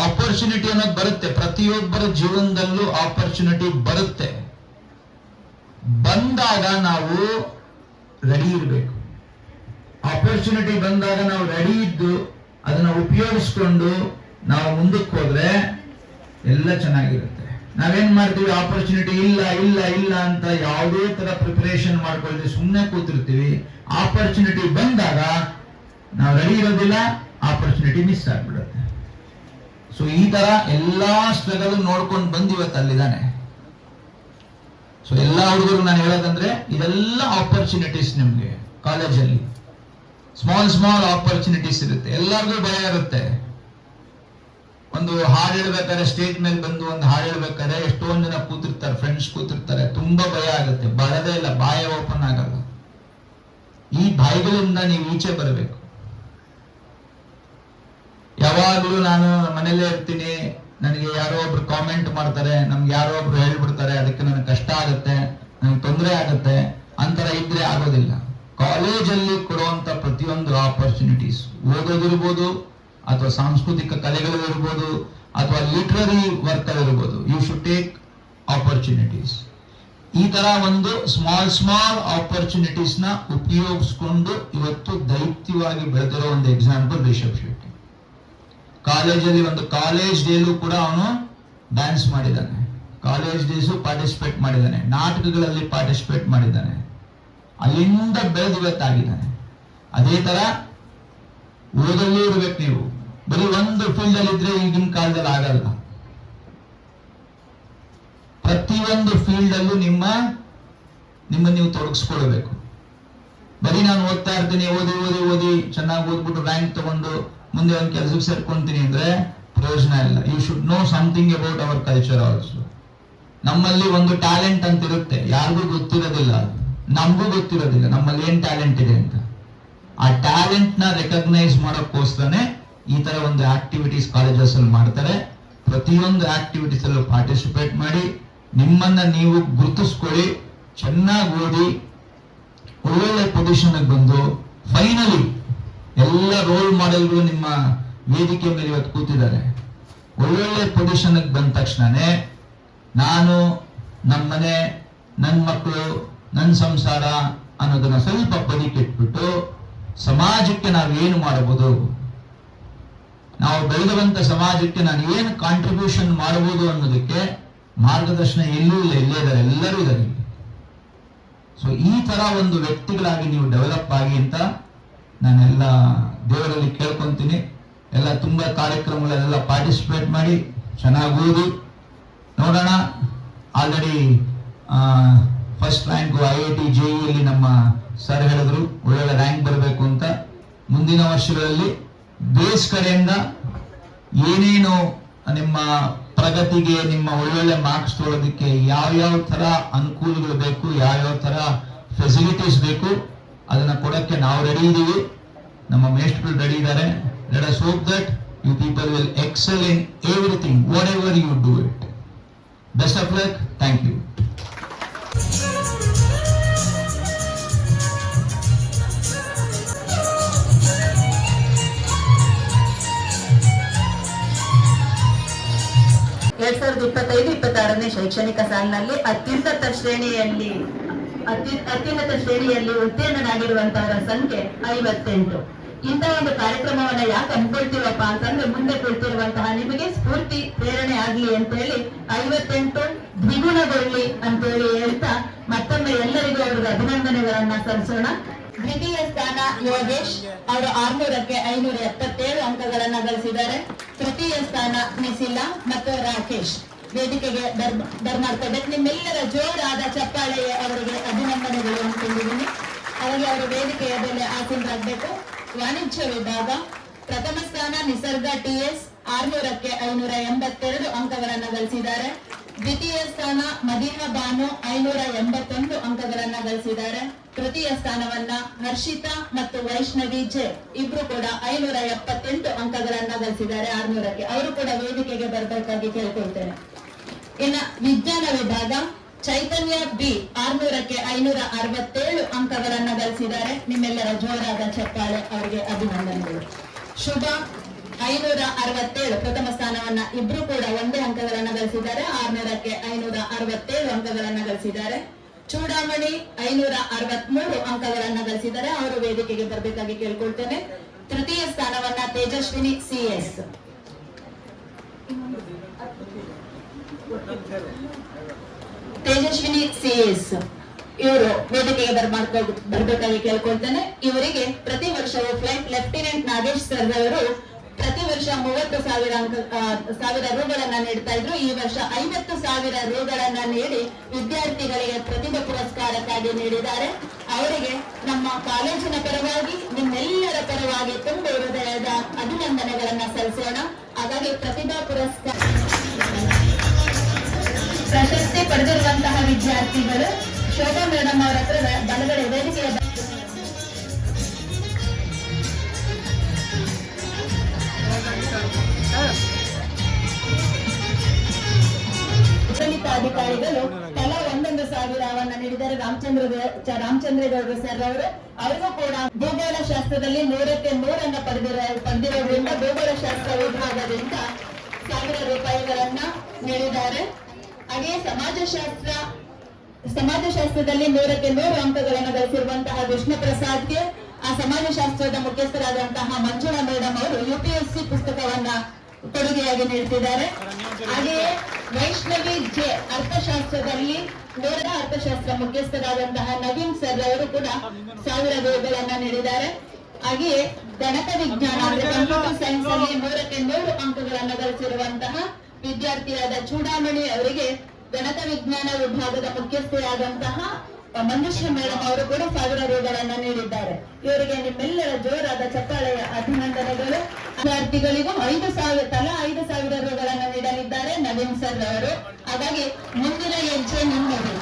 ಆಪರ್ಚುನಿಟಿ ಅನ್ನೋದು ಬರುತ್ತೆ. ಪ್ರತಿಯೊಬ್ಬರ ಜೀವನದಲ್ಲೂ ಆಪರ್ಚುನಿಟಿ ಬರುತ್ತೆ. ಬಂದಾಗ ನಾವು ರೆಡಿ ಇರಬೇಕು. ಆಪರ್ಚುನಿಟಿ ಬಂದಾಗ ನಾವು ರೆಡಿ ಇದ್ದು ಅದನ್ನ ಉಪಯೋಗಿಸ್ಕೊಂಡು ನಾವು ಮುಂದಕ್ಕೆ ಹೋದ್ರೆ ಎಲ್ಲ ಚೆನ್ನಾಗಿರುತ್ತೆ. ನಾವೇನ್ ಮಾಡ್ತೀವಿ, ಆಪರ್ಚುನಿಟಿ ಇಲ್ಲ ಅಂತ ಯಾವುದೇ ತರ ಪ್ರಿಪರೇಷನ್ ಮಾಡ್ಕೊಳ್ಳಿ ಸುಮ್ಮನೆ ಕೂತಿರ್ತೀವಿ. ಆಪರ್ಚುನಿಟಿ ಬಂದಾಗ ನಾವು ರೆಡಿ ಇರೋದಿಲ್ಲ, ಆಪರ್ಚುನಿಟಿ ಮಿಸ್ ಆಗ್ಬಿಡುತ್ತೆ. ಸೊ ಈ ತರ ಎಲ್ಲಾ ಸ್ಟ್ರಗಲ್ ನೋಡ್ಕೊಂಡು ಬಂದು ಇವತ್ತು ಅಲ್ಲಿದ್ದಾನೆ. ಸೊ ಎಲ್ಲಾ ಹುಡುಗರು ನಾನು ಹೇಳೋದಂದ್ರೆ ಇದೆಲ್ಲ ಆಪರ್ಚುನಿಟೀಸ್ ನಿಮ್ಗೆ ಕಾಲೇಜಲ್ಲಿ ಸ್ಮಾಲ್ ಆಪರ್ಚುನಿಟೀಸ್ ಇರುತ್ತೆ. ಎಲ್ಲರಿಗೂ ಭಯ ಇರುತ್ತೆ. ಒಂದು ಹಾಡು ಹೇಳ್ಬೇಕಾದ್ರೆ ಸ್ಟೇಜ್ ಮೇಲೆ ಬಂದು ಒಂದು ಹಾಡು ಹೇಳ್ಬೇಕಾದ್ರೆ ಎಷ್ಟೊಂದು ಜನ ಕೂತಿರ್ತಾರೆ, ಫ್ರೆಂಡ್ಸ್ ಕೂತಿರ್ತಾರೆ, ತುಂಬಾ ಭಯ ಆಗುತ್ತೆ, ಬರದೇ ಇಲ್ಲ, ಬಾಯ ಓಪನ್ ಆಗಲ್ಲ. ಈ ಭಯಗಳಿಂದ ನೀವು ಈಚೆ ಬರಬೇಕು. ಯಾವಾಗಲೂ ನಾನು ಮನೇಲೇ ಇರ್ತೀನಿ, ನನಗೆ ಯಾರೋ ಒಬ್ರು ಕಾಮೆಂಟ್ ಮಾಡ್ತಾರೆ, ನಮ್ಗೆ ಯಾರೋ ಒಬ್ರು ಹೇಳ್ಬಿಡ್ತಾರೆ, ಅದಕ್ಕೆ ನನಗೆ ಕಷ್ಟ ಆಗುತ್ತೆ, ನನಗೆ ತೊಂದರೆ ಆಗುತ್ತೆ, ಅಂತರ ಇದ್ರೆ ಆಗೋದಿಲ್ಲ. ಕಾಲೇಜಲ್ಲಿ ಕೊಡುವಂತ ಪ್ರತಿಯೊಂದು ಆಪರ್ಚುನಿಟೀಸ್, ಓದೋದಿರ್ಬೋದು ಅಥವಾ ಸಾಂಸ್ಕೃತಿಕ ಕಲೆಗಳಿರ್ಬೋದು ಅಥವಾ ಲಿಟ್ರರಿ ವರ್ಕ್ ಇರ್ಬೋದು, ಯು ಶುಡ್ ಟೇಕ್ ಆಪರ್ಚುನಿಟೀಸ್. ಈ ತರ ಒಂದು ಸ್ಮಾಲ್ ಆಪರ್ಚುನಿಟೀಸ್ ನ ಉಪಯೋಗಿಸ್ಕೊಂಡು ಇವತ್ತು ದೈತ್ಯವಾಗಿ ಬೆಳೆದಿರೋ ಒಂದು ಎಕ್ಸಾಂಪಲ್ ರಿಷಬ್ ಶೆಟ್ಟಿ. ಕಾಲೇಜಲ್ಲಿ ಒಂದು ಕಾಲೇಜ್ ಡೇಲೂ ಕೂಡ ಅವನು ಡ್ಯಾನ್ಸ್ ಮಾಡಿದ್ದಾನೆ, ಕಾಲೇಜ್ ಡೇಸು ಪಾರ್ಟಿಸಿಪೇಟ್ ಮಾಡಿದ್ದಾನೆ, ನಾಟಕಗಳಲ್ಲಿ ಪಾರ್ಟಿಸಿಪೇಟ್ ಮಾಡಿದ್ದಾನೆ, ಅಲ್ಲಿಂದ ಬೆಳೆದು ಇವತ್ತಾಗಿದ್ದಾನೆ. ಅದೇ ತರ ಓದಲ್ಲೂ ಇರ್ಬೇಕು. ನೀವು ಬರೀ ಒಂದು ಫೀಲ್ಡ್ ಅಲ್ಲಿ ಇದ್ರೆ ಈಗಿನ ಕಾಲದಲ್ಲಿ ಆಗಲ್ಲ. ಪ್ರತಿಯೊಂದು ಫೀಲ್ಡ್ ಅಲ್ಲೂ ನಿಮ್ಮ ನೀವು ತೊಡಗಿಸ್ಕೊಳ್ಬೇಕು. ಬರೀ ನಾನು ಓದ್ತಾ ಇರ್ತೀನಿ, ಓದಿ ಚೆನ್ನಾಗಿ ಓದ್ಬಿಟ್ಟು ರ್ಯಾಂಕ್ ತಗೊಂಡು ಮುಂದೆ ಒಂದು ಕೆಲಸಕ್ಕೆ ಸೇರ್ಕೊಂತೀನಿ ಅಂದ್ರೆ ಪ್ರಯೋಜನ ಇಲ್ಲ. You should know something about our culture also. ನಮ್ಮಲ್ಲಿ ಒಂದು ಟ್ಯಾಲೆಂಟ್ ಅಂತ ಇರುತ್ತೆ, ಯಾರಿಗೂ ಗೊತ್ತಿರೋದಿಲ್ಲ, ನಮಗೂ ಗೊತ್ತಿರೋದಿಲ್ಲ ನಮ್ಮಲ್ಲಿ ಏನ್ ಟ್ಯಾಲೆಂಟ್ ಇದೆ ಅಂತ. ಆ ಟ್ಯಾಲೆಂಟ್ ನ ರೆಕಗ್ನೈಸ್ ಮಾಡೋಕ್ಕೋಸ್ಕರನೇ ಈ ತರ ಒಂದು ಆಕ್ಟಿವಿಟೀಸ್ ಕಾಲೇಜಸ್ ಅಲ್ಲಿ ಮಾಡ್ತಾರೆ. ಪ್ರತಿಯೊಂದು ಆಕ್ಟಿವಿಟೀಸ್ ಅಲ್ಲೂ ಪಾರ್ಟಿಸಿಪೇಟ್ ಮಾಡಿ, ನಿಮ್ಮನ್ನ ನೀವು ಗುರುತಿಸ್ಕೊಳ್ಳಿ, ಚೆನ್ನಾಗಿ ಓದಿ, ಒಳ್ಳೊಳ್ಳೆ ಪೊಸಿಷನ್ ಬಂದು ಫೈನಲಿ ಎಲ್ಲ ರೋಲ್ ಮಾಡೆಲ್ಗಳು ನಿಮ್ಮ ವೇದಿಕೆ ಮೇಲೆ ಇವತ್ತು ಕೂತಿದ್ದಾರೆ. ಒಳ್ಳೊಳ್ಳೆ ಪೊಸಿಷನ್ ಬಂದ ತಕ್ಷಣನೇ ನಾನು, ನಮ್ಮ ಮನೆ, ನನ್ನ ಮಕ್ಕಳು, ನನ್ನ ಸಂಸಾರ ಅನ್ನೋದನ್ನ ಸ್ವಲ್ಪ ಬದಿಕಿಟ್ಬಿಟ್ಟು ಸಮಾಜಕ್ಕೆ ನಾವು ಏನು ಮಾಡಬಹುದು, ನಾವು ಬೆಳೆದಂತ ಸಮಾಜಕ್ಕೆ ನಾನು ಏನು ಕಾಂಟ್ರಿಬ್ಯೂಷನ್ ಮಾಡಬಹುದು ಅನ್ನೋದಕ್ಕೆ ಮಾರ್ಗದರ್ಶನ ಎಲ್ಲೂ ಇಲ್ಲ, ಇಲ್ಲೇ ಇದ್ದಾರೆ, ಎಲ್ಲರೂ ಇದ್ದಾರೆ. ಸೊ ಈ ತರ ಒಂದು ವ್ಯಕ್ತಿಗಳಾಗಿ ನೀವು ಡೆವಲಪ್ ಆಗಿ ಅಂತ ನಾನೆಲ್ಲ ದೇವರಲ್ಲಿ ಕೇಳ್ಕೊಂತೀನಿ. ಎಲ್ಲ ತುಂಬಾ ಕಾರ್ಯಕ್ರಮಗಳೆಲ್ಲ ಪಾರ್ಟಿಸಿಪೇಟ್ ಮಾಡಿ ಚೆನ್ನಾಗಿ ಓದಿ ನೋಡೋಣ. Already first rank IIT JEE ನಮ್ಮ ಸರ್ ಹೇಳಿದ್ರು ಒಳ್ಳೊಳ್ಳೆ ರ್ಯಾಂಕ್ ಬರಬೇಕು ಅಂತ. ಮುಂದಿನ ವರ್ಷಗಳಲ್ಲಿ ಬೇಸ್ ಕಡೆಯಿಂದ ಏನೇನು ನಿಮ್ಮ ಪ್ರಗತಿಗೆ, ನಿಮ್ಮ ಒಳ್ಳೊಳ್ಳೆ ಮಾರ್ಕ್ಸ್ ತೊಗೊಳೋದಕ್ಕೆ ಯಾವ್ಯಾವ ತರ ಅನುಕೂಲಗಳು ಬೇಕು, ಯಾವ್ಯಾವ ತರ ಫೆಸಿಲಿಟೀಸ್ ಬೇಕು, ಅದನ್ನ ಕೊಡಕ್ಕೆ ನಾವು ರೆಡಿ ಇದ್ದೀವಿ, ನಮ್ಮ ಮೇಷ್ಟ್ರು ರೆಡಿ ಇದ್ದಾರೆ. Let us hope that you people will excel in everything, whatever you do it. Best of luck. Thank you. ಎರಡ್ 2025-26ನೇ ಶೈಕ್ಷಣಿಕ ಸಾಲಿನಲ್ಲಿ ಅತ್ಯುನ್ನತ ಶ್ರೇಣಿಯಲ್ಲಿ ಉತ್ತೀರ್ಣರಾಗಿರುವಂತಹವರ ಸಂಖ್ಯೆ 58. ಇಂತಹ ಒಂದು ಕಾರ್ಯಕ್ರಮವನ್ನ ಯಾಕೆ ಹಮ್ಮಿಕೊಳ್ತೀವಪ್ಪ ಅಂತಂದ್ರೆ ಮುಂದೆ ಕುಳಿತಿರುವಂತಹ ನಿಮಗೆ ಸ್ಫೂರ್ತಿ ಪ್ರೇರಣೆ ಆಗ್ಲಿ ಅಂತ ಹೇಳಿ 58 ದ್ವಿಗುಣಗೊಳ್ಳಿ ಅಂತ ಹೇಳಿ ಹೇಳ್ತಾ ಮತ್ತೊಮ್ಮೆ ಎಲ್ಲರಿಗೂ ಅವರಿಗೆ ಅಭಿನಂದನೆಗಳನ್ನ ಸಲ್ಲಿಸೋಣ. ದ್ವಿತೀಯ ಸ್ಥಾನ ಯೋಗೇಶ್, ಅವರು 600ಕ್ಕೆ 577 ಅಂಕಗಳನ್ನ ಗಳಿಸಿದ್ದಾರೆ. ತೃತೀಯ ಸ್ಥಾನ ಮಿಸಿಲಾ ಮತ್ತು ರಾಕೇಶ್. ವೇದಿಕೆಗೆ ಧರ್ಮಾರ್ಕೋಬೇಕು. ನಿಮ್ಮೆಲ್ಲರ ಜೋರಾದ ಚಪ್ಪಾಳೆಯ ಅವರಿಗೆ ಅಭಿನಂದನೆಗಳು ಅಂದ್ಕೊಂಡಿದ್ದೀನಿ. ಅವರಿಗೆ ಅವರು ವೇದಿಕೆಯ ಮೇಲೆ ಆಸೀನರಾಗಬೇಕು. ವಾಣಿಜ್ಯ ವಿಭಾಗ ಪ್ರಥಮ ಸ್ಥಾನ ನಿಸರ್ಗ TS, 600ಕ್ಕೆ 582 ಅಂಕಗಳನ್ನ ಗಳಿಸಿದ್ದಾರೆ. ದ್ವಿತೀಯ ಸ್ಥಾನ ಮದೀನಾ ಬಾನು, 581 ಅಂಕಗಳನ್ನ ಗಳಿಸಿದ್ದಾರೆ. ತೃತೀಯ ಸ್ಥಾನವನ್ನ ಹರ್ಷಿತಾ ಮತ್ತು ವೈಷ್ಣವಿ ಜೆ, ಇಬ್ರು ಕೂಡ 578 ಅಂಕಗಳನ್ನ ಗಳಿಸಿದ್ದಾರೆ 600ಕ್ಕೆ. ಅವರು ಕೂಡ ವೇದಿಕೆಗೆ ಬರಬೇಕಾಗಿ ಕೇಳ್ಕೊಳ್ತೇನೆ. ಇನ್ನ ವಿಜ್ಞಾನ ವಿಭಾಗ ಚೈತನ್ಯ ಬಿ, 600ಕ್ಕೆ 567 ಅಂಕಗಳನ್ನ ಗಳಿಸಿದ್ದಾರೆ. ನಿಮ್ಮೆಲ್ಲರ ಜೋರಾದ ಚಪ್ಪಾಳೆ ಅವರಿಗೆ ಅಭಿನಂದನೆಗಳು. ಶುಭ 567 ಪ್ರಥಮ ಸ್ಥಾನವನ್ನ, ಇಬ್ರು ಕೂಡ ಒಂದೇ ಅಂಕಗಳನ್ನ ಗಳಿಸಿದ್ದಾರೆ. 600ಕ್ಕೆ 567 ಅಂಕಗಳನ್ನ ಗಳಿಸಿದ್ದಾರೆ. ಚೂಡಾಮಣಿ 563 ಅಂಕಗಳನ್ನ ಗಳಿಸಿದ್ದಾರೆ. ಅವರು ವೇದಿಕೆಗೆ ಬರಬೇಕಾಗಿ ಕೇಳ್ಕೊಳ್ತೇನೆ. ತೃತೀಯ ಸ್ಥಾನವನ್ನ ತೇಜಸ್ವಿನಿ CS, ಇವರು ವೇದಿಕೆಗೆ ಬರಬೇಕಾಗಿ ಕೇಳ್ಕೊಳ್ತೇನೆ. ಇವರಿಗೆ ಪ್ರತಿ ವರ್ಷವೂ ಫ್ಲೈಟ್ ಲೆಫ್ಟಿನೆಂಟ್ ನಾಗೇಶ್ ಸರ್ ಅವರು ಪ್ರತಿ ವರ್ಷ 30,000 ರೂಗಳನ್ನ ನೀಡ್ತಾ ಇದ್ರು. ಈ ವರ್ಷ 50,000 ರೂಗಳನ್ನ ನೀಡಿ ವಿದ್ಯಾರ್ಥಿಗಳಿಗೆ ಪ್ರತಿಭಾ ಪುರಸ್ಕಾರಕ್ಕಾಗಿ ನೀಡಿದ್ದಾರೆ. ಅವರಿಗೆ ನಮ್ಮ ಕಾಲೇಜಿನ ಪರವಾಗಿ, ನಿಮ್ಮೆಲ್ಲರ ಪರವಾಗಿ ತುಂಬ ಹೃದಯದ ಅಭಿನಂದನೆಗಳನ್ನ ಸಲ್ಲಿಸೋಣ. ಹಾಗಾಗಿ ಪ್ರತಿಭಾ ಪುರಸ್ಕಾರ ಪ್ರಶಸ್ತಿ ಪಡೆದಿರುವಂತಹ ವಿದ್ಯಾರ್ಥಿಗಳು ಶೋಭಾ ಮೇಡಮ್ ಅವರ ಹತ್ರ ಬಲಗಡೆ ವೇದಿಕೆಯ ಅಧಿಕಾರಿಗಳು ತಲಾ 1,000 ನೀಡಿದ್ದಾರೆ. ರಾಮಚಂದ್ರೇಗೌಡರು ಸರ್ ಅವರು, ಅವರಿಗೂ ಕೂಡ ಭೂಗೋಳ ಶಾಸ್ತ್ರದಲ್ಲಿ 100ಕ್ಕೆ 100 ಪಡೆದಿರೋದ್ರಿಂದ ಭೂಗೋಳ ಶಾಸ್ತ್ರ ವಿಭಾಗದಿಂದ 1,000 ರೂಪಾಯಿಗಳನ್ನ ನೀಡಿದ್ದಾರೆ. ಹಾಗೆಯೇ ಸಮಾಜಶಾಸ್ತ್ರದಲ್ಲಿ 100ಕ್ಕೆ 100 ಅಂಕಗಳನ್ನು ಗಳಿಸಿರುವಂತಹ ವಿಷ್ಣು ಪ್ರಸಾದ್ಗೆ ಆ ಸಮಾಜಶಾಸ್ತ್ರದ ಮುಖ್ಯಸ್ಥರಾದಂತಹ ಮಂಜುಳಾ ಮೇಡಮ್ ಅವರು UPSC ಪುಸ್ತಕವನ್ನ ಕೊಡುಗೆಯಾಗಿ ನೀಡುತ್ತಿದ್ದಾರೆ. ಹಾಗೆಯೇ ವೈಷ್ಣವಿ ಜೆ ಅರ್ಥಶಾಸ್ತ್ರದಲ್ಲಿ ಅರ್ಥಶಾಸ್ತ್ರ ಮುಖ್ಯಸ್ಥರಾದಂತಹ ನವೀನ್ ಸರ್ ಅವರು ಕೂಡ 1,000 ರೂಗಳನ್ನ ನೀಡಿದ್ದಾರೆ. ಹಾಗೆಯೇ ಗಣಕ ವಿಜ್ಞಾನ ಅಂದ್ರೆ ಕಂಪ್ಯೂಟರ್ ಸೈನ್ಸ್ ಅಲ್ಲಿ 100ಕ್ಕೆ 100 ಅಂಕಗಳನ್ನು ಗಳಿಸಿರುವಂತಹ ವಿದ್ಯಾರ್ಥಿಯಾದ ಚೂಡಾಮಣಿ ಅವರಿಗೆ ಗಣಕ ವಿಜ್ಞಾನ ವಿಭಾಗದ ಮುಖ್ಯಸ್ಥೆಯಾದಂತಹ ಮಂಜುಶ್ರೀ ಮೇಡಮ್ ಅವರು ಕೂಡ 1,000 ರೂಗಳನ್ನ ನೀಡಿದ್ದಾರೆ. ಇವರಿಗೆ ನಿಮ್ಮೆಲ್ಲರ ಜೋರಾದ ಚಪ್ಪಾಳೆಯ ಅಭಿನಂದನೆಗಳು. ವಿದ್ಯಾರ್ಥಿಗಳಿಗೂ 5,000 ತಲಾ 5,000 ರೂಗಳನ್ನ ನೀಡಲಿದ್ದಾರೆ ನವೀನ್ ಸರ್ ಅವರು. ಹಾಗಾಗಿ ಮುಂದಿನ ಹೆಜ್ಜೆ ನಿಮ್ಮದು.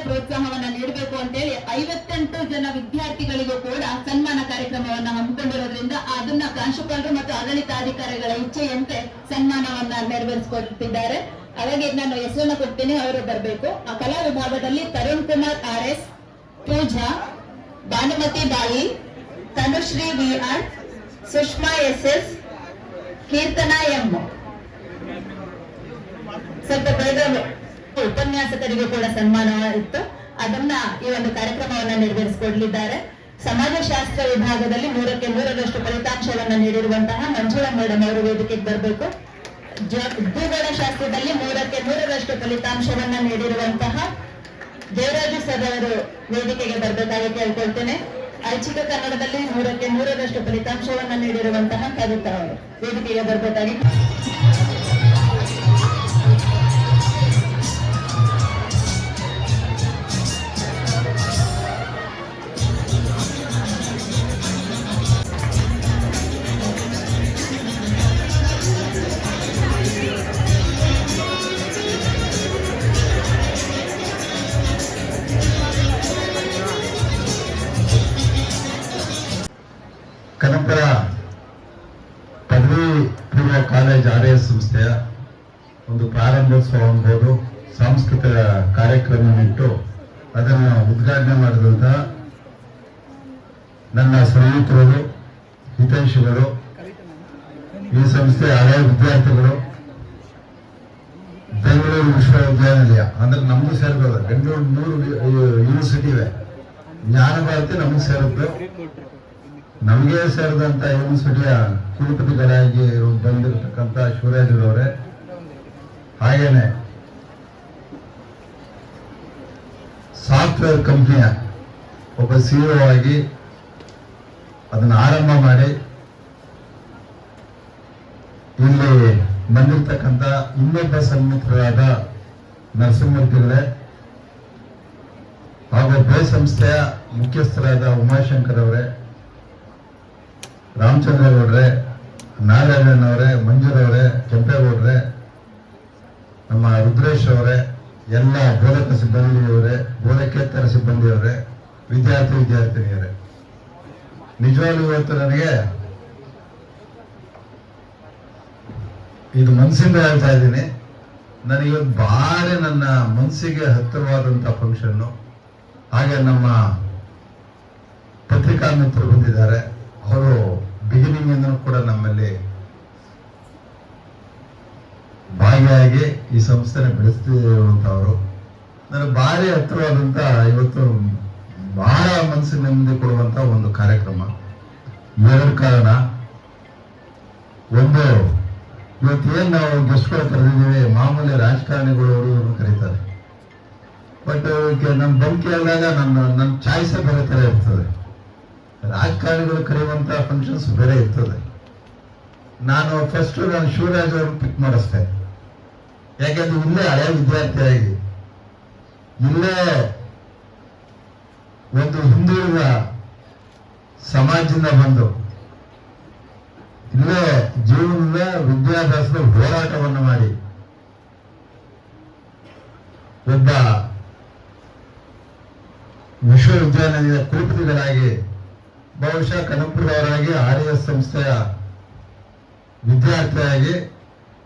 ಪ್ರೋತ್ಸಾಹವನ್ನ ನೀಡಬೇಕು ಅಂತೇಳಿ 58 ಜನ ವಿದ್ಯಾರ್ಥಿಗಳಿಗೂ ಕೂಡ ಸನ್ಮಾನ ಕಾರ್ಯಕ್ರಮವನ್ನ ಹಮ್ಮಿಕೊಂಡಿರೋದ್ರಿಂದ ಅದನ್ನ ಪ್ರಾಂಶುಪಾಲರು ಮತ್ತು ಆಡಳಿತಾಧಿಕಾರಿಗಳ ಇಚ್ಛೆಯಂತೆ ಸನ್ಮಾನವನ್ನ ನೆರವೇರಿಸಿಕೊಟ್ಟಿದ್ದಾರೆ. ಹಾಗಾಗಿ ನಾನು ಹೆಸರನ್ನ ಕೊಡ್ತೀನಿ, ಅವರು ಬರಬೇಕು. ಆ ಕಲಾ ವಿಭಾಗದಲ್ಲಿ ತರುಣ್ ಕುಮಾರ್ RS, ಪೂಜಾ, ಭಾನುಮತಿ ಬಾಯಿ, Tanushree VR, Sushma SS, Keerthana M. ಸ್ವಲ್ಪ ಬೇಗ ಉಪನ್ಯಾಸಕರಿಗೂ ಕೂಡ ಸನ್ಮಾನ ಇತ್ತು, ಅದನ್ನ ಈ ಒಂದು ಕಾರ್ಯಕ್ರಮವನ್ನ ನೆರವೇರಿಸಿಕೊಡಲಿದ್ದಾರೆ. ಸಮಾಜಶಾಸ್ತ್ರ ವಿಭಾಗದಲ್ಲಿ 100ಕ್ಕೆ 100ರಷ್ಟು ಫಲಿತಾಂಶವನ್ನ ನೀಡಿರುವಂತಹ ಮಂಜುಳಾ ಮೇಡಮ್ ಅವರು ವೇದಿಕೆಗೆ ಬರಬೇಕು. ಭೂಗೋಳ ಶಾಸ್ತ್ರದಲ್ಲಿ 100ಕ್ಕೆ 100ರಷ್ಟು ಫಲಿತಾಂಶವನ್ನ ನೀಡಿರುವಂತಹ ದೇವರಾಜು ಸರ್ ಅವರು ವೇದಿಕೆಗೆ ಬರಬೇಕಾಗಿ ಕೇಳ್ಕೊಳ್ತೇನೆ. ಐಚ್ಛಿಕ ಕನ್ನಡದಲ್ಲಿ 100ಕ್ಕೆ 100ರಷ್ಟು ಫಲಿತಾಂಶವನ್ನ ನೀಡಿರುವಂತಹ ಕವಿತಾ ಅವರು ವೇದಿಕೆಗೆ ಬರಬೇಕಾಗಿ. ಕನಕಪುರ ಪದವಿ ಪೂರ್ವ ಕಾಲೇಜ್ RS ಸಂಸ್ಥೆಯ ಒಂದು ಪ್ರಾರಂಭೋತ್ಸವ ಅನ್ಬೋದು ಸಾಂಸ್ಕೃತಿಕ ಕಾರ್ಯಕ್ರಮವಿಟ್ಟು ಅದನ್ನು ಉದ್ಘಾಟನೆ ಮಾಡಿದಂತಹ ನನ್ನ ಸ್ನೇಹಿತರು, ಹಿತೈಷಿಗಳು, ಈ ಸಂಸ್ಥೆಯ ಹಳೆಯ ವಿದ್ಯಾರ್ಥಿಗಳು, ಬೆಂಗಳೂರು ವಿಶ್ವವಿದ್ಯಾನಿಲಯ ಅಂದ್ರೆ ನಮಗೂ ಸೇರ್ಬೋದು, ಬೆಂಗಳೂರು 3 ಯೂನಿವರ್ಸಿಟಿ ಇವೆ, ಜ್ಞಾನಭಾರತಿ ನಮಗೂ ಸೇರುತ್ತೆ. ನಮಗೆ ಸೇರಿದಂತ ಯೂನಿವರ್ಸಿಟಿಯ ಕುಲಪತಿಗಳಾಗಿ ಬಂದಿರತಕ್ಕಂಥ ಶಿವರಾಜರವರೇ, ಹಾಗೇನೆ ಸಾಫ್ಟ್ವೇರ್ ಕಂಪ್ನಿಯ ಒಬ್ಬ CEO ಆಗಿ ಅದನ್ನು ಆರಂಭ ಮಾಡಿ ಇಲ್ಲಿ ಬಂದಿರತಕ್ಕಂಥ ಇನ್ನೊಬ್ಬ ಸನ್ಮಿತ್ರರಾದ ನರಸಿಂಹಮೂರ್ತಿಗಳೇ ಹಾಗೂ ಬೇ ಸಂಸ್ಥೆಯ ಮುಖ್ಯಸ್ಥರಾದ ಉಮಾಶಂಕರ್ ಅವರೇ, ರಾಮಚಂದ್ರೇಗೌಡ್ರೆ, ನಾರಾಯಣನವರೇ, ಮಂಜೂರವರೇ, ಕೆಂಪೇಗೌಡ್ರೆ, ನಮ್ಮ ರುದ್ರೇಶ್ ಅವರೇ, ಎಲ್ಲ ಬೋಧಕ ಸಿಬ್ಬಂದಿಯವರೇ, ಬೋಧಕೇತರ ಸಿಬ್ಬಂದಿಯವರೇ, ವಿದ್ಯಾರ್ಥಿನಿಯರೇ, ನಿಜವಾಗ್ಲೂ ಇವತ್ತು ನನಗೆ ಇದು ಮನಸ್ಸಿಂದ ಹೇಳ್ತಾ ಇದ್ದೀನಿ. ನನಗೆ ಭಾರಿ ನನ್ನ ಮನಸ್ಸಿಗೆ ಹತ್ತಿರವಾದಂಥ ಫಂಕ್ಷನ್ನು. ಹಾಗೆ ನಮ್ಮ ಪತ್ರಿಕಾ ಮಿತ್ರರು ಬಂದಿದ್ದಾರೆ, ಅವರು ಬಿಗಿನಿಂಗ್ ಇಂದ ಕೂಡ ನಮ್ಮಲ್ಲಿ ಭಾಗಿಯಾಗಿ ಈ ಸಂಸ್ಥೆನ ಬೆಳೆಸ್ತಿರುವಂತವರು. ನನಗೆ ಭಾರಿ ಹತ್ತಿರವಾದಂತ ಇವತ್ತು ಬಹಳ ಮನಸ್ಸಿಗೆ ನೆಮ್ಮದಿ ಕೊಡುವಂತ ಒಂದು ಕಾರ್ಯಕ್ರಮ. 2 ಕಾರಣ. ಒಂದು, ಇವತ್ತೇನು ನಾವು ಗೆಸ್ಟ್ಗಳು ಕರೆದಿದ್ದೀವಿ, ಮಾಮೂಲಿ ರಾಜಕಾರಣಿಗಳು ಅವರು ಕರೀತಾರೆ. ಬಟ್ ನನ್ನ ಬಂಕೆ ಆದಾಗ ನನ್ನ ಚಾಯ್ಸೇ ಬೇರೆ ಥರ ಇರ್ತದೆ. ರಾಜಕಾರಣಿಗಳು ಕರೆಯುವಂಥ ಫಂಕ್ಷನ್ಸ್ ಬೇರೆ ಇರ್ತದೆ. ನಾನು ಶಿವರಾಜ್ ಅವ್ರನ್ನ ಪಿಕ್ ಮಾಡಿಸ್ತೆ. ಯಾಕೆಂದ್ರೆ ಇಲ್ಲೇ ಹಳೆಯ ವಿದ್ಯಾರ್ಥಿಯಾಗಿ ಇಲ್ಲೇ ಒಂದು ಹಿಂದುಳಿದ ಸಮಾಜದಿಂದ ಬಂದು ಇಲ್ಲೇ ಜೀವನದ ವಿದ್ಯಾಭ್ಯಾಸದ ಹೋರಾಟವನ್ನು ಮಾಡಿ ಒಬ್ಬ ವಿಶ್ವವಿದ್ಯಾಲಯದ ಕುಲಪತಿಗಳಾಗಿ ಬಹುಶಃ ಕನಕಪುರದವರಾಗಿ RS ಸಂಸ್ಥೆಯ ವಿದ್ಯಾರ್ಥಿಯಾಗಿ,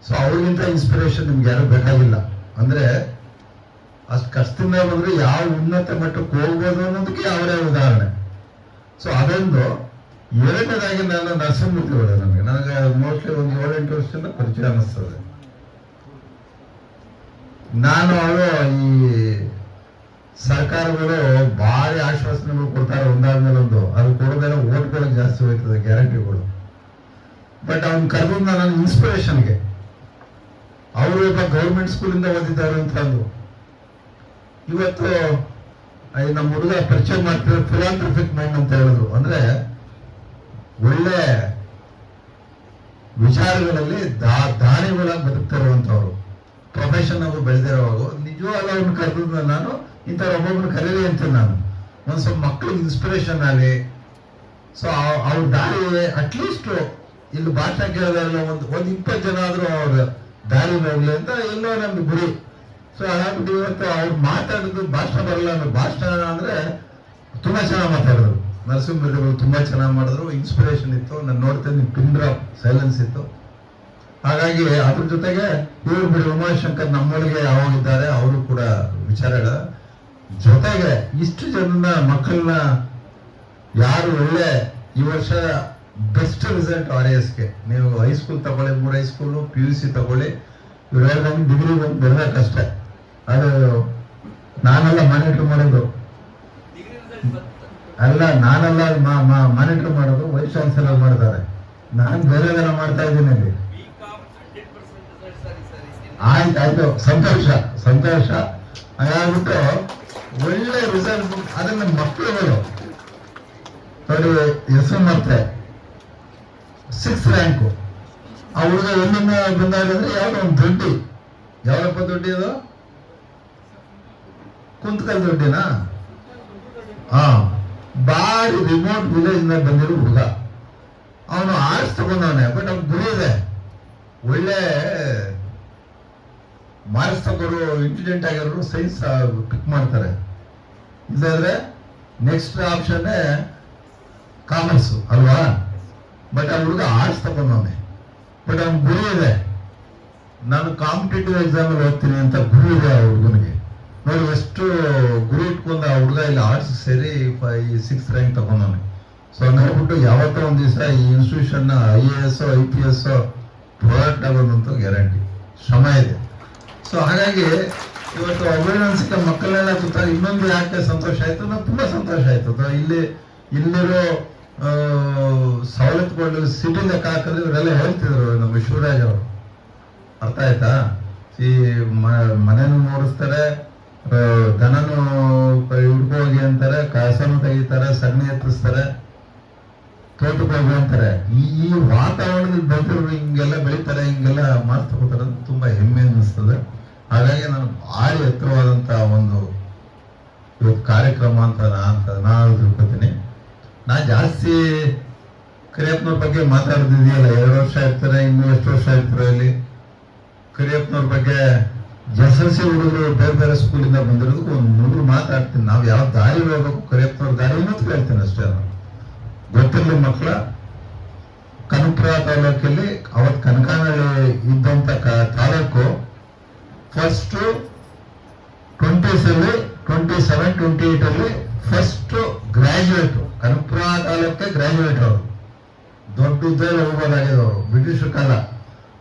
ಸೊ ಅವ್ರಿಗಿಂತ ಇನ್ಸ್ಪಿರೇಷನ್ ನಿಮ್ಗೆ ಯಾರು ಬೇಕಾಗಿಲ್ಲ. ಅಂದ್ರೆ ಅಷ್ಟು ಕಷ್ಟದಿಂದ ಬಂದ್ರೆ ಯಾವ ಉನ್ನತ ಮಟ್ಟಕ್ಕೆ ಹೋಗ್ಬೋದು ಅನ್ನೋದಕ್ಕೆ ಅವರೇ ಉದಾಹರಣೆ. ಸೊ ಅದೊಂದು. ಎರಡನೇದಾಗಿ ನಾನು ನರಸಿಂಹಮೂರ್ತಿ ಅವರೇ, ನನಗೆ ಮೋಸ್ಟ್ಲಿ ಒಂದು 7-8 ವರ್ಷದಿಂದ ಪರಿಚಯ ಅನ್ನಿಸ್ತದೆ. ನಾನು ಅವರು ಈ ಸರ್ಕಾರಗಳು ಭಾರಿ ಆಶ್ವಾಸನೆಗಳು ಕೊಡ್ತಾರೆ ಒಂದಾದ್ಮೇಲೆ ಒಂದು, ಅದು ಕೊಡೋದೆಲ್ಲ ಓಟ್ಗಳಿಗೆ ಜಾಸ್ತಿ ಹೋಗ್ತದೆ, ಗ್ಯಾರಂಟಿಗಳು. ಬಟ್ ಅವ್ನು ಕರೆದ ನನ್ನ ಇನ್ಸ್ಪಿರೇಷನ್ಗೆ, ಅವರು ಒಬ್ಬ ಗೌರ್ಮೆಂಟ್ ಸ್ಕೂಲಿಂದ ಓದಿದ್ದಾರೆ ಅಂತಂದು ಇವತ್ತು ನಮ್ಮ ಹುಡುಗ ಪರಿಚಯ ಮಾಡ್ತಿರೋ ಫಿಲಾಂಥ್ರಫಿಕ್ ಮೈಂಡ್ ಅಂತ ಹೇಳಿದ್ರು. ಅಂದ್ರೆ ಒಳ್ಳೆ ವಿಚಾರಗಳಲ್ಲಿ ದಾನಿಗಳಾಗಿ ಬದುಕ್ತಿರುವಂತವ್ರು, ಪ್ರೊಫೆಷನ್ ಅವರು ಬೆಳೆದಿರೋವಾಗ ನಿಜವಾಗ್ಲೂ ಅವ್ರನ್ನ ಕರೆದ ನಾನು ಇಂಥವ್ರು ಒಬ್ಬೊಬ್ಬರು ಕರೀಲಿ ಅಂತೀನಿ. ನಾನು ಒಂದ್ ಸ್ವಲ್ಪ ಮಕ್ಳಿಗೆ ಇನ್ಸ್ಪಿರೇಷನ್ ಆಗಲಿ. ಸೊ ಅವ್ರ ದಾರಿ ಅಟ್ಲೀಸ್ಟ್ ಇಲ್ಲಿ ಭಾಷಣ ಕೇಳೋದಲ್ಲ ಒಂದು 20 ಜನ ಆದ್ರೂ ಅವ್ರ ದಾರಿ ಹೋಗ್ಲಿ ಅಂತ ಎಲ್ಲೋ ನಮ್ದು ಗುರಿ. ಸೊ ಅದಾಗ್ಬಿಟ್ಟು ಇವತ್ತು ಅವ್ರು ಮಾತಾಡಿದ್ರು ಭಾಷಣ ಬರಲ್ಲ ಅಂದ್ರೆ, ಭಾಷಣ ಅಂದ್ರೆ ತುಂಬಾ ಚೆನ್ನಾಗಿ ಮಾತಾಡಿದ್ರು. ನರಸಿಂಹಮೂರ್ತಿಗಳು ತುಂಬಾ ಚೆನ್ನಾಗಿ ಮಾಡಿದ್ರು, ಇನ್ಸ್ಪಿರೇಷನ್ ಇತ್ತು. ನಾನು ನೋಡ್ತೇನೆ ಪಿನ್ ಡ್ರಾಪ್ ಸೈಲೆನ್ಸ್ ಇತ್ತು. ಹಾಗಾಗಿ ಅದ್ರ ಜೊತೆಗೆ ಇವ್ರು ಬಿಡಿ ಉಮಾಶಂಕರ್ ನಮ್ಮೊಳಗೆ ಯಾವಾಗಿದ್ದಾರೆ, ಅವರು ಕೂಡ ವಿಚಾರಗಳ ಜೊತೆಗೆ ಇಷ್ಟು ಜನನ ಮಕ್ಕಳನ್ನ ಯಾರು ಒಳ್ಳೆ ಈ ವರ್ಷ ಬೆಸ್ಟ್ ರಿಸಲ್ಟ್ RSಗೆ ನೀವು ಹೈಸ್ಕೂಲ್ ತಗೊಳ್ಳಿ, 3 ಹೈಸ್ಕೂಲು PUC ತಗೊಳ್ಳಿ, ಇವ್ರು ಹೇಳ್ದಂಗೆ ಡಿಗ್ರಿ ಒಂದು ಬೆಳೆದಕ್ಕಷ್ಟೇ. ಅದು ನಾನೆಲ್ಲ ಮಾನಿಟರ್ ಮಾಡೋದು ಅಲ್ಲ, ನಾನೆಲ್ಲ ಮಾನಿಟರ್ ಮಾಡೋದು ವೈಸ್ ಚಾನ್ಸಲರ್ ಮಾಡ್ತಾರೆ. ನಾನು ಬೇರೆ ಮಾಡ್ತಾ ಇದ್ದೀನಿ ಅಲ್ಲಿ. ಆಯ್ತು, ಸಂತೋಷ. ಹಾಗಾಗ್ಬಿಟ್ಟು ಒಳ್ಳೆ ರಿಸಲ್ಟ್. ಅದನ್ನ ಮಕ್ಕಳುಗಳು ನೋಡಿ, ಹೆಸರು ಮತ್ತೆ 6th ರ್ಯಾಂಕು. ಆ ಹುಡುಗ ಎಲ್ಲಿಂದ ಬಂದಾಗಂದ್ರೆ ಯಾವ್ದೋ ಒಂದು ದೊಡ್ಡಿ, ಯಾವಪ್ಪ ದೊಡ್ಡಿ ಅದು, ಕುಂತಕಲ್ ದೊಡ್ಡಿನಾ? ಬಾರಿ ರಿಮೋಟ್ ವಿಲೇಜ್ ಇಂದ ಬಂದಿರೋ ಹುಡುಗ. ಅವನು ಆರ್ಟ್ಸ್ ತಗೊಂಡವನೆ, ಬಟ್ ಅವ್ನು ಗುರಿ ಇದೆ. ಒಳ್ಳೆ ಮಾರ್ಕ್ಸ್ ತಗೋರು, ಇಂಟೆಲಿಜೆಂಟ್ ಆಗಿರೋರು ಸೈನ್ಸ್ ಪಿಕ್ ಮಾಡ್ತಾರೆ. ಇಲ್ಲಾಂದ್ರೆ ನೆಕ್ಸ್ಟ್ ಆಪ್ಷನ್ ಕಾಮರ್ಸ್ ಅಲ್ವಾ? ಬಟ್ ಆ ಹುಡುಗ ಆರ್ಟ್ಸ್ ತಗೊಂಡವನೆ, ಬಟ್ ಅವ್ನ ಗುರಿ ಇದೆ. ನಾನು ಕಾಂಪಿಟೇಟಿವ್ ಎಕ್ಸಾಮ್ ಅಲ್ಲಿ ಓದ್ತೀನಿ ಅಂತ ಗುರಿ ಇದೆ ಆ ಹುಡುಗನಿಗೆ. ನೋಡಿ ಎಷ್ಟು ಗುರಿ ಇಟ್ಕೊಂಡು ಆ ಹುಡುಗ ಇಲ್ಲಿ ಆರ್ಟ್ಸ್ ಸೇರಿ 6th ರ್ಯಾಂಕ್ ತಗೊಂಡವನೆ. ಸೊ ಹಂಗಾಗ್ಬಿಟ್ಟು ಯಾವತ್ತೋ ಒಂದ್ ದಿವಸ ಈ ಇನ್ಸ್ಟಿಟ್ಯೂಷನ್ IAS IPS ಪ್ರಾಡಕ್ಟ್ ಆಗೋದಂತೂ ಗ್ಯಾರಂಟಿ. ಶ್ರಮ ಇದೆ. ಸೊ ಹಾಗಾಗಿ ಇವತ್ತು ಅವೇರ್ನೆನ್ಸ್ ಮಕ್ಕಳೆಲ್ಲ ಗೊತ್ತಾಗ ಇನ್ನೊಂದು ಯಾಕೆ ಸಂತೋಷ ಆಯ್ತು, ನಾವು ತುಂಬಾ ಸಂತೋಷ ಆಯ್ತು. ಇಲ್ಲಿರೋ ಸವಲತ್ತುಗಳು ಸಿಟಿ ಲೆಕ್ಕ ಹಾಕಿದ್ರೆ ಇವರೆಲ್ಲ ಹೇಳ್ತಿದ್ರು ನಮ್ಮ ಶಿವರಾಜ್ ಅವರು. ಅರ್ಥ ಆಯ್ತಾ? ಈ ಮನೆನೂ ನೋಡಿಸ್ತಾರೆ, ದನನು ಹಿಡ್ಕೋಗಿ ಅಂತಾರೆ, ಕಸನು ತೆಗಿತಾರೆ, ಸಗಣಿ ಎತ್ತಿಸ್ತಾರೆ, ತೋಟಕ್ಕೆ ಹೋಗಿ ಅಂತಾರೆ. ಈ ವಾತಾವರಣದಲ್ಲಿ ಬೆಳೆದಿರೋ ಹಿಂಗೆಲ್ಲ ಬೆಳೀತಾರೆ, ಹಿಂಗೆಲ್ಲ ಮಾಡ್ತಕೋತಾರೆ ಅಂತ ತುಂಬಾ ಹೆಮ್ಮೆ ಅನ್ನಿಸ್ತದೆ. ಹಾಗಾಗಿ ನಾನು ಭಾರಿ ಎತ್ತರವಾದಂತ ಒಂದು ಇವತ್ತು ಕಾರ್ಯಕ್ರಮ ಅಂತ ನಾನು ತಿಳ್ಕೊತೀನಿ. ನಾನು ಜಾಸ್ತಿ ಕರಿಯಪ್ಪನವ್ರ ಬಗ್ಗೆ ಮಾತಾಡೋದಿದೆಯಲ್ಲ, 2 ವರ್ಷ ಇರ್ತಾರೆ, ಇನ್ನೂ ಎಷ್ಟು ವರ್ಷ ಇರ್ತಾರೆ ಇಲ್ಲಿ. ಕರಿಯಪ್ಪನವ್ರ ಬಗ್ಗೆ SSLC ಹುಡುಗರು ಬೇರೆ ಬೇರೆ ಸ್ಕೂಲಿಂದ ಬಂದಿರೋದಕ್ಕೂ ಒಂದು 3 ಮಾತಾಡ್ತೀನಿ. ನಾವು ಯಾವ ದಾರಿ ಹೋಗ್ಬೇಕು, ಕರಿಯಪ್ಪನವ್ರ ದಾರಿ ಅನ್ನೋದು ಹೇಳ್ತೀನಿ ಅಷ್ಟೇ. ಗೊತ್ತಿರಲಿ ಮಕ್ಕಳ. ಕನಕಪುರ ತಾಲೂಕಲ್ಲಿ ಅವತ್ತು ಕನಕಾನಹಳ್ಳಿ ಇದ್ದಂತ ತಾಲೂಕು ಫಸ್ಟ್ 20s ಅಲ್ಲಿ 27, 28 ಅಲ್ಲಿ ಫಸ್ಟ್ ಗ್ರಾಜುಯೇಟ್ ಕನಕಪುರ ತಾಲೂಕೆ ಗ್ರಾಜುಯೇಟ್. ಅವರು ದೊಡ್ಡ ಹುದ್ದೆಯಲ್ಲಿ ಹೋಗೋದಾಗಿದೆ. ಅವರು ಬ್ರಿಟಿಷ್ ಕಾಲ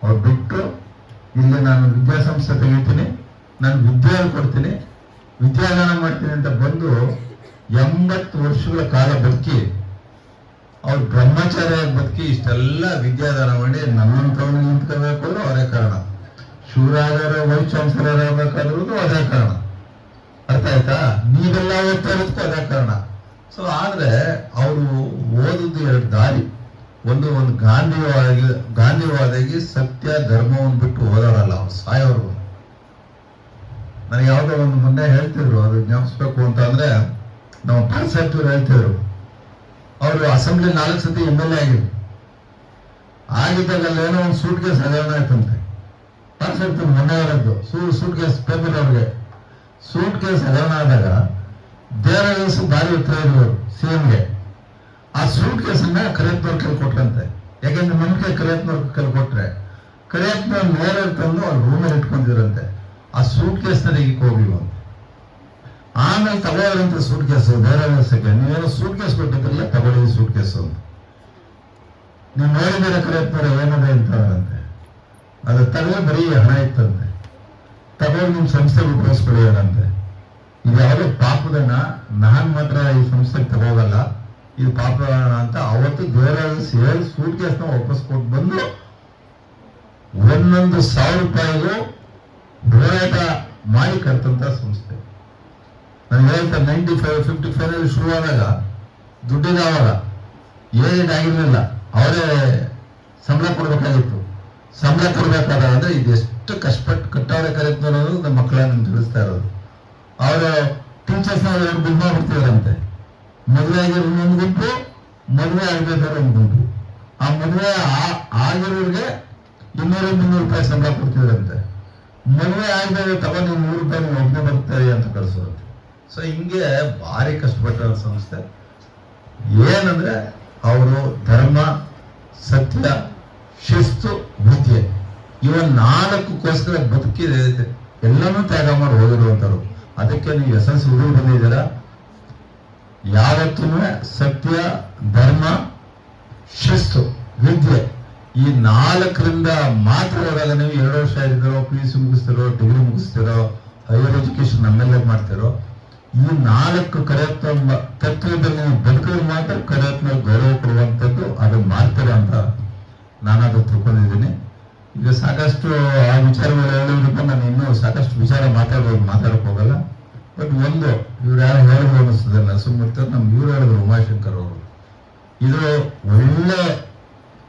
ಅವ್ರು ಬಿಟ್ಟು ಇಲ್ಲಿ ನಾನು ವಿದ್ಯಾಸಂಸ್ಥೆ ತೆಗಿತೀನಿ, ನಾನು ವಿದ್ಯೆ ಕೊಡ್ತೀನಿ, ವಿದ್ಯಾದಾನ ಮಾಡ್ತೀನಿ ಅಂತ ಬಂದು 80 ವರ್ಷಗಳ ಕಾಲ ಬದುಕಿ ಅವ್ರು ಬ್ರಹ್ಮಚಾರ್ಯ ಬದುಕಿ ಇಷ್ಟೆಲ್ಲ ವಿದ್ಯಾದಾನ ಮಾಡಿ ನನ್ನಂತವನಿಗೆ ನಿಂತ್ಕೋಬೇಕು ಅಂದ್ರೆ ಅವರೇ ಕಾರಣ. ಶಿವರಾಜರ ವೈಸ್ ಚಾನ್ಸಲರ್ ಆಗ್ಬೇಕಾದ್ರೂ ಅದೇ ಕಾರಣ. ಅರ್ಥ ಆಯ್ತಾ? ನೀವೆಲ್ಲ ಓದ್ತಾ ಇರೋದಕ್ಕೂ ಅದೇ ಕಾರಣ. ಸೊ ಆದ್ರೆ ಅವರು ಓದುದು ಎರಡು ದಾರಿ. ಒಂದು ಗಾಂಧಿವಾದಿಗೆ ಸತ್ಯ ಧರ್ಮವನ್ನು ಬಿಟ್ಟು ಓದೋರಲ್ಲ, ಅವ್ರು ಸಾಯೋರು. ನನಗೆ ಯಾವುದೋ ಒಂದು ಮೊನ್ನೆ ಹೇಳ್ತಿದ್ರು, ಅದು ಜ್ಞಾಪಿಸ್ಬೇಕು ಅಂತ ಅಂದ್ರೆ ನಮ್ಮ ಪಾರ್ಸೆಪ್ಟರ್ ಹೇಳ್ತಿದ್ರು, ಅವರು ಅಸೆಂಬ್ಲಿ 4 ಸತಿ MLA ಆಗಿದ್ದಾಗ ಏನೋ ಒಂದು ಸೂಟ್ ಕೇಸ್ ಹಗರಣ ಆಯ್ತಂತೆ. ಪಾರ್ಸೆಪ್ಟರ್ ಮೊನ್ನೆ ಅವರದ್ದು ಸೂಟ್ ಕೇಸ್ ಪೇಪರ್ ಅವ್ರಿಗೆ ಸೂಟ್ ಕೇಸ್ ಹಗರಣ ಆದಾಗ ದೇವರಾಜು ಭಾರಿ ಉತ್ತರ ಇರುವರು CMಗೆ. ಆ ಸೂಟ್ ಕೇಸನ್ನ ಕರಿಯಪ್ಪನವ್ರ ಕೈಲಿ ಕೊಟ್ರಂತೆ. ಯಾಕೆಂದ್ರೆ ನಮ್ಗೆ ಕರಿಯಪ್ಪನವ್ರ ಕೈಲಿ ಕೊಟ್ರೆ ಕರಿಯಪ್ಪನವ್ರ ನೇರ ತಂದು ಅವ್ರ ರೂಮಲ್ಲಿ ಇಟ್ಕೊಂಡಿದ್ರಂತೆ. ಆ ಸೂಟ್ ಕೇಸ್ ತೆಗಿಕ್ ಹೋಗಿವ. ಆಮೇಲೆ ತಗೊಳ್ಳೋರಂತ ಸೂಟ್ ಕೇಸು ದೇವರಾಜಕ್ಕೆ, ನೀವೇನೋ ಸೂಟ್ ಕೇಸ್ ಕೊಟ್ಟಿದ್ರಲ್ಲ, ತಗೊಳ್ಳಿ ಸೂಟ್ ಕೇಸು ಅಂತ. ನೀವು ನೋಡಿದರೆ ಕರಿಯಪ್ಪನವ್ರ ಏನದೆ ಅಂತಾರಂತೆ. ಅದು ತಗೊಳ್ಳಿ ಬರೀ ಹಣ ಇತ್ತಂತೆ. ತಗೊಂಡು ನಿಮ್ ಸಂಸ್ಥೆಗೆ ಉಪಯೋಗಿಸ್ಕೊಳ್ಳೋದಂತೆ. ಇದು ಯಾವುದೋ ಪಾಪದನ್ನ ನಾನ್ ಮಾತ್ರ ಈ ಸಂಸ್ಥೆಗೆ ತಗೋಗಲ್ಲ, ಇದು ಪಾಪ ಅಂತ ಅವತ್ತು ದೇವರಾಜ ಸೂಟ್ ಕೇಸ್ನ ವಾಪಸ್ ಕೊಟ್ಟು ಬಂದು 1,100,000 ರೂಪಾಯಿಗೂ ಹೋರಾಟ ಮಾಡಿ ಕರ್ತಂತ ಸಂಸ್ಥೆ. ನನಗೆ ಹೇಳ್ತಾ 55 ಶುರುವಾದಾಗ ದುಡ್ಡಿನ ಅವಾಗ ಏನೇನು ಆಗಿರ್ಲಿಲ್ಲ, ಅವರೇ ಸಂಬಳ ಕೊಡ್ಬೇಕಾಗಿತ್ತು. ಸಂಬಳ ಕೊಡ್ಬೇಕಾದ್ರೆ ಅಂದ್ರೆ ಇದು ಎಷ್ಟು ಕಷ್ಟಪಟ್ಟು ಕಟ್ಟವ್ರೆ ಕರೆಕ್ಟ್ ಅನ್ನೋದು ನಮ್ಮ ಮಕ್ಕಳನ್ನ ತಿಳಿಸ್ತಾ ಇರೋದು. ಅವರು ಟೀಚರ್ಸ್ ಬಿಲ್ ಮಾಡ್ಬಿಡ್ತಿದ್ರಂತೆ. ಮದುವೆ ಆಗಿರೋ ಒಂದು ಗುಂಪು, ಮದುವೆ ಆಗಬೇಕಾದ್ರೆ ಒಂದು ಗುಂಪು. ಆ ಮದುವೆ ಆಗಿರೋರಿಗೆ 200-300 ರೂಪಾಯಿ ಸಂಬಳ ಕೊಡ್ತಿದ್ರಂತೆ. ಮದುವೆ ಆಗದಾಗ ತಗೊಂಡು 100 ರೂಪಾಯಿ ಒಬ್ಬನೇ ಬರ್ತಾರೆ ಅಂತ ಕಳಿಸೋರಂತೆ. ಸೊ ಹಿಂಗೆ ಭಾರಿ ಕಷ್ಟಪಟ್ಟ ಸಂಸ್ಥೆ. ಏನಂದ್ರೆ ಅವರು ಧರ್ಮ, ಸತ್ಯ, ಶಿಸ್ತು, ವಿದ್ಯೆ ಇವನ್ 4ಕ್ಕೋಸ್ಕರ ಬದುಕಿದೆ, ಎಲ್ಲನೂ ತ್ಯಾಗ ಮಾಡಿ ಹೋಗಿರುವಂತರು. ಅದಕ್ಕೆ ನೀವು SLC ಹುಡುಗರು ಬಂದಿದ್ದೀರಾ. ಯಾವತ್ತೂ ಸತ್ಯ, ಧರ್ಮ, ಶಿಸ್ತು, ವಿದ್ಯೆ ಈ 4ರಿಂದ ಮಾತ್ರ ಹೋದಾಗ ನೀವು 2 ವರ್ಷ ಇದ್ದೀರೋ, PUC ಮುಗಿಸ್ತಿರೋ, ಡಿಗ್ರಿ ಮುಗಿಸ್ತಿರೋ, ಹೈಯರ್ ಎಜುಕೇಶನ್ MLA ಮಾಡ್ತಿರೋ, ಈ 4 ಕರೆಯತ್ವ ತತ್ವದಲ್ಲಿ ನೀವು ಬದುಕಿದ್ರೆ ಮಾತ್ರ ಕರೆಯತ್ವ ಗೌರವ ಕೊಡುವಂಥದ್ದು ಅದು ಮಾಡ್ತೀರ ಅಂತ ನಾನದು ತಿಳ್ಕೊಂಡಿದ್ದೀನಿ. ಈಗ ಸಾಕಷ್ಟು ಆ ವಿಚಾರಗಳು ಹೇಳೋದಕ್ಕೆ ನಾನು ಇನ್ನೂ ಸಾಕಷ್ಟು ವಿಚಾರ ಮಾತಾಡಕ್ ಹೋಗಲ್ಲ. ಬಟ್ ಒಂದು ಇವ್ರು ಯಾರು ಹೇಳಿದ್ರು ಅನ್ನಿಸ್ತದೆ ನರಸಿಂಹಮೂರ್ತಿ, ನಮ್ಗೆ ಇವ್ರು ಹೇಳಿದ್ರು ಉಮಾಶಂಕರ್ ಅವರು. ಇದು ಒಳ್ಳೆ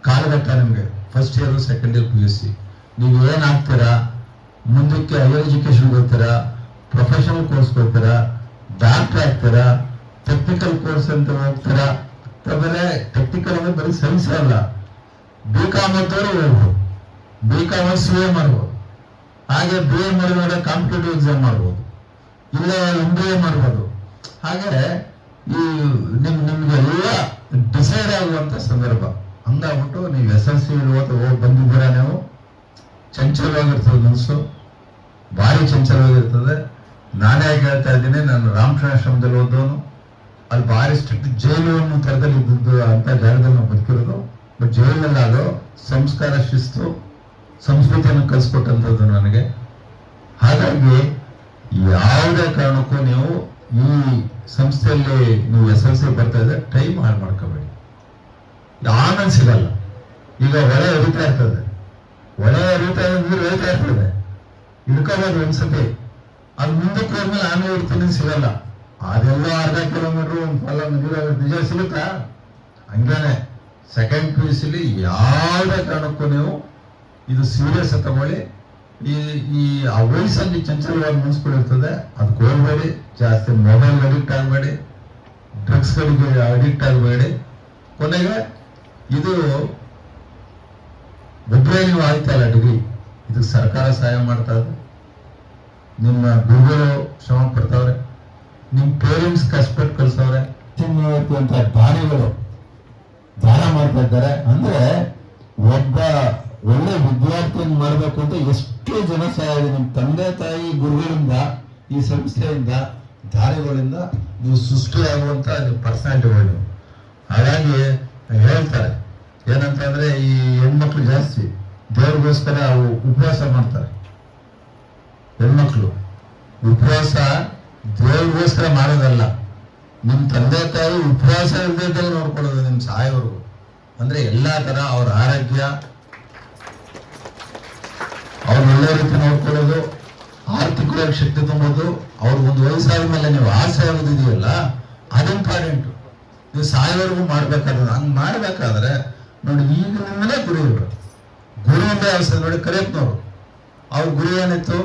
ಕಾಲಘಟ್ಟ ನಿಮ್ಗೆ. First year, second year PUC ನೀವು ಏನಾಗ್ತೀರಾ, ಮುಂದಕ್ಕೆ ಹೈಯರ್ ಎಜುಕೇಶನ್ ಹೋಗ್ತೀರಾ, ಪ್ರೊಫೆಷನಲ್ ಕೋರ್ಸ್ ಹೋಗ್ತೀರಾ, ಡಾಕ್ಟರ್ ಆಗ್ತೀರಾ, ಟೆಕ್ನಿಕಲ್ ಕೋರ್ಸ್ ಅಂತ ಹೋಗ್ತೀರಾ. ಆಮೇಲೆ ಟೆಕ್ನಿಕಲ್ ಅಂದ್ರೆ ಬರೀ ಸೈನ್ಸ್ ಅಲ್ಲ, BCom ಅಂತವ್ರು ಹೋಗ್ಬೋದು, BCom CA ಮಾಡ್ಬೋದು, ಹಾಗೆ BA ಮಾಡಿದ್ರೆ ಕಾಂಪಿಟೇಟಿವ್ ಎಕ್ಸಾಮ್ ಮಾಡ್ಬೋದು, ಇಲ್ಲ MBA ಮಾಡ್ಬೋದು. ಹಾಗೆ ಈ ನಿಮ್ಗೆಲ್ಲ ಡಿಸೈಡ್ ಆಗುವಂತ ಸಂದರ್ಭ. ಹಂಗಾಗ್ಬಿಟ್ಟು ನೀವು SLC ಹೋಗಿ ಬಂದಿದ್ದೀರಾ, ನೀವು ಚಂಚಲವಾಗಿರ್ತದೆ ಮನಸ್ಸು, ಭಾರಿ ಚಂಚಲವಾಗಿರ್ತದೆ. ನಾನೇ ಹೇಳ್ತಾ ಇದ್ದೀನಿ, ನಾನು ರಾಮಕೃಷ್ಣಾಶ್ರಮದಲ್ಲಿ ಓದೋನು, ಅಲ್ಲಿ ಭಾರಿ ಸ್ಟ್ರಿಕ್ಟ್ ಜೈಲು ಅನ್ನೋ ಥರದಲ್ಲಿ ಇದ್ದದ್ದು ಅಂತ ಜಾಗದಲ್ಲಿ ನಾವು ಬದುಕಿರೋದು. ಬಟ್ ಜೈಲಲ್ಲಿ ಅದು ಸಂಸ್ಕಾರ, ಶಿಸ್ತು, ಸಂಸ್ಕೃತಿಯನ್ನು ಕಲಿಸ್ಕೊಟ್ಟಂಥದ್ದು ನನಗೆ. ಹಾಗಾಗಿ ಯಾವುದೇ ಕಾರಣಕ್ಕೂ ನೀವು ಈ ಸಂಸ್ಥೆಯಲ್ಲಿ ನೀವು SLC ಬರ್ತಾ ಇದ್ರೆ ಟೈಮ್ ಹಾಳು ಮಾಡ್ಕೋಬೇಡಿ. ಆಮೇಲೆ ಸಿಗಲ್ಲ. ಈಗ ಹೊಳೆ ಹರಿತಾ ಇರ್ತದೆ, ಹೊಳೆ ಹರಿತಾ ನೀರು ಹರಿತಾ ಇರ್ತದೆ, ಇಳ್ಕೋಬೋದು ಒಂದ್ಸತಿ, ಅದು ಮುಂದಕ್ಕೆ ಹೋದ್ಮೇಲೆ ಆಮೇಲೆ ಇರ್ತೀನಿ ಸಿಗಲ್ಲ. ಅದೆಲ್ಲ ಅರ್ಧ ಕಿಲೋಮೀಟರ್ ಒಂದು ಫಲ ನೀರು ನಿಜ ಸಿಗುತ್ತಾ? ಹಂಗೇನೆ ಸೆಕೆಂಡ್ PUCಲಿ ಯಾವುದೇ ಕಾರಣಕ್ಕೂ ನೀವು ಇದು ಸೀರಿಯಸ್ ತಗೊಳ್ಳಿ. ಈ ಆ ವಯಸ್ಸಲ್ಲಿ ಚಂಚಲವಾಗಿ ಮನಸ್ಸುಗಳಿರ್ತದೆ, ಅದಕ್ಕೆ ಹೋಗ್ಬೇಡಿ. ಜಾಸ್ತಿ ಮೊಬೈಲ್ ಅಡಿಕ್ಟ್ ಆಗಬೇಡಿ, ಡ್ರಗ್ಸ್ಗಳಿಗೆ ಅಡಿಕ್ಟ್ ಆಗಬೇಡಿ. ಕೊನೆಗೆ ಇದು ಒಬ್ಬರೇ ನೀವು ಆಯ್ತಲ್ಲ ಡಿಗ್ರಿ, ಇದಕ್ಕೆ ಸರ್ಕಾರ ಸಹಾಯ ಮಾಡ್ತಾ ಇದೆ, ನಿಮ್ಮ ಗುರುಗಳು ಶ್ರಮ ಪಡ್ತಾವ್ರೆ, ನಿಮ್ಮ ಪೇರೆಂಟ್ಸ್ ಕಷ್ಟಪಟ್ಟು ಕಳ್ಸವ್ರೆ, ಅಂತ ದಾನಿಗಳು ದಾನ ಮಾಡ್ತಾ ಇದ್ದಾರೆ. ಅಂದ್ರೆ ಒಬ್ಬ ಒಳ್ಳೆ ವಿದ್ಯಾರ್ಥಿಯನ್ನು ಮಾಡಬೇಕು ಅಂತ ಎಷ್ಟೋ ಜನ ಸಹಾಯ ಇದೆ. ನಿಮ್ಮ ತಂದೆ ತಾಯಿ ಗುರುಗಳಿಂದ, ಈ ಸಂಸ್ಥೆಯಿಂದ, ದಾನಿಗಳಿಂದ ನೀವು ಸೃಷ್ಟಿಯಾಗುವಂತ ನೀವು ಪರ್ಸನಾಲಿಟಿಗಳು. ಹಾಗಾಗಿ ಹೇಳ್ತಾರೆ ಏನಂತಂದ್ರೆ, ಈ ಹೆಣ್ಮಕ್ಳು ಜಾಸ್ತಿ ದೇವ್ರಿಗೋಸ್ಕರ ಉಪವಾಸ ಮಾಡ್ತಾರೆ. ಹೆಣ್ಮಕ್ಳು ಉಪವಾಸ ದೇವ್ರಿಗೋಸ್ಕರ ಮಾಡೋದಲ್ಲ, ನಿಮ್ಮ ತಂದೆ ತಾಯಿ ಉಪವಾಸ ಇಲ್ಲದೆ ನೋಡ್ಕೊಳ್ಳೋದು ನಿಮ್ಮ ಸಾಯೋವರೆಗೂ. ಅಂದ್ರೆ ಎಲ್ಲಾ ತರ ಅವ್ರ ಆರೋಗ್ಯ ಅವ್ರ ಒಳ್ಳೆ ರೀತಿ ನೋಡ್ಕೊಳ್ಳೋದು, ಆರ್ಥಿಕವಾಗಿ ಶಕ್ತಿ ತುಂಬೋದು. ಅವ್ರಿಗೊಂದು ವಯಸ್ಸಾದ ಮೇಲೆ ನೀವು ಆಸೆ ಆಗೋದಿದೆಯಲ್ಲ, ಅದು ಇಂಪಾರ್ಟೆಂಟ್. ನೀವು ಸಾಯೋವರೆಗೂ ಮಾಡ್ಬೇಕಾದ್ರೆ ಹಂಗ್ ಮಾಡ್ಬೇಕಾದ್ರೆ ನೋಡಿ, ಈಗ ನಿಮ್ಮನೆ ಗುರು ಇವರು ಗುರು ಅಂತ ಅವಸ್ಥೆ ನೋಡಿ. ಕರೆಕ್ಟ್ನವ್ರು ಅವ್ರ ಗುರು ಏನಿತ್ತು,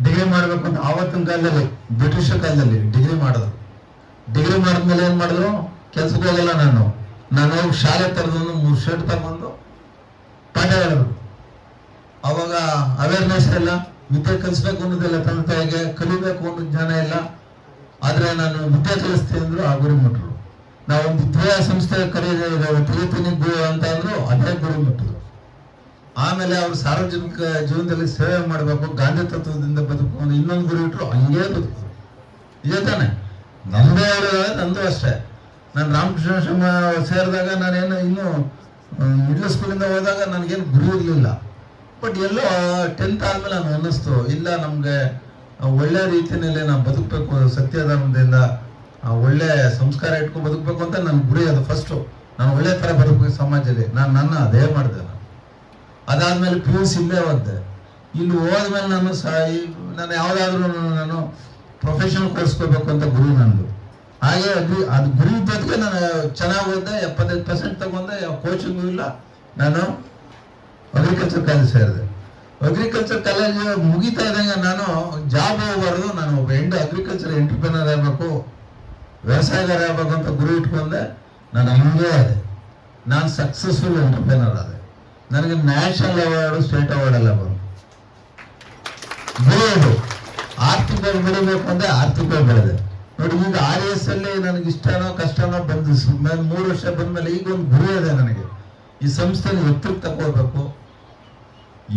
ಡಿಗ್ರಿ ಮಾಡ್ಬೇಕು ಅಂತ ಆವತ್ತಿನ ಕಾಲದಲ್ಲಿ ಬ್ರಿಟಿಷ್ ಕಾಲದಲ್ಲಿ ಡಿಗ್ರಿ ಮಾಡಿದ್ರು. ಡಿಗ್ರಿ ಮಾಡಿದ್ಮೇಲೆ ಏನ್ ಮಾಡಿದ್ರು, ಕೆಲ್ಸಕ್ಕೆ ಹೋಗಲ್ಲ ನಾನು ಹೋಗಿ ಶಾಲೆ ತರದೊಂದು 3 ಶರ್ಟ್ ತಗೊಂಡು ಪಾಠ ಹೇಳಿದ್ರು. ಅವಾಗ ಅವೇರ್ನೆಸ್ ಇಲ್ಲ, ವಿದ್ಯೆ ಕಲಿಸ್ಬೇಕು ಅನ್ನೋದಿಲ್ಲ, ತಂದೆ ತಾಯಿಗೆ ಕಲಿಬೇಕು ಅನ್ನೋ ಜ್ಞಾನ ಇಲ್ಲ. ಆದ್ರೆ ನಾನು ವಿದ್ಯೆ ಕಲಿಸ್ತೀನಿ ಅಂದ್ರು ಆ ಗುರಿ ಮುಟ್ರು. ನಾವೊಂದು ವಿದ್ಯಾ ಸಂಸ್ಥೆ ತೆಗಿತೀನಿ ಗುರು ಅಂತ ಅಂದ್ರು, ಅದೇ ಗುರಿ ಮುಟ್ಟಿದ್ರು. ಆಮೇಲೆ ಅವ್ರು ಸಾರ್ವಜನಿಕ ಜೀವನದಲ್ಲಿ ಸೇವೆ ಮಾಡಬೇಕು, ಗಾಂಧಿ ತತ್ವದಿಂದ ಬದುಕು ಇನ್ನೊಂದು ಗುರಿ ಇಟ್ರು, ಹಂಗೇ ಬದುಕು. ಇದೇ ತಾನೆ ನಮ್ಮದೇ ನಂದು ಅಷ್ಟೇ. ನಾನು ರಾಮಕೃಷ್ಣ ಆಶ್ರಮ ಸೇರಿದಾಗ ನಾನೇನು ಇನ್ನು ಮಿಡ್ಲ್ ಸ್ಕೂಲಿಂದ ಹೋದಾಗ ನನಗೇನು ಗುರು ಇರಲಿಲ್ಲ. ಬಟ್ ಎಲ್ಲೋ 10th ಆದ್ಮೇಲೆ ನಾನು ಅನ್ನಿಸ್ತು, ಇಲ್ಲ ನಮ್ಗೆ ಒಳ್ಳೆ ರೀತಿಯಲ್ಲಿ ನಾವು ಬದುಕಬೇಕು, ಸತ್ಯಧರ್ಮದಿಂದ ಒಳ್ಳೆ ಸಂಸ್ಕಾರ ಇಟ್ಕೊಂಡು ಬದುಕಬೇಕು ಅಂತ ನನ್ನ ಗುರಿ. ಅದು ಫಸ್ಟು ನಾನು ಒಳ್ಳೆ ತರ ಬದುಕಬೇಕು ಸಮಾಜದಲ್ಲಿ. ನನ್ನ ಅದೇ ಮಾಡಿದೆ. ನಾನು ಅದಾದ್ಮೇಲೆ PUC ಇಲ್ಲೇ ಓದಿದೆ. ಇಲ್ಲಿ ಹೋದ್ಮೇಲೆ ನಾನು ಯಾವ್ದಾದ್ರು ನಾನು ಪ್ರೊಫೆಷನಲ್ ಕೋರ್ಸ್ಕೋಬೇಕು ಅಂತ ಗುರಿ ನಂದು. ಹಾಗೆ ಅದು ಗುರಿ ಇದ್ದದಕ್ಕೆ ನಾನು ಚೆನ್ನಾಗಿ ಓದಿದೆ, 75% ತಗೊಂಡೆ. ಯಾವ ಕೋಚಿಂಗು ಇಲ್ಲ. ನಾನು ಅಗ್ರಿಕಲ್ಚರ್ ಕಾಲೇಜ್ ಸೇರಿದೆ. ಅಗ್ರಿಕಲ್ಚರ್ ಕಾಲೇಜ್ ಮುಗಿತಾ ಇದ್ದಂಗೆ ನಾನು ಜಾಬ್ ಹೋಗಬಾರ್ದು, ನಾನು ಒಬ್ಬ ಅಗ್ರಿಕಲ್ಚರ್ ಎಂಟರ್ಪ್ರಿನರ್ ಆಗಬೇಕು, ವ್ಯವಸಾಯಗಾರ ಆಗಬೇಕು ಅಂತ ಗುರಿ ಇಟ್ಕೊಂಡೆ. ನಾನು ಹಂಗೆ ಅದೇ, ನಾನು ಸಕ್ಸಸ್ಫುಲ್ ಎಂಟರ್ಪ್ರಿನರ್ ಆದೆ. ನನಗೆ ನ್ಯಾಷನಲ್ ಅವಾರ್ಡು, ಸ್ಟೇಟ್ ಅವಾರ್ಡ್ ಎಲ್ಲ ಬಂತು. ಬೆಳೆಯೋದು ಆರ್ಥಿಕವಾಗಿ ಬೆಳಿಬೇಕು ಅಂದ್ರೆ ಆರ್ಥಿಕವಾಗಿ ಬೆಳೆದೆ ನೋಡಿ. ಈಗ RS ಅಲ್ಲಿ ನನಗೆ ಇಷ್ಟನೋ ಕಷ್ಟನೋ ಬಂದು 3 ವರ್ಷ ಬಂದ್ಮೇಲೆ ಈಗ ಒಂದು ಗುರಿ ಇದೆ ನನಗೆ. ಈ ಸಂಸ್ಥೆನ ಎತ್ತರಕ್ಕೆ ತಗೋಬೇಕು.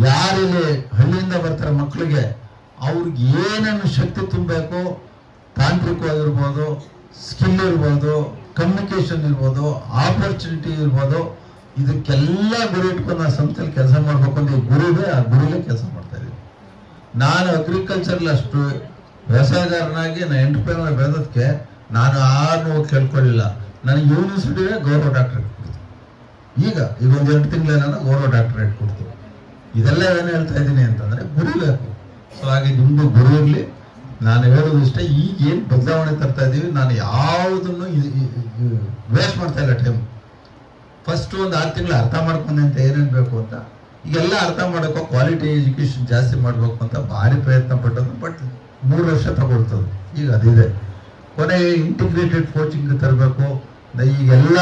ಯಾರಿಲ್ಲಿ ಹಳ್ಳಿಯಿಂದ ಬರ್ತಾರೆ ಮಕ್ಕಳಿಗೆ ಅವ್ರಿಗೆ ಏನೇನು ಶಕ್ತಿ ತುಂಬಬೇಕು, ತಾಂತ್ರಿಕವಾಗಿರ್ಬೋದು, ಸ್ಕಿಲ್ ಇರ್ಬೋದು, ಕಮ್ಯುನಿಕೇಶನ್ ಇರ್ಬೋದು, ಆಪರ್ಚುನಿಟಿ ಇರ್ಬೋದು, ಇದಕ್ಕೆಲ್ಲ ಗುರಿ ಇಟ್ಕೊಂಡು ಆ ಸಂಸ್ಥೆಯಲ್ಲಿ ಕೆಲಸ ಮಾಡ್ಬೇಕು ಅಂತ ಈ ಗುರು ಇದೆ. ಆ ಗುರಿಲೇ ಕೆಲಸ ಮಾಡ್ತಾ ಇದ್ದೀವಿ. ನಾನು ಅಗ್ರಿಕಲ್ಚರ್ಲಿ ಅಷ್ಟು ವ್ಯವಸಾಯಗಾರನಾಗಿ ನಾನು ಎಂಟರ್ಪ್ರಿನರ್ ಬೆಳೆದಕ್ಕೆ ನಾನು ಯಾರನ್ನೂ ಕೇಳ್ಕೊಳ್ಳಿಲ್ಲ. ನನಗೆ ಯೂನಿವರ್ಸಿಟಿಗೆ ಗೌರವ ಡಾಕ್ಟರೇಟ್ ಕೊಡ್ತು. ಈಗ ಒಂದು 8 ತಿಂಗಳೇ ನಾನು ಗೌರವ ಡಾಕ್ಟರೇಟ್ ಕೊಡ್ತು. ಇದೆಲ್ಲ ಏನು ಹೇಳ್ತಾ ಇದ್ದೀನಿ ಅಂತಂದ್ರೆ ಗುರಿ ಬೇಕು. ಸೊ ಹಾಗೆ ನಿಮ್ದು ಗುರು ಇರಲಿ. ನಾನು ಹೇಳೋದು ಇಷ್ಟ, ಈಗ ಏನು ಬದಲಾವಣೆ ತರ್ತಾ ಇದ್ದೀವಿ, ನಾನು ಯಾವುದನ್ನು ವೇಸ್ಟ್ ಮಾಡ್ತಾ ಇಲ್ಲ ಟೈಮ್. ಫಸ್ಟ್ ಒಂದು 6 ತಿಂಗಳು ಅರ್ಥ ಮಾಡ್ಕೊಂಡೆ ಅಂತ ಏನೇನು ಬೇಕು ಅಂತ. ಈಗೆಲ್ಲ ಅರ್ಥ ಮಾಡೋಕ್ಕೋ ಕ್ವಾಲಿಟಿ ಎಜುಕೇಶನ್ ಜಾಸ್ತಿ ಮಾಡಬೇಕು ಅಂತ ಭಾರಿ ಪ್ರಯತ್ನ ಪಟ್ಟದ್ದು. ಬಟ್ 3 ವರ್ಷ ತಗೊಳ್ತದೆ. ಈಗ ಅದಿದೆ. ಕೊನೆಗೆ ಇಂಟಿಗ್ರೇಟೆಡ್ ಕೋಚಿಂಗ್ ತರಬೇಕು. ಈಗೆಲ್ಲ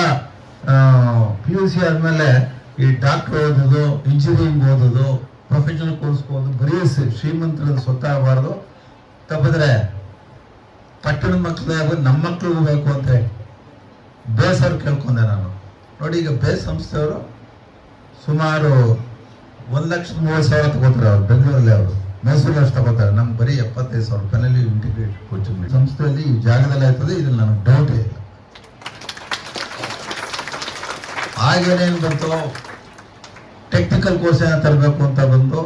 PUC ಆದಮೇಲೆ ಈ ಡಾಕ್ಟರ್ ಓದೋದು, ಇಂಜಿನಿಯರಿಂಗ್ ಓದೋದು, ಪ್ರೊಫೆಷನಲ್ ಕೋರ್ಸ್ ಓದೋದು ಬರೀ ಶ್ರೀಮಂತರಲ್ಲಿ ಸ್ವತಃ ಆಗಬಾರ್ದು. ತಪ್ಪಿದ್ರೆ ಪಟ್ಟಣದ ಮಕ್ಕಳು ನಮ್ಮ ಮಕ್ಕಳಿಗೂ ಬೇಕು ಅಂತ ಬೇಸವ್ರು ಕೇಳ್ಕೊಂಡೆ ನಾನು. ನೋಡಿ, ಈಗ ಬೇಸ್ ಸಂಸ್ಥೆಯವರು ಸುಮಾರು 1,30,000 ತಗೋತಾರೆ. ಅವ್ರು ಬೆಂಗಳೂರಲ್ಲಿ, ಅವರು ಮೈಸೂರಲ್ಲಿ ಅಷ್ಟು ತಗೋತಾರೆ. ನಮ್ಗೆ ಬರೀ 75,000 ರೂಪಾಯಿನಲ್ಲಿ ಇಂಟಿಗ್ರೇಟೆಡ್ ಕೋಚಿಂಗ್ ಸಂಸ್ಥೆಯಲ್ಲಿ ಈ ಜಾಗದಲ್ಲಿ ಆಯ್ತದೆ. ಇದ್ರಲ್ಲಿ ನನಗೆ ಡೌಟೇ ಇಲ್ಲ. ಹಾಗೇನೇನು ಬಂತು, ಟೆಕ್ನಿಕಲ್ ಕೋರ್ಸ್ ಏನೋ ತರಬೇಕು ಅಂತ ಬಂದು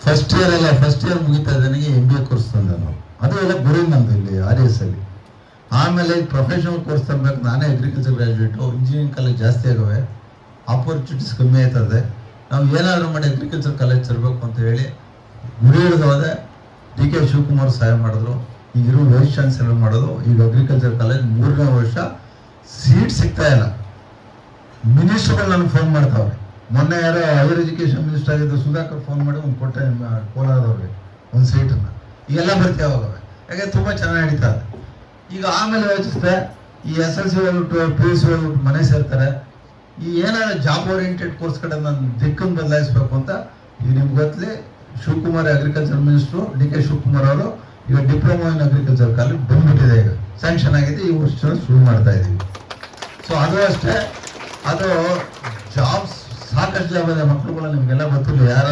ಫಸ್ಟ್ ಇಯರ್ ಮುಗಿತಾ ನನಗೆ MBA ಕೋರ್ಸ್ ತಂದೆ ನಾವು. ಅದು ಎಲ್ಲ ಗುರಿ ನಮ್ದು ಇಲ್ಲಿ RS ಅಲ್ಲಿ. ಆಮೇಲೆ ಪ್ರೊಫೆಷನಲ್ ಕೋರ್ಸ್ ತರಬೇಕು. ನಾನೇ ಅಗ್ರಿಕಲ್ಚರ್ ಗ್ರಾಜ್ಯುಯೇಟು. ಇಂಜಿನಿಯರಿಂಗ್ ಕಾಲೇಜ್ ಜಾಸ್ತಿ ಆಗವೆ, ಆಪರ್ಚುನಿಟೀಸ್ ಕಮ್ಮಿ ಆಯ್ತದೆ. ನಾವು ಏನಾದರೂ ಮಾಡಿ ಅಗ್ರಿಕಲ್ಚರ್ ಕಾಲೇಜ್ ತರಬೇಕು ಅಂತ ಹೇಳಿ ಗುರಿ ಹಿಡಿದು ಹೋದೆ. DK ಶಿವಕುಮಾರ್ ಸಹಾಯ ಮಾಡಿದ್ರು. ಈಗಿರೋ ವೈಸ್ ಚಾನ್ಸಲರ್ ಮಾಡೋದು. ಈಗ ಅಗ್ರಿಕಲ್ಚರ್ ಕಾಲೇಜ್ 3ನೇ ವರ್ಷ ಸೀಟ್ ಸಿಗ್ತಾ ಇಲ್ಲ. ಮಿನಿಸ್ಟರ್ಗಳು ನನಗೆ ಫೋನ್ ಮಾಡ್ತಾವ್ರೆ. ಮೊನ್ನೆ ಯಾರೋ ಹೈಯರ್ ಎಜುಕೇಶನ್ ಮಿನಿಸ್ಟರ್ ಆಗಿದ್ದು ಸುಧಾಕರ್ ಫೋನ್ ಮಾಡಿ ಒಂದು ಕೊಟ್ಟೆ ಕೋಲಾರದವ್ರಿಗೆ ಒಂದು ಸೀಟನ್ನು. ಈಗೆಲ್ಲ ಬರ್ತೀವಿ ಅವಾಗವೆ, ಯಾಕೆ ತುಂಬ ಚೆನ್ನಾಗಿ ನಡೀತಾ ಇದೆ. ಈಗ ಆಮೇಲೆ ಯೋಚಿಸಿದೆ, ಈ SLC ಹೋಗ್ಬಿಟ್ಟು PUC ಹೋಗ್ಬಿಟ್ಟು ಮನೆ ಸೇರ್ತಾರೆ. ಈ ಏನಾದ್ರು ಜಾಬ್ ಓರಿಯೆಂಟೆಡ್ ಕೋರ್ಸ್ ಕಡೆ ನಾನು ದಿಕ್ಕನ್ನು ಬದಲಾಯಿಸ್ಬೇಕು ಅಂತ ಈಗ ನಿಮ್ಗೆ ಗೊತ್ತಲಿ Shivakumar agriculture minister DK Shivakumar ಅವರು ಈಗ ಡಿಪ್ಲೊಮಾ ಇನ್ ಅಗ್ರಿಕಲ್ಚರ್ ಕಾಲೇಜ್ ಬಂದ್ಬಿಟ್ಟಿದೆ. ಈಗ ಸ್ಯಾಂಕ್ಷನ್ ಆಗಿದೆ. ಈ ವರ್ಷ ಶುರು ಮಾಡ್ತಾ ಇದ್ದೀವಿ. ಸೊ ಅದು ಅಷ್ಟೇ. ಅದು ಜಾಬ್ಸ್ ಸಾಕಷ್ಟು ಜಾಬ್ ಇದೆ. ಮಕ್ಕಳುಗಳು ನಿಮ್ಗೆಲ್ಲ ಗೊತ್ತಿಲ್ಲ. ಯಾರು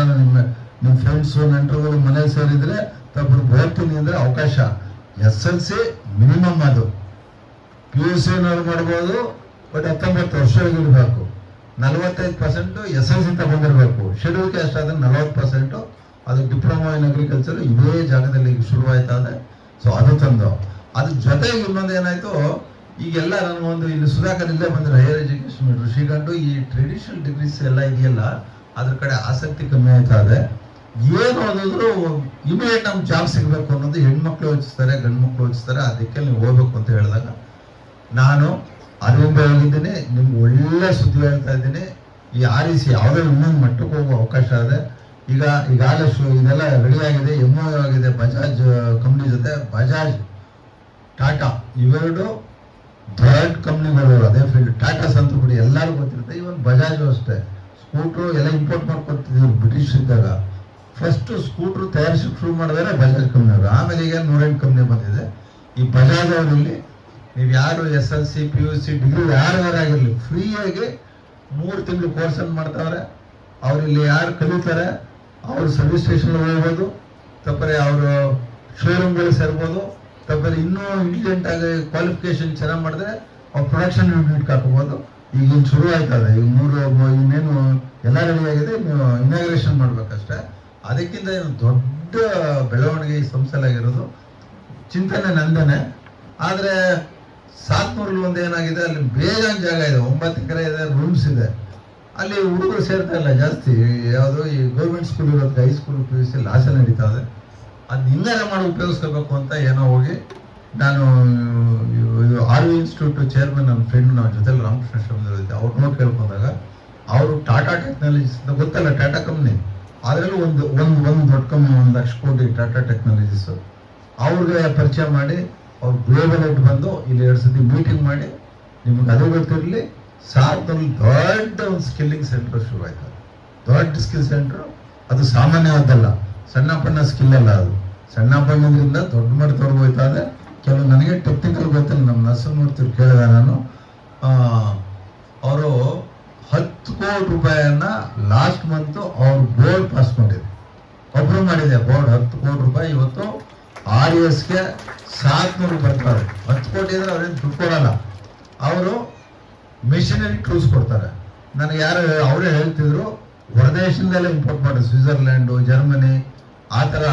ನಿಮ್ಮ ಫ್ರೆಂಡ್ಸು ನೆಂಟರುಗಳು ಮನೇಲಿ ಸೇರಿದ್ರೆ ತಪ್ಪು ಹೋಗ್ತೀನಿ ಅಂದರೆ ಅವಕಾಶ. SLC minimum. ಅದು PUC ಮಾಡ್ಬೋದು. ಬಟ್ 19 ವರ್ಷ ಇರಬೇಕು. 45% SLC ತಗೊಂಡಿರ್ಬೇಕು. ಶೆಡ್ಯೂಲ್ ಕ್ಯಾಸ್ಟ್ ಆದ್ರೆ 40%. ಅದು ಡಿಪ್ಲೊಮಾ ಇನ್ ಅಗ್ರಿಕಲ್ಚರ್ ಇದೇ ಜಾಗದಲ್ಲಿ ಶುರುವಾಯ್ತಾ ಇದೆ. ಸೊ ಅದು ತಂದು ಅದ್ರ ಜೊತೆಗೆ ಇನ್ನೊಂದು ಏನಾಯ್ತು, ಈಗೆಲ್ಲ ನಾನು ಒಂದು ಇಲ್ಲಿ ಸುಧಾಕರ್ ಇಲ್ಲೇ ಬಂದ್ರೆ ಹೈಯರ್ ಎಜುಕೇಶನ್ ಶ್ರೀಗಂಡು ಈ ಟ್ರೆಡಿಷನಲ್ ಡಿಗ್ರೀಸ್ ಎಲ್ಲ ಇದೆಯಲ್ಲ ಅದ್ರ ಕಡೆ ಆಸಕ್ತಿ ಕಮ್ಮಿ ಆಯ್ತಾ ಇದೆ. ಏನು ಓದಿದ್ರು ಇಮಿಡಿಯೇಟ್ ನಮ್ಗೆ ಜಾಬ್ ಸಿಗಬೇಕು ಅನ್ನೋದು ಹೆಣ್ಮಕ್ಳು ಯೋಚಿಸ್ತಾರೆ, ಗಂಡು ಮಕ್ಳು ಯೋಚಿಸ್ತಾರೆ. ಅದಕ್ಕೆ ನೀವು ಹೋಗ್ಬೇಕು ಅಂತ ಹೇಳಿದಾಗ ನಾನು ಅಲ್ಲಿಂದ ಹೋಗಿದ್ದೀನಿ. ನಿಮ್ಗೆ ಒಳ್ಳೆ ಸುದ್ದಿ ಹೇಳ್ತಾ ಇದ್ದೀನಿ, ಈ REC ಯಾವುದೇ ಇನ್ನೊಂದು ಮಟ್ಟಕ್ಕೆ ಹೋಗುವ ಅವಕಾಶ ಇದೆ. ಈಗಾಗಲೇ ಇದೆಲ್ಲ ರೆಡಿ ಆಗಿದೆ, MOU ಆಗಿದೆ ಬಜಾಜ್ ಕಂಪ್ನಿ ಜೊತೆ. ಬಜಾಜ್ ಟಾಟಾ ಇವೆರಡು ದೊಡ್ಡ ಕಂಪ್ನಿಗಳು, ಅದೇ ಫೀಲ್ಡ್. ಟಾಟಾ ಸಂತೂ ಬಿಡಿ ಎಲ್ಲರೂ ಗೊತ್ತಿರುತ್ತೆ. ಇವನ್ ಬಜಾಜು ಅಷ್ಟೇ. ಸ್ಕೂಟ್ರು ಎಲ್ಲ ಇಂಪೋರ್ಟ್ ಮಾಡ್ಕೊತಿದ್ರು ಬ್ರಿಟಿಷ್ ಇದ್ದಾಗ. ಫಸ್ಟ್ ಸ್ಕೂಟ್ರು ತಯಾರಿಸಕ್ಕೆ ಶುರು ಮಾಡಿದ್ರೆ ಬಜಾಜ್ ಕಂಪ್ನಿಯವರು. ಆಮೇಲೆ ಈಗ 108 ಕಂಪ್ನಿ ಬಂದಿದೆ. ಈ ಬಜಾಜ್ ಅವರಲ್ಲಿ ನೀವು ಯಾರು SLC PUC ಡಿಗ್ರಿ ಯಾರಾಗಿರಲಿ ಫ್ರೀಯಾಗಿ 3 ತಿಂಗಳು ಕೋರ್ಸನ್ನು ಮಾಡ್ತಾವ್ರೆ. ಅವ್ರು ಇಲ್ಲಿ ಯಾರು ಕಲಿತಾರೆ ಅವ್ರು ಸರ್ವಿಸ್ ಸ್ಟೇಷನ್ ಹೋಗ್ಬೋದು, ತಪ್ಪರೆ ಅವರು ಶೋರೂಮ್ಗಳು ಸೇರ್ಬೋದು, ತಪ್ಪರೆ ಇನ್ನೂ ಇಂಟೆಲಿಜೆಂಟ್ ಆಗಿ ಕ್ವಾಲಿಫಿಕೇಶನ್ ಚೆನ್ನಾಗಿ ಮಾಡಿದ್ರೆ ಅವ್ರು ಪ್ರೊಡಕ್ಷನ್ ಯೂನಿಟ್ ಹಾಕೋಬೋದು. ಈಗಿನ ಶುರು ಆಯ್ತದೆ. ಈಗ ಇನ್ನೇನು ಎಲ್ಲ ರೆಡಿ ಆಗಿದೆ, ನೀವು ಇನಾಗ್ರೇಷನ್ ಮಾಡ್ಬೇಕಷ್ಟೇ. ಅದಕ್ಕಿಂತ ಏನು ದೊಡ್ಡ ಬೆಳವಣಿಗೆ ಈ ಸಂಸ್ಥೆಲಾಗಿರೋದು. ಚಿಂತನೆ ನಂದನೆ. ಆದರೆ 700 ಒಂದು ಏನಾಗಿದೆ, ಅಲ್ಲಿ ಬೇಜಾನ್ ಜಾಗ ಇದೆ, 9 ಎಕರೆ ಇದೆ, ರೂಮ್ಸ್ ಇದೆ. ಅಲ್ಲಿ ಹುಡುಗರು ಸೇರ್ತಾ ಇಲ್ಲ ಜಾಸ್ತಿ. ಯಾವುದು ಈ ಗೌರ್ಮೆಂಟ್ ಸ್ಕೂಲ್ ಇರೋದಕ್ಕೆ ಹೈಸ್ಕೂಲ್ PUC ಲಾಸೆ ನಡೀತಾ ಇದೆ. ಅದನ್ನ ಹಿಂಗಾರ ಮಾಡಿ ಉಪಯೋಗಿಸ್ಕೋಬೇಕು ಅಂತ ಏನೋ ಹೋಗಿ ನಾನು RV ಇನ್ಸ್ಟಿಟ್ಯೂಟ್ ಚೇರ್ಮನ್ ನನ್ನ ಫ್ರೆಂಡ್ ನಮ್ಮ ಜೊತೆಲಿ ರಾಮಕೃಷ್ಣ ಶ್ರಮದಲ್ಲಿ ಅವ್ರು ನೋಡಿ ಕೇಳ್ಕೊಂಡಾಗ ಅವರು ಟಾಟಾ ಟೆಕ್ನಾಲಜೀಸ್ ಅಂತ ಗೊತ್ತಲ್ಲ, ಟಾಟಾ ಕಂಪ್ನಿ, ಅದರಲ್ಲೂ ಒಂದು ದೊಡ್ಡ ಕಂಪ್ನಿ, 1 ಲಕ್ಷ ಕೋಟಿ ಟಾಟಾ ಟೆಕ್ನಾಲಜೀಸ್. ಅವ್ರಿಗೆ ಪರಿಚಯ ಮಾಡಿ ಅವ್ರು ಗ್ಲೋಬಲ್ ಹೆಡ್ ಬಂದು ಇಲ್ಲಿ 2 ಸತಿ ಮೀಟಿಂಗ್ ಮಾಡಿ, ನಿಮ್ಗೆ ಅದು ಗೊತ್ತಿರಲಿ, ಸಾರ್ದಲ್ಲಿ ದೊಡ್ಡ ಒಂದು ಸ್ಕಿಲ್ಲಿಂಗ್ ಸೆಂಟರ್ ಶುರು ಆಯ್ತು. ದೊಡ್ಡ ಸ್ಕಿಲ್ ಸೆಂಟರ್. ಅದು ಸಾಮಾನ್ಯವಾದಲ್ಲ, ಸಣ್ಣ ಪಣ್ಣ ಸ್ಕಿಲ್ ಅಲ್ಲ. ಅದು ಸಣ್ಣ ಪಣ್ಣದ್ರಿಂದ ದೊಡ್ಡ ಮಟ್ಟದವರೆಗೂ ಹೋಯ್ತಾ ಇದೆ. ಕೆಲವು ನನಗೆ ಟೆಕ್ನಿಕಲ್ ಗೊತ್ತಿಲ್ಲ, ನಮ್ಮ ನರಸಿಂಹಮೂರ್ತಿ ಕೇಳಿದೆ ನಾನು. ಅವರು 10 ಕೋಟಿ ರೂಪಾಯಿಯನ್ನ ಲಾಸ್ಟ್ ಮಂತ್ ಅವ್ರು ಬೋರ್ಡ್ ಪಾಸ್ ಮಾಡಿದ್ರು, ಅಪ್ರೂವ್ ಮಾಡಿದೆ ಬೋರ್ಡ್. 10 ಕೋಟಿ ರೂಪಾಯಿ ಇವತ್ತು RESಗೆ 700 ಬರ್ತಾರೆ. 10 ಕೋಟಿ ಅಂದ್ರೆ ಅವ್ರೇನು ದುಡ್ಡು ಕೊಡಲ್ಲ, ಅವರು ಮಿಷನರಿ ಟೂಲ್ಸ್ ಕೊಡ್ತಾರೆ. ನನಗೆ ಯಾರು ಅವರೇ ಹೇಳ್ತಿದ್ರು, ಹೊರದೇಶದಿಂದೆಲ್ಲ ಇಂಪೋರ್ಟ್ ಮಾಡಿ, ಸ್ವಿಟ್ಜರ್ಲ್ಯಾಂಡು, ಜರ್ಮನಿ, ಆ ಥರ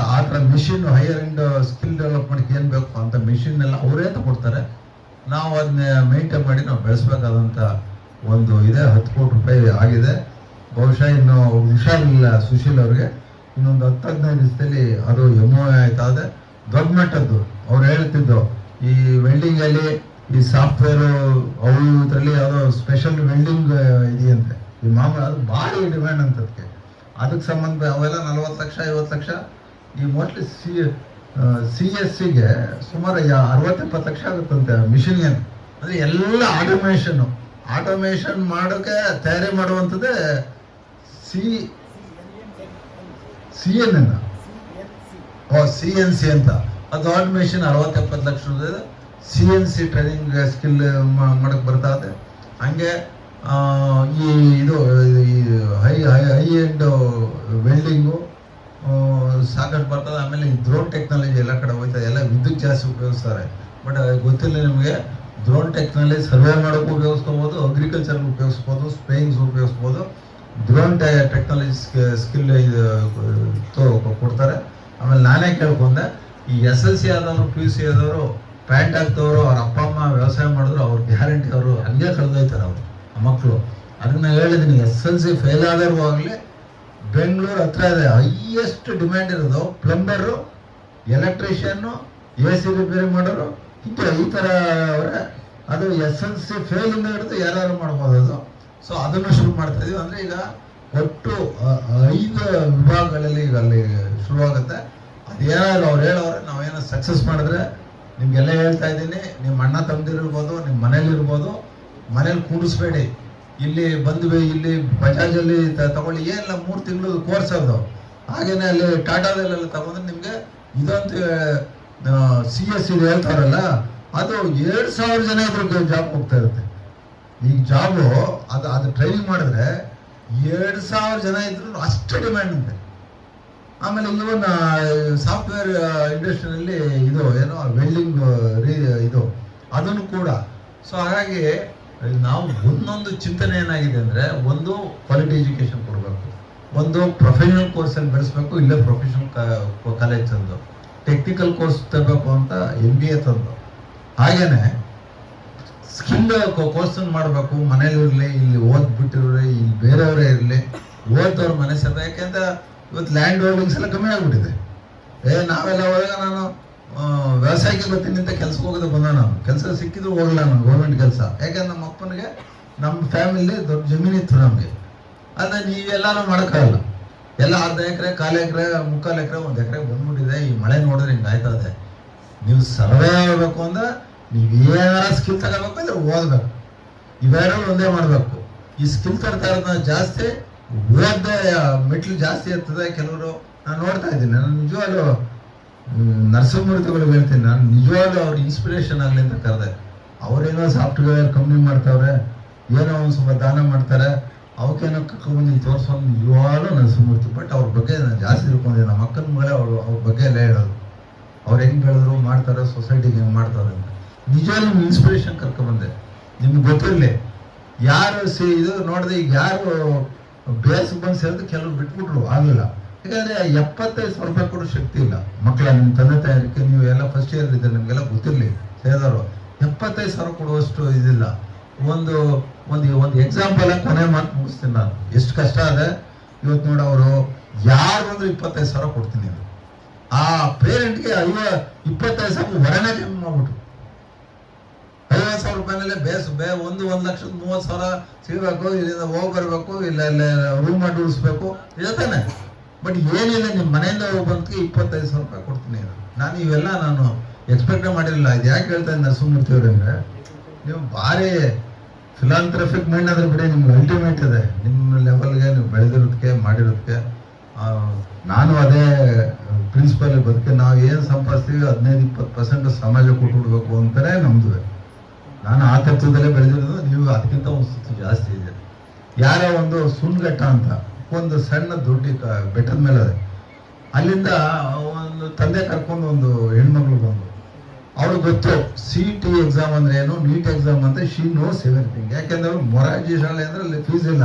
ಮಿಷಿನ್, ಹೈಯರ್ ಎಂಡ್ ಸ್ಕಿಲ್ ಡೆವಲಪ್ಮೆಂಟ್ಗೆ ಏನು ಬೇಕು ಅಂತ ಮಿಷಿನ್ ಎಲ್ಲ ಅವರೇ ತಗೊಡ್ತಾರೆ. ನಾವು ಅದನ್ನ ಮೇಂಟೈನ್ ಮಾಡಿ ನಾವು ಬೆಳೆಸ್ಬೇಕಾದಂಥ ಒಂದು ಇದೆ. 10 ಕೋಟಿ ರೂಪಾಯಿ ಆಗಿದೆ. ಬಹುಶಃ ಇನ್ನು ಹುಷಾರಿಲ್ಲ ಸುಶೀಲ್ ಅವ್ರಿಗೆ, ಇನ್ನೊಂದು 10-15 ದಿವಸದಲ್ಲಿ ಅದು MOU ಆಯ್ತಾ ಇದೆ. ದೊಡ್ಡ ಮಟ್ಟದ್ದು. ಅವ್ರು ಹೇಳ್ತಿದ್ದು ಈ ವೆಲ್ಡಿಂಗಲ್ಲಿ ಈ ಸಾಫ್ಟ್ವೇರು ಅವು ಇದರಲ್ಲಿ ಯಾವುದೋ ಸ್ಪೆಷಲ್ ವೆಲ್ಡಿಂಗ್ ಇದೆಯಂತೆ. ಈ ಮಾಮೂಲು ಅದು ಭಾರಿ ಡಿಮ್ಯಾಂಡ್ ಅಂತದಕ್ಕೆ. ಅದಕ್ಕೆ ಸಂಬಂಧ ಅವೆಲ್ಲ 40 ಲಕ್ಷ 50 ಲಕ್ಷ. ಈ ಮೋಸ್ಟ್ಲಿ CSCಗೆ ಸುಮಾರು 60-70 ಲಕ್ಷ ಆಗುತ್ತಂತೆ ಮಿಷಿನ್ಗೆ. ಅಂದರೆ ಎಲ್ಲ ಆಟೋಮೇಷನ್ ಮಾಡೋಕ್ಕೆ ತಯಾರಿ ಮಾಡುವಂಥದ್ದೇ CNC ಅಂತ. ಅದು ದೊಡ್ಡ ಮಿಷಿನ್ 60-70 ಲಕ್ಷ ರೂಪಾಯಿ. CNC ಟ್ರೈನಿಂಗ್ ಸ್ಕಿಲ್ ಮಾಡಕ್ಕೆ ಬರ್ತಾ ಇದೆ. ಹಂಗೆ ಇದು ಹೈ ಎಂಡ್ ವೆಲ್ಡಿಂಗು ಸಾಕಷ್ಟು ಬರ್ತದೆ. ಆಮೇಲೆ ಈ ಡ್ರೋನ್ ಟೆಕ್ನಾಲಜಿ ಎಲ್ಲ ಕಡೆ ಹೋಗ್ತದೆ. ಎಲ್ಲ ವಿದ್ಯುತ್ ಜಾಸ್ತಿ ಉಪಯೋಗಿಸ್ತಾರೆ. ಬಟ್ ಗೊತ್ತಿಲ್ಲ ನಿಮಗೆ, ಡ್ರೋನ್ ಟೆಕ್ನಾಲಜಿ ಸರ್ವೆ ಮಾಡೋಕ್ಕೂ ಉಪಯೋಗಿಸ್ಕೋಬೋದು, ಅಗ್ರಿಕಲ್ಚರ್ಗೆ ಉಪಯೋಗಿಸ್ಬೋದು, ಸ್ಪ್ರೇಯಿಂಗ್ಸ್ ಉಪಯೋಗಿಸ್ಬೋದು. ಡ್ರೋನ್ ಟೆಕ್ನಾಲಜಿ ಸ್ಕಿಲ್ ಕೊಡ್ತಾರೆ. ಆಮೇಲೆ ನಾನೇ ಕೇಳ್ಕೊಂಡೆ, ಈ SLC ಆದವರು PUC ಆದವರು ಪ್ಯಾಂಟ್ ಹಾಕ್ತವರು ಅವ್ರ ಅಪ್ಪ ಅಮ್ಮ ವ್ಯವಸಾಯ ಮಾಡಿದ್ರು, ಅವ್ರ ಗ್ಯಾರಂಟಿ ಅವರು ಹಂಗೆ ಕಳೆದೋಯ್ತಾರೆ ಅವರು ಮಕ್ಕಳು. ಅದನ್ನ ಹೇಳಿದ್ದೀನಿ, SLC ಫೇಲ್ ಆದವ್ರು ಆಗಲಿ ಬೆಂಗಳೂರು ಹತ್ರ ಇದೆ ಹೈಯೆಸ್ಟ್ ಡಿಮ್ಯಾಂಡ್ ಇರೋದು ಪ್ಲಂಬರು, ಎಲೆಕ್ಟ್ರಿಷಿಯನ್ನು, AC ರಿಪೇರಿ ಮಾಡೋರು, ಈ ಥರ ಅವರೇ. ಅದು SLC ಫೇಲಿಂದ ಹಿಡಿದು ಯಾರು ಮಾಡ್ಬೋದು ಅದು. ಸೊ ಅದನ್ನು ಶುರು ಮಾಡ್ತಾ ಇದೀವಿ. ಅಂದರೆ ಈಗ ಒಟ್ಟು 5 ವಿಭಾಗಗಳಲ್ಲಿ ಈಗ ಅಲ್ಲಿ ಶುರುವಾಗುತ್ತೆ. ಅದೇನಾದ್ರು ಅವ್ರು ಹೇಳೋರೆ, ನಾವೇನೋ ಸಕ್ಸಸ್ ಮಾಡಿದ್ರೆ ನಿಮ್ಗೆಲ್ಲ ಹೇಳ್ತಾ ಇದ್ದೀನಿ, ನಿಮ್ಮ ಅಣ್ಣ ತಮ್ಮದಿರ್ಬೋದು, ನಿಮ್ಮ ಮನೇಲಿರ್ಬೋದು, ಮನೇಲಿ ಕೂಡಿಸ್ಬೇಡಿ, ಇಲ್ಲಿ ಬಂದ್ವಿ, ಇಲ್ಲಿ ಬಜಾಜಲ್ಲಿ ತಗೊಳ್ಳಿ. ಏನಿಲ್ಲ 3 ತಿಂಗಳು ಕೋರ್ಸ್ ಅದು. ಹಾಗೇನೆ ಅಲ್ಲಿ ಟಾಟಾದಲ್ಲೆಲ್ಲ ತಗೊಂಡ್ರೆ ನಿಮಗೆ ಇದಂತೂ CSC ಹೇಳ್ತಾರಲ್ಲ, ಅದು 2,000 ಜನ ಇದ್ರ ಜಾಬ್ ಹೋಗ್ತಾ ಇರುತ್ತೆ. ಈಗ ಜಾಬು ಅದು ಟ್ರೈನಿಂಗ್ ಮಾಡಿದ್ರೆ 2,000 ಜನ ಇದ್ರು ಅಷ್ಟು ಡಿಮ್ಯಾಂಡ್ ಅಂತೆ. ಆಮೇಲೆ ಇವನ್ ಸಾಫ್ಟ್ವೇರ್ ಇಂಡಸ್ಟ್ರಿಯಲ್ಲಿ ಇದು ಏನೋ ವೆಲ್ಡಿಂಗ್ ಇದು ಅದನ್ನು ಕೂಡ. ಸೊ ಹಾಗಾಗಿ ನಾವು ಒಂದೊಂದು ಚಿಂತನೆ ಏನಾಗಿದೆ ಅಂದರೆ, ಒಂದು ಕ್ವಾಲಿಟಿ ಎಜುಕೇಶನ್ ಕೊಡಬೇಕು, ಒಂದು ಪ್ರೊಫೆಷನಲ್ ಕೋರ್ಸಲ್ಲಿ ಬೆಳೆಸಬೇಕು, ಇಲ್ಲೇ ಪ್ರೊಫೆಷನಲ್ ಕಾಲೇಜ್ ತಂದು ಟೆಕ್ನಿಕಲ್ ಕೋರ್ಸ್ ತರಬೇಕು ಅಂತ MBA ತಂದು ಹಾಗೇನೆ ಸ್ಕಿಲ್ ಕೋರ್ಸ್ ಮಾಡಬೇಕು. ಮನೇಲಿ ಇರಲಿ, ಇಲ್ಲಿ ಓದ್ಬಿಟ್ಟಿರ್ಲಿ, ಇಲ್ಲಿ ಬೇರೆಯವರೇ ಇರಲಿ, ಓದೋರು ಮನೆ ಸೇರ್ಬೇಕು. ಯಾಕೆಂದ್ರೆ ಇವತ್ತು ಲ್ಯಾಂಡ್ ಹೋಲ್ಡಿಂಗ್ಸ್ ಎಲ್ಲ ಕಮ್ಮಿ ಆಗ್ಬಿಟ್ಟಿದೆ. ನಾವೆಲ್ಲ ಹೋದಾಗ ನಾನು ವ್ಯವಸಾಯಕ್ಕೆ ಬರ್ತೀನಿ ಅಂತ ಕೆಲ್ಸಕ್ಕೆ ಹೋಗೋದು ಬಂದ, ನಾನು ಕೆಲಸ ಸಿಕ್ಕಿದ್ರು ಹೋಗಲ್ಲ ನಾನು ಗೌರ್ಮೆಂಟ್ ಕೆಲಸ. ಯಾಕಂದ್ರೆ ನಮ್ಮ ಅಪ್ಪನಿಗೆ ನಮ್ಮ ಫ್ಯಾಮಿಲಿ ದೊಡ್ಡ ಜಮೀನಿತ್ತು ನಮಗೆ. ಅದ ನೀವೆಲ್ಲಾರು ಮಾಡೋಕ್ಕಾಗಲ್ಲ. ಎಲ್ಲ ಅರ್ಧ ಎಕರೆ, 1/4 ಎಕರೆ, 3/4 ಎಕರೆ, 1 ಎಕರೆ ಬಂದ್ಬಿಟ್ಟಿದೆ. ಈ ಮಳೆ ನೋಡಿದ್ರೆ ಹಿಂಗೆ ಆಯ್ತದೆ. ನೀವು ಸರ್ವೇ ಆಗಬೇಕು ಅಂದ್ರೆ ನೀವೇನಾರ ಸ್ಕಿಲ್ ತಗೋಬೇಕು ಅಂದ್ರೆ ಓದ್ಬೇಕು. ಇವೆರಡು ಒಂದೇ ಮಾಡಬೇಕು. ಈ ಸ್ಕಿಲ್ ತರ್ತಾ ಇರೋದನ್ನ ಜಾಸ್ತಿ, ಓದ್ದೆ ಮೆಟ್ಲು ಜಾಸ್ತಿ ಇರ್ತದೆ. ಕೆಲವರು ನಾನು ನೋಡ್ತಾ ಇದ್ದೀನಿ, ನಾನು ನಿಜವಾಗ್ಲೂ ನರಸಿಂಹಮೂರ್ತಿಗಳು ಹೇಳ್ತೀನಿ, ನಾನು ನಿಜವಾಗ್ಲೂ ಅವ್ರ ಇನ್ಸ್ಪಿರೇಷನ್ ಆಗಲಿ ಅಂತ ಕರೆದೆ. ಅವರೇನೋ ಸಾಫ್ಟ್ವೇರ್ ಕಂಪ್ನಿ ಮಾಡ್ತಾವ್ರೆ, ಏನೋ ಒಂದು ಸ್ವಲ್ಪ ದಾನ ಮಾಡ್ತಾರೆ, ಅವಕ್ಕೇನೋ ಕರ್ಕೊಂಡ್ಬಂದು ತೋರಿಸೋದು ನಿಜವಾಗ್ಲೂ ನರಸಿಂಹಮೂರ್ತಿ. ಬಟ್ ಅವ್ರ ಬಗ್ಗೆ ನಾನು ಜಾಸ್ತಿ ತಿಳ್ಕೊಂಡಿದ್ದೆ. ನಮ್ಮ ಅಕ್ಕನ ಮಗಳೇ ಅವ್ರ ಬಗ್ಗೆ ಎಲ್ಲ ಹೇಳೋದು, ಅವ್ರು ಹೆಂಗೆ ಬೆಳೆದ್ರು, ಮಾಡ್ತಾರೆ, ಸೊಸೈಟಿಗೆ ಹೆಂಗೆ ಮಾಡ್ತಾರೆ ಅಂತ. ನಿಜವಾಗ್ಲೂ ಇನ್ಸ್ಪಿರೇಷನ್ ಕರ್ಕೊಂಡ್ಬಂದೆ. ನಿಮ್ಗೆ ಗೊತ್ತಿರಲಿ, ಯಾರು ಇದು ನೋಡಿದೆ, ಈಗ ಯಾರು ಬೇಸಿಗೆ ಬಂದು ಸೇರಿದ್ರೆ ಕೆಲವರು ಬಿಟ್ಬಿಟ್ರು, ಆಗಲಿಲ್ಲ. ಯಾಕಂದರೆ 75,000 ರೂಪಾಯಿ ಕೊಡೋ ಶಕ್ತಿ ಇಲ್ಲ ಮಕ್ಕಳ. ನಿಮ್ಮ ತಂದೆ ತಾಯಿಗೆ ನೀವು ಎಲ್ಲ ಫಸ್ಟ್ ಇಯರ್ ಇದ್ದಾರೆ, ನಿಮಗೆಲ್ಲ ಗೊತ್ತಿರಲಿ ಸೇರಿದವರು 75,000 ಕೊಡುವಷ್ಟು ಇದಿಲ್ಲ. ಒಂದು ಎಕ್ಸಾಂಪಲ್ ಕೊನೆ ಮಾತು ಮುಗಿಸ್ತೀನಿ ನಾನು. ಎಷ್ಟು ಕಷ್ಟ ಇದೆ ಇವತ್ತು ನೋಡಿ. ಅವರು ಯಾರು ಅಂದ್ರೆ 25,000 ಕೊಡ್ತೀನಿ ಅದು. ಆ ಪೇರೆಂಟ್ಗೆ 25,000 ಹೊರನೇ ಕಮ್ಮಿ ಮಾಡ್ಬಿಟ್ರು. 50,000 ರೂಪಾಯಿನಲ್ಲೇ ಒಂದು 1,30,000 ಸಿಗಬೇಕು, ಇಲ್ಲಿಂದ ಹೋಗಿ ಬರಬೇಕು, ಇಲ್ಲ ರೂಮ್ ಮಾಡಿ ಉಳಿಸ್ಬೇಕು, ಇರತ್ತಾನೆ. ಬಟ್ ಏನಿಲ್ಲ, ನಿಮ್ಮ ಮನೆಯಿಂದ ಹೋಗಿ ಬಂದಕ್ಕೆ 25,000 ರೂಪಾಯಿ ಕೊಡ್ತೀನಿ. ನಾನು ಇವೆಲ್ಲ ನಾನು ಎಕ್ಸ್ಪೆಕ್ಟೇ ಮಾಡಿರಲಿಲ್ಲ. ಇದು ಯಾಕೆ ಹೇಳ್ತಾ ಇದ್ದೀನಿ ನರಸಿಂಹಮೂರ್ತಿ ಅವರಂದ್ರೆ, ನೀವು ಭಾರಿ ಫಿಲಾಂಥ್ರಫಿಕ್ ಮೈಂಡ್ ಆದ್ರೆ ಬಿಡಿ, ನಿಮ್ಗೆ ಅಲ್ಟಿಮೇಟ್ ಇದೆ. ನಿಮ್ಮ ಲೆವೆಲ್ಗೆ ನೀವು ಬೆಳೆದಿರೋದಕ್ಕೆ ಮಾಡಿರೋದಕ್ಕೆ. ನಾನು ಅದೇ ಪ್ರಿನ್ಸಿಪಲ್ ಬದುಕೆ, ನಾವು ಏನು ಸಂಪಾದಿಸ್ತೀವಿ 15-20% ಸಮಾಜ ಕೊಟ್ಬಿಡ್ಬೇಕು ಅಂತಾನೆ ನಮ್ದು. ನಾನು ಆ ತತ್ವದಲ್ಲೇ ಬೆಳೆದಿರೋದು, ನೀವು ಅದಕ್ಕಿಂತ ಒಂದು ಸುತ್ತು ಜಾಸ್ತಿ ಇದೆ. ಯಾರೋ ಒಂದು ಸುಣ್ಘಟ್ಟ ಅಂತ ಒಂದು ಸಣ್ಣ ದೊಡ್ಡ ಬೆಟ್ಟದ ಮೇಲೆ ಅದೇ, ಅಲ್ಲಿಂದ ಒಂದು ತಂದೆ ಕರ್ಕೊಂಡು ಒಂದು ಹೆಣ್ಮಗಳು ಬಂದು, ಅವ್ರಿಗೆ ಗೊತ್ತು CET ಎಕ್ಸಾಮ್ ಅಂದ್ರೆ ಏನು, ನೀಟ್ ಎಕ್ಸಾಮ್ ಅಂತ. She knows everything. ಯಾಕೆಂದ್ರೆ ಮೊರಾರ್ಜಿ ಶಾಲೆ ಅಂದ್ರೆ ಅಲ್ಲಿ ಫೀಸ್ ಇಲ್ಲ.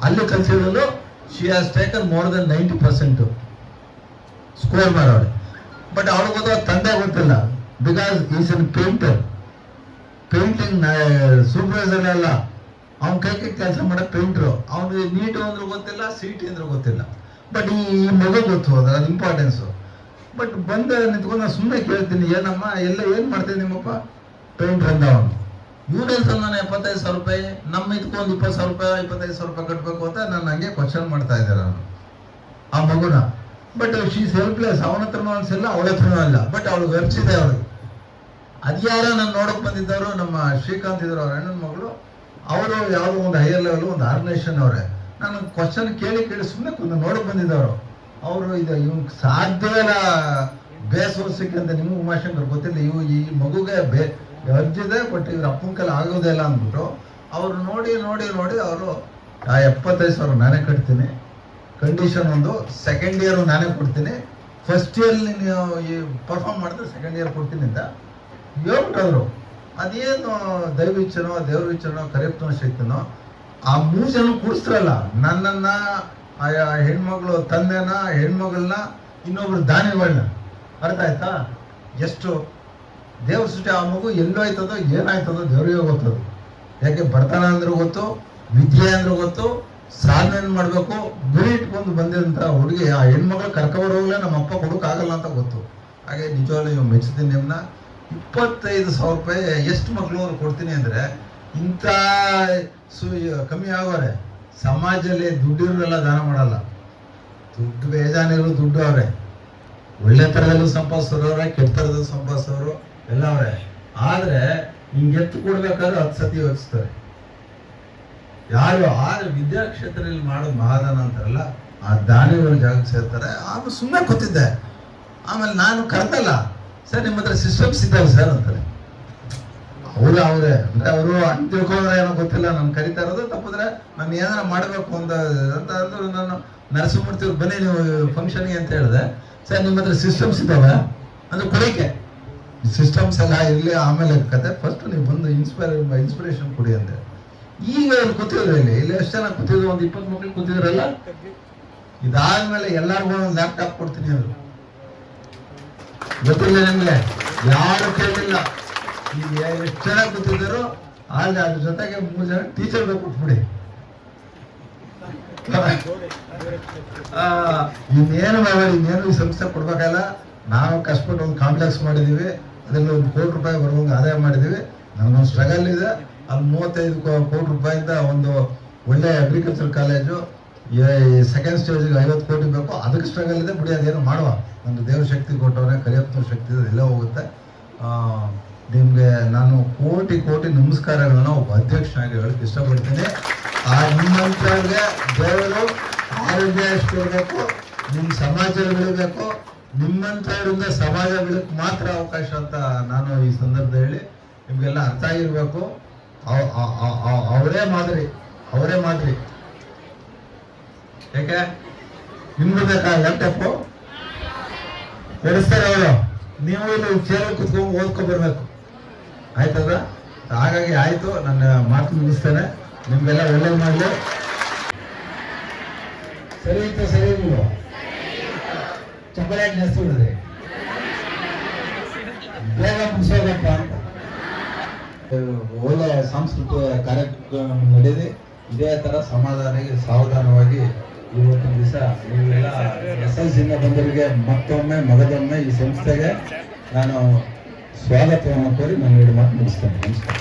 ಅಲ್ಲಿ ಕಲ್ಸಿರೋದು she has taken more than 90% score ಮಾಡೋಳೆ. ಬಟ್ ಅವ್ರಿಗೆ ಗೊತ್ತ, ತಂದೆ ಗೊತ್ತಿಲ್ಲ. Because is an painter. Painting supervisor ಅಲ್ಲ, ಅವ್ನ ಕೈ ಕೆಲಸ ಮಾಡೋ ಪೇಂಟ್ರು. ಅವ್ನಿಗೆ ನೀಟ್ ಅಂದ್ರೆ ಗೊತ್ತಿಲ್ಲ, CET ಅಂದ್ರೆ ಗೊತ್ತಿಲ್ಲ. ಬಟ್ ಈ ಮಗು ಗೊತ್ತು, ಅದು ಇಂಪಾರ್ಟೆನ್ಸು. ಬಟ್ ಬಂದ ನಿಂತ್ಕೊಂಡು ನಾನು ಸುಮ್ಮನೆ ಕೇಳ್ತೀನಿ, ಏನಮ್ಮ ಎಲ್ಲ ಏನು ಮಾಡ್ತೀನಿ ನಿಮ್ಮಪ್ಪ? ಪೇಂಟ್ರ್ ಅಂದ ಅವನು. ಇವನಲ್ಲಿ ತಂದಾನೆ 75,000 ರೂಪಾಯಿ, ನಮ್ಮ ಇದಕ್ಕೊಂದು 20,000 ರೂಪಾಯಿ 25,000 ರೂಪಾಯಿ ಕಟ್ಟಬೇಕು ಅಂತ ನಾನು ಹಂಗೆ ಕ್ವಶನ್ ಮಾಡ್ತಾ ಇದ್ದೆ ನಾನು ಆ ಮಗುನ. But she's helpless. ಅವನ ಹತ್ರನೂ ಅನ್ಸಿಲ್ಲ, ಅವಳ ಹತ್ರನೂ ಅಲ್ಲ. ಬಟ್ ಅವಳು ವೆರ್ಚಿದೆ ಅವಳಿಗೆ. ಅದ್ಯಾರ ನಾನು ನೋಡಕ್ ಬಂದಿದ್ದವರು ನಮ್ಮ ಶ್ರೀಕಾಂತ್ ಇದ್ರು, ಅವ್ರ ಅಣ್ಣನ ಮಗಳು. ಅವರು ಯಾವುದೋ ಒಂದು ಹೈಯರ್ ಲೆವೆಲ್ ಒಂದು ಆರ್ಗನೈಸೇಷನ್ ಅವರೇ. ನಾನು ಕ್ವಶನ್ ಕೇಳಿ ಸುಮ್ಮನೆ ನೋಡಕ್ ಬಂದಿದ್ದವರು. ಅವರು ಇವ್ಗೆ ಸಾಧ್ಯವಿಲ್ಲ ಬೇಸೋರ್ಸಕ್ಕೆ ಅಂತ. ನಿಮಗೂ ಉಮಾಶಂಕರ್ ಗೊತ್ತಿಲ್ಲ, ಈ ಮಗುಗೆ ಅರ್ಜಿದೆ, ಬಟ್ ಇವ್ರ ಅಪ್ಪನ ಕೈಲಿ ಆಗೋದೇ ಇಲ್ಲ ಅಂದ್ಬಿಟ್ಟು ಅವ್ರು ನೋಡಿ ಅವರು ಆ 75,000 ನಾನೇ ಕಟ್ತೀನಿ, ಕಂಡೀಷನ್ ಒಂದು, ಸೆಕೆಂಡ್ ಇಯರ್ ನಾನೇ ಕೊಡ್ತೀನಿ, ಫಸ್ಟ್ ಇಯರ್ ನೀವು ಈ ಪರ್ಫಾರ್ಮ್ ಮಾಡಿದ್ರೆ ಸೆಕೆಂಡ್ ಇಯರ್ ಕೊಡ್ತೀನಿ ಅಂತ ಹೇಳ್ಬಿಟ್ಟವ್ರು. ಅದೇನು ದೈವಿಚ್ಛನೋ ದೇವ್ರ ಇಚ್ಛನೋ ಕರೆಕ್ಟನೋ ಶಕ್ತಿನೋ ಆ 3 ಜನ ಕೂಡಿಸ್ತಾರಲ್ಲ, ನನ್ನನ್ನ, ಆ ಹೆಣ್ಮಗಳು ತಂದೆನ, ಹೆಣ್ಮಗಳನ್ನ, ಇನ್ನೊಬ್ರು ದಾನಿಗಳನ್ನ. ಅರ್ಥ ಆಯ್ತಾ? ಎಷ್ಟು ದೇವ್ರ ಸೃಷ್ಟಿ. ಆ ಮಗು ಎಲ್ಲೋ ಆಯ್ತದೋ ಏನಾಯ್ತದೋ ದೇವ್ರಿಗೆ ಗೊತ್ತದು. ಯಾಕೆ ಬರ್ತಾನ ಅಂದ್ರೂ ಗೊತ್ತು, ವಿದ್ಯೆ ಅಂದ್ರೂ ಗೊತ್ತು, ಸಾಧನೆ ಮಾಡಬೇಕು, ಗುರಿ ಇಟ್ಕೊಂಡು ಬಂದಿದಂತ ಹುಡುಗಿ. ಆ ಹೆಣ್ಮಗಳು ಕರ್ಕೊಬರೋಗ್ಲೇ ನಮ್ಮ ಅಪ್ಪ ಕೊಡೋಕ್ಕಾಗಲ್ಲ ಅಂತ ಗೊತ್ತು. ಹಾಗೆ ನಿಜವಾಗ್ಲೂ ನೀವು ಮೆಚ್ಚಿದ್ದೀನಿ ನಿಮ್ಮನ್ನ. 25,000 ರೂಪಾಯಿ ಎಷ್ಟು ಮಕ್ಕಳು ಅವ್ರು ಕೊಡ್ತೀನಿ ಅಂದರೆ, ಇಂಥ ಕಮ್ಮಿ ಆಗೋರೆ. ಸಮಾಜದಲ್ಲಿ ದುಡ್ಡಿರೋರೆಲ್ಲ ದಾನ ಮಾಡಲ್ಲ. ದುಡ್ಡು ಬೇಜಾನಿರೋ ದುಡ್ಡು ಅವರೇ, ಒಳ್ಳೆ ಥರದಲ್ಲೂ ಸಂಪಾದಿಸೋರವ್ರೆ, ಕೆಟ್ಟ ಥರದಲ್ಲೂ ಸಂಪಾದಿಸೋರು ಎಲ್ಲ ಅವರೇ. ಆದರೆ ಹಿಂಗೆ ಎತ್ತು ಕೊಡ್ಬೇಕಾದ್ರೆ 10 ಸತಿ ಯೋಚಿಸ್ತಾರೆ. ಯಾರು ವಿದ್ಯಾಕ್ಷೇತ್ರದಲ್ಲಿ ಮಾಡೋದು ಮಹಾದಾನ ಅಂತಾರಲ್ಲ, ಆ ದಾನಿಗಳು ಜಾಗಕ್ಕೆ ಸೇರ್ತಾರೆ. ಆಮೇಲೆ ಸುಮ್ಮನೆ ಕೂತಿದ್ದೆ. ಆಮೇಲೆ ನಾನು ಕರೆದಲ್ಲ, ಸರ್ ನಿಮ್ಮ ಹತ್ರ ಸಿಸ್ಟಮ್ಸ್ ಇದ್ದಾವೆ ಸರ್ ಅಂತಾರೆ. ಅವರೇ ಅಂದರೆ ಅವರು ಅಂತ ತಿಳ್ಕೊಂಡ್ರೆ ಏನೋ ಗೊತ್ತಿಲ್ಲ, ನಾನು ಕರಿತಾ ಇರೋದು ತಪ್ಪಿದ್ರೆ ನಾನು ಏನಾರ ಮಾಡಬೇಕು ಅಂತ ಅಂದ್ರು. ನಾನು ನರಸಿಂಹಮೂರ್ತಿ ಅವ್ರು ಬನ್ನಿ ನೀವು ಫಂಕ್ಷನ್ಗೆ ಅಂತ ಹೇಳಿದೆ. ಸರ್ ನಿಮ್ಮ ಹತ್ರ ಸಿಸ್ಟಮ್ಸ್ ಇದ್ದಾವೆ ಅಂದ್ರೆ ಕೊಡೋಕೆ. ಸಿಸ್ಟಮ್ಸ್ ಎಲ್ಲ ಇರಲಿ, ಆಮೇಲೆ ಕತೆ, ಫಸ್ಟ್ ನೀವು ಬಂದು ಇನ್ಸ್ಪಿರೇಷನ್ ಕೊಡಿ ಅಂದೆ. ಈಗ ಅಲ್ಲಿ ಕೂತಿದ್ರು, ಇಲ್ಲಿ ಎಷ್ಟು ಜನ ಕೂತಿದ್ರು, ಒಂದು 20 ಮಕ್ಳು ಕೂತಿದ್ರಲ್ಲ. ಇದಾದ್ಮೇಲೆ ಎಲ್ಲರಿಗೂ ಒಂದು ಲ್ಯಾಪ್ಟಾಪ್ ಕೊಡ್ತೀನಿ ಅಂದ್ರು. ಗೊತ್ತಿಲ್ಲ ನಿಮ್ಗೆ, ಯಾರು ಕೇಳಿಲ್ಲ. ಈಗ ಎಷ್ಟು ಜನ ಕೂತಿದ್ದಾರೋ ಅಲ್ಲಿ ಅದ್ರ ಜೊತೆಗೆ 3 ಜನ ಟೀಚರ್ ಬೇಕು ಬಿಡಿ. ಇನ್ನೇನು ಮಾಡಿ ಇನ್ನೇನು ಈ ಸಂಸ್ಥೆ ಕೊಡ್ಬೇಕಲ್ಲ. ನಾವು ಕಷ್ಟಪಟ್ಟು ಒಂದು ಕಾಂಪ್ಲೆಕ್ಸ್ ಮಾಡಿದೀವಿ, ಅದರಲ್ಲಿ 1 ಕೋಟಿ ರೂಪಾಯಿ ಬರುವಂಗೆ ಆದಾಯ ಮಾಡಿದೀವಿ. ನಮಗೊಂದು ಸ್ಟ್ರಗಲ್ ಇದೆ. ಅಲ್ಲಿ 35 ಕೋಟಿ ರೂಪಾಯಿಂದ ಒಂದು ಒಳ್ಳೆ ಅಗ್ರಿಕಲ್ಚರ್ ಕಾಲೇಜು, ಸೆಕೆಂಡ್ ಸ್ಟೇಜ್ಗೆ 50 ಕೋಟಿ ಬೇಕು. ಅದಕ್ಕೆ ಸ್ಟ್ರಗಲ್ ಇದೆ ಬಿಡಿ, ಅದೇನು ಮಾಡುವ. ಒಂದು ದೇವ್ರ ಶಕ್ತಿ ಕೊಟ್ಟವ್ರೆ, ಕರಿಯಪ್ಪನ ಶಕ್ತಿ ಇದೆ, ಎಲ್ಲ ಹೋಗುತ್ತೆ. ನಿಮಗೆ ನಾನು ಕೋಟಿ ನಮಸ್ಕಾರಗಳನ್ನ ಒಬ್ಬ ಅಧ್ಯಕ್ಷನಾಗಿ ಹೇಳಕ್ಕೆ ಇಷ್ಟಪಡ್ತೀನಿ. ನಿಮ್ಮಂಥವ್ರಿಗೆ ದೇವರು ಆರೋಗ್ಯ ಎಷ್ಟು ಇರಬೇಕು, ನಿಮ್ಮ ಸಮಾಜ ಬೆಳಿಬೇಕು, ನಿಮ್ಮಂಥವ್ರಿಂದ ಸಮಾಜ ಬೆಳಕ್ಕೆ ಮಾತ್ರ ಅವಕಾಶ ಅಂತ ನಾನು ಈ ಸಂದರ್ಭದಲ್ಲಿ ಹೇಳಿ ನಿಮಗೆಲ್ಲ ಅರ್ಥ ಆಗಿರ್ಬೇಕು. ಅವರೇ ಮಾದರಿ. ಯಾಕೆ ನಿಮ್ಗೆ ಬೇಕಾ ಲ್ಯಾಪ್ಟಾಪು ಕೊಡಿಸ್ತಾರೆ ಅವರು, ನೀವು ಇಲ್ಲಿ ಚೇರ್ ಕುತ್ಕೊಂಡು ಓದ್ಕೊಂಡು ಬರ್ಬೇಕು, ಆಯ್ತದ? ಹಾಗಾಗಿ ಆಯ್ತು, ನನ್ನ ಮಾತು ಮುಗಿಸ್ತೇನೆ. ನಿಮ್ಗೆಲ್ಲ ಒಳ್ಳೇದು ಮಾಡಲಿ. ಸರಿ ಅಂತ ಸರಿ ನೀವು ಚಪ್ಪಲಿ ಜಾಸ್ತಿ ಬಿಡಿದ್ರಿ, ಬೇಗ ಮುಗಿಸೋದಪ್ಪ ಅಂತ. ಒಳ್ಳೆ ಸಾಂಸ್ಕೃತಿಕ ಕಾರ್ಯಕ್ರಮ ನಡೆದಿ ಇದೇ ತರ ಸಾವಧಾನವಾಗಿ ಇವತ್ತಿನ ದಿವಸ ನೀವೆಲ್ಲ SLC ಬಂದವರಿಗೆ ಮತ್ತೊಮ್ಮೆ ಮಗದೊಮ್ಮೆ ಈ ಸಂಸ್ಥೆಗೆ ನಾನು ಸ್ವಾಗತವನ್ನು ಕೋರಿ ನಾನು 2 ಮಾತು ಮುಗಿಸ್ತೇನೆ. ನಮಸ್ಕಾರ.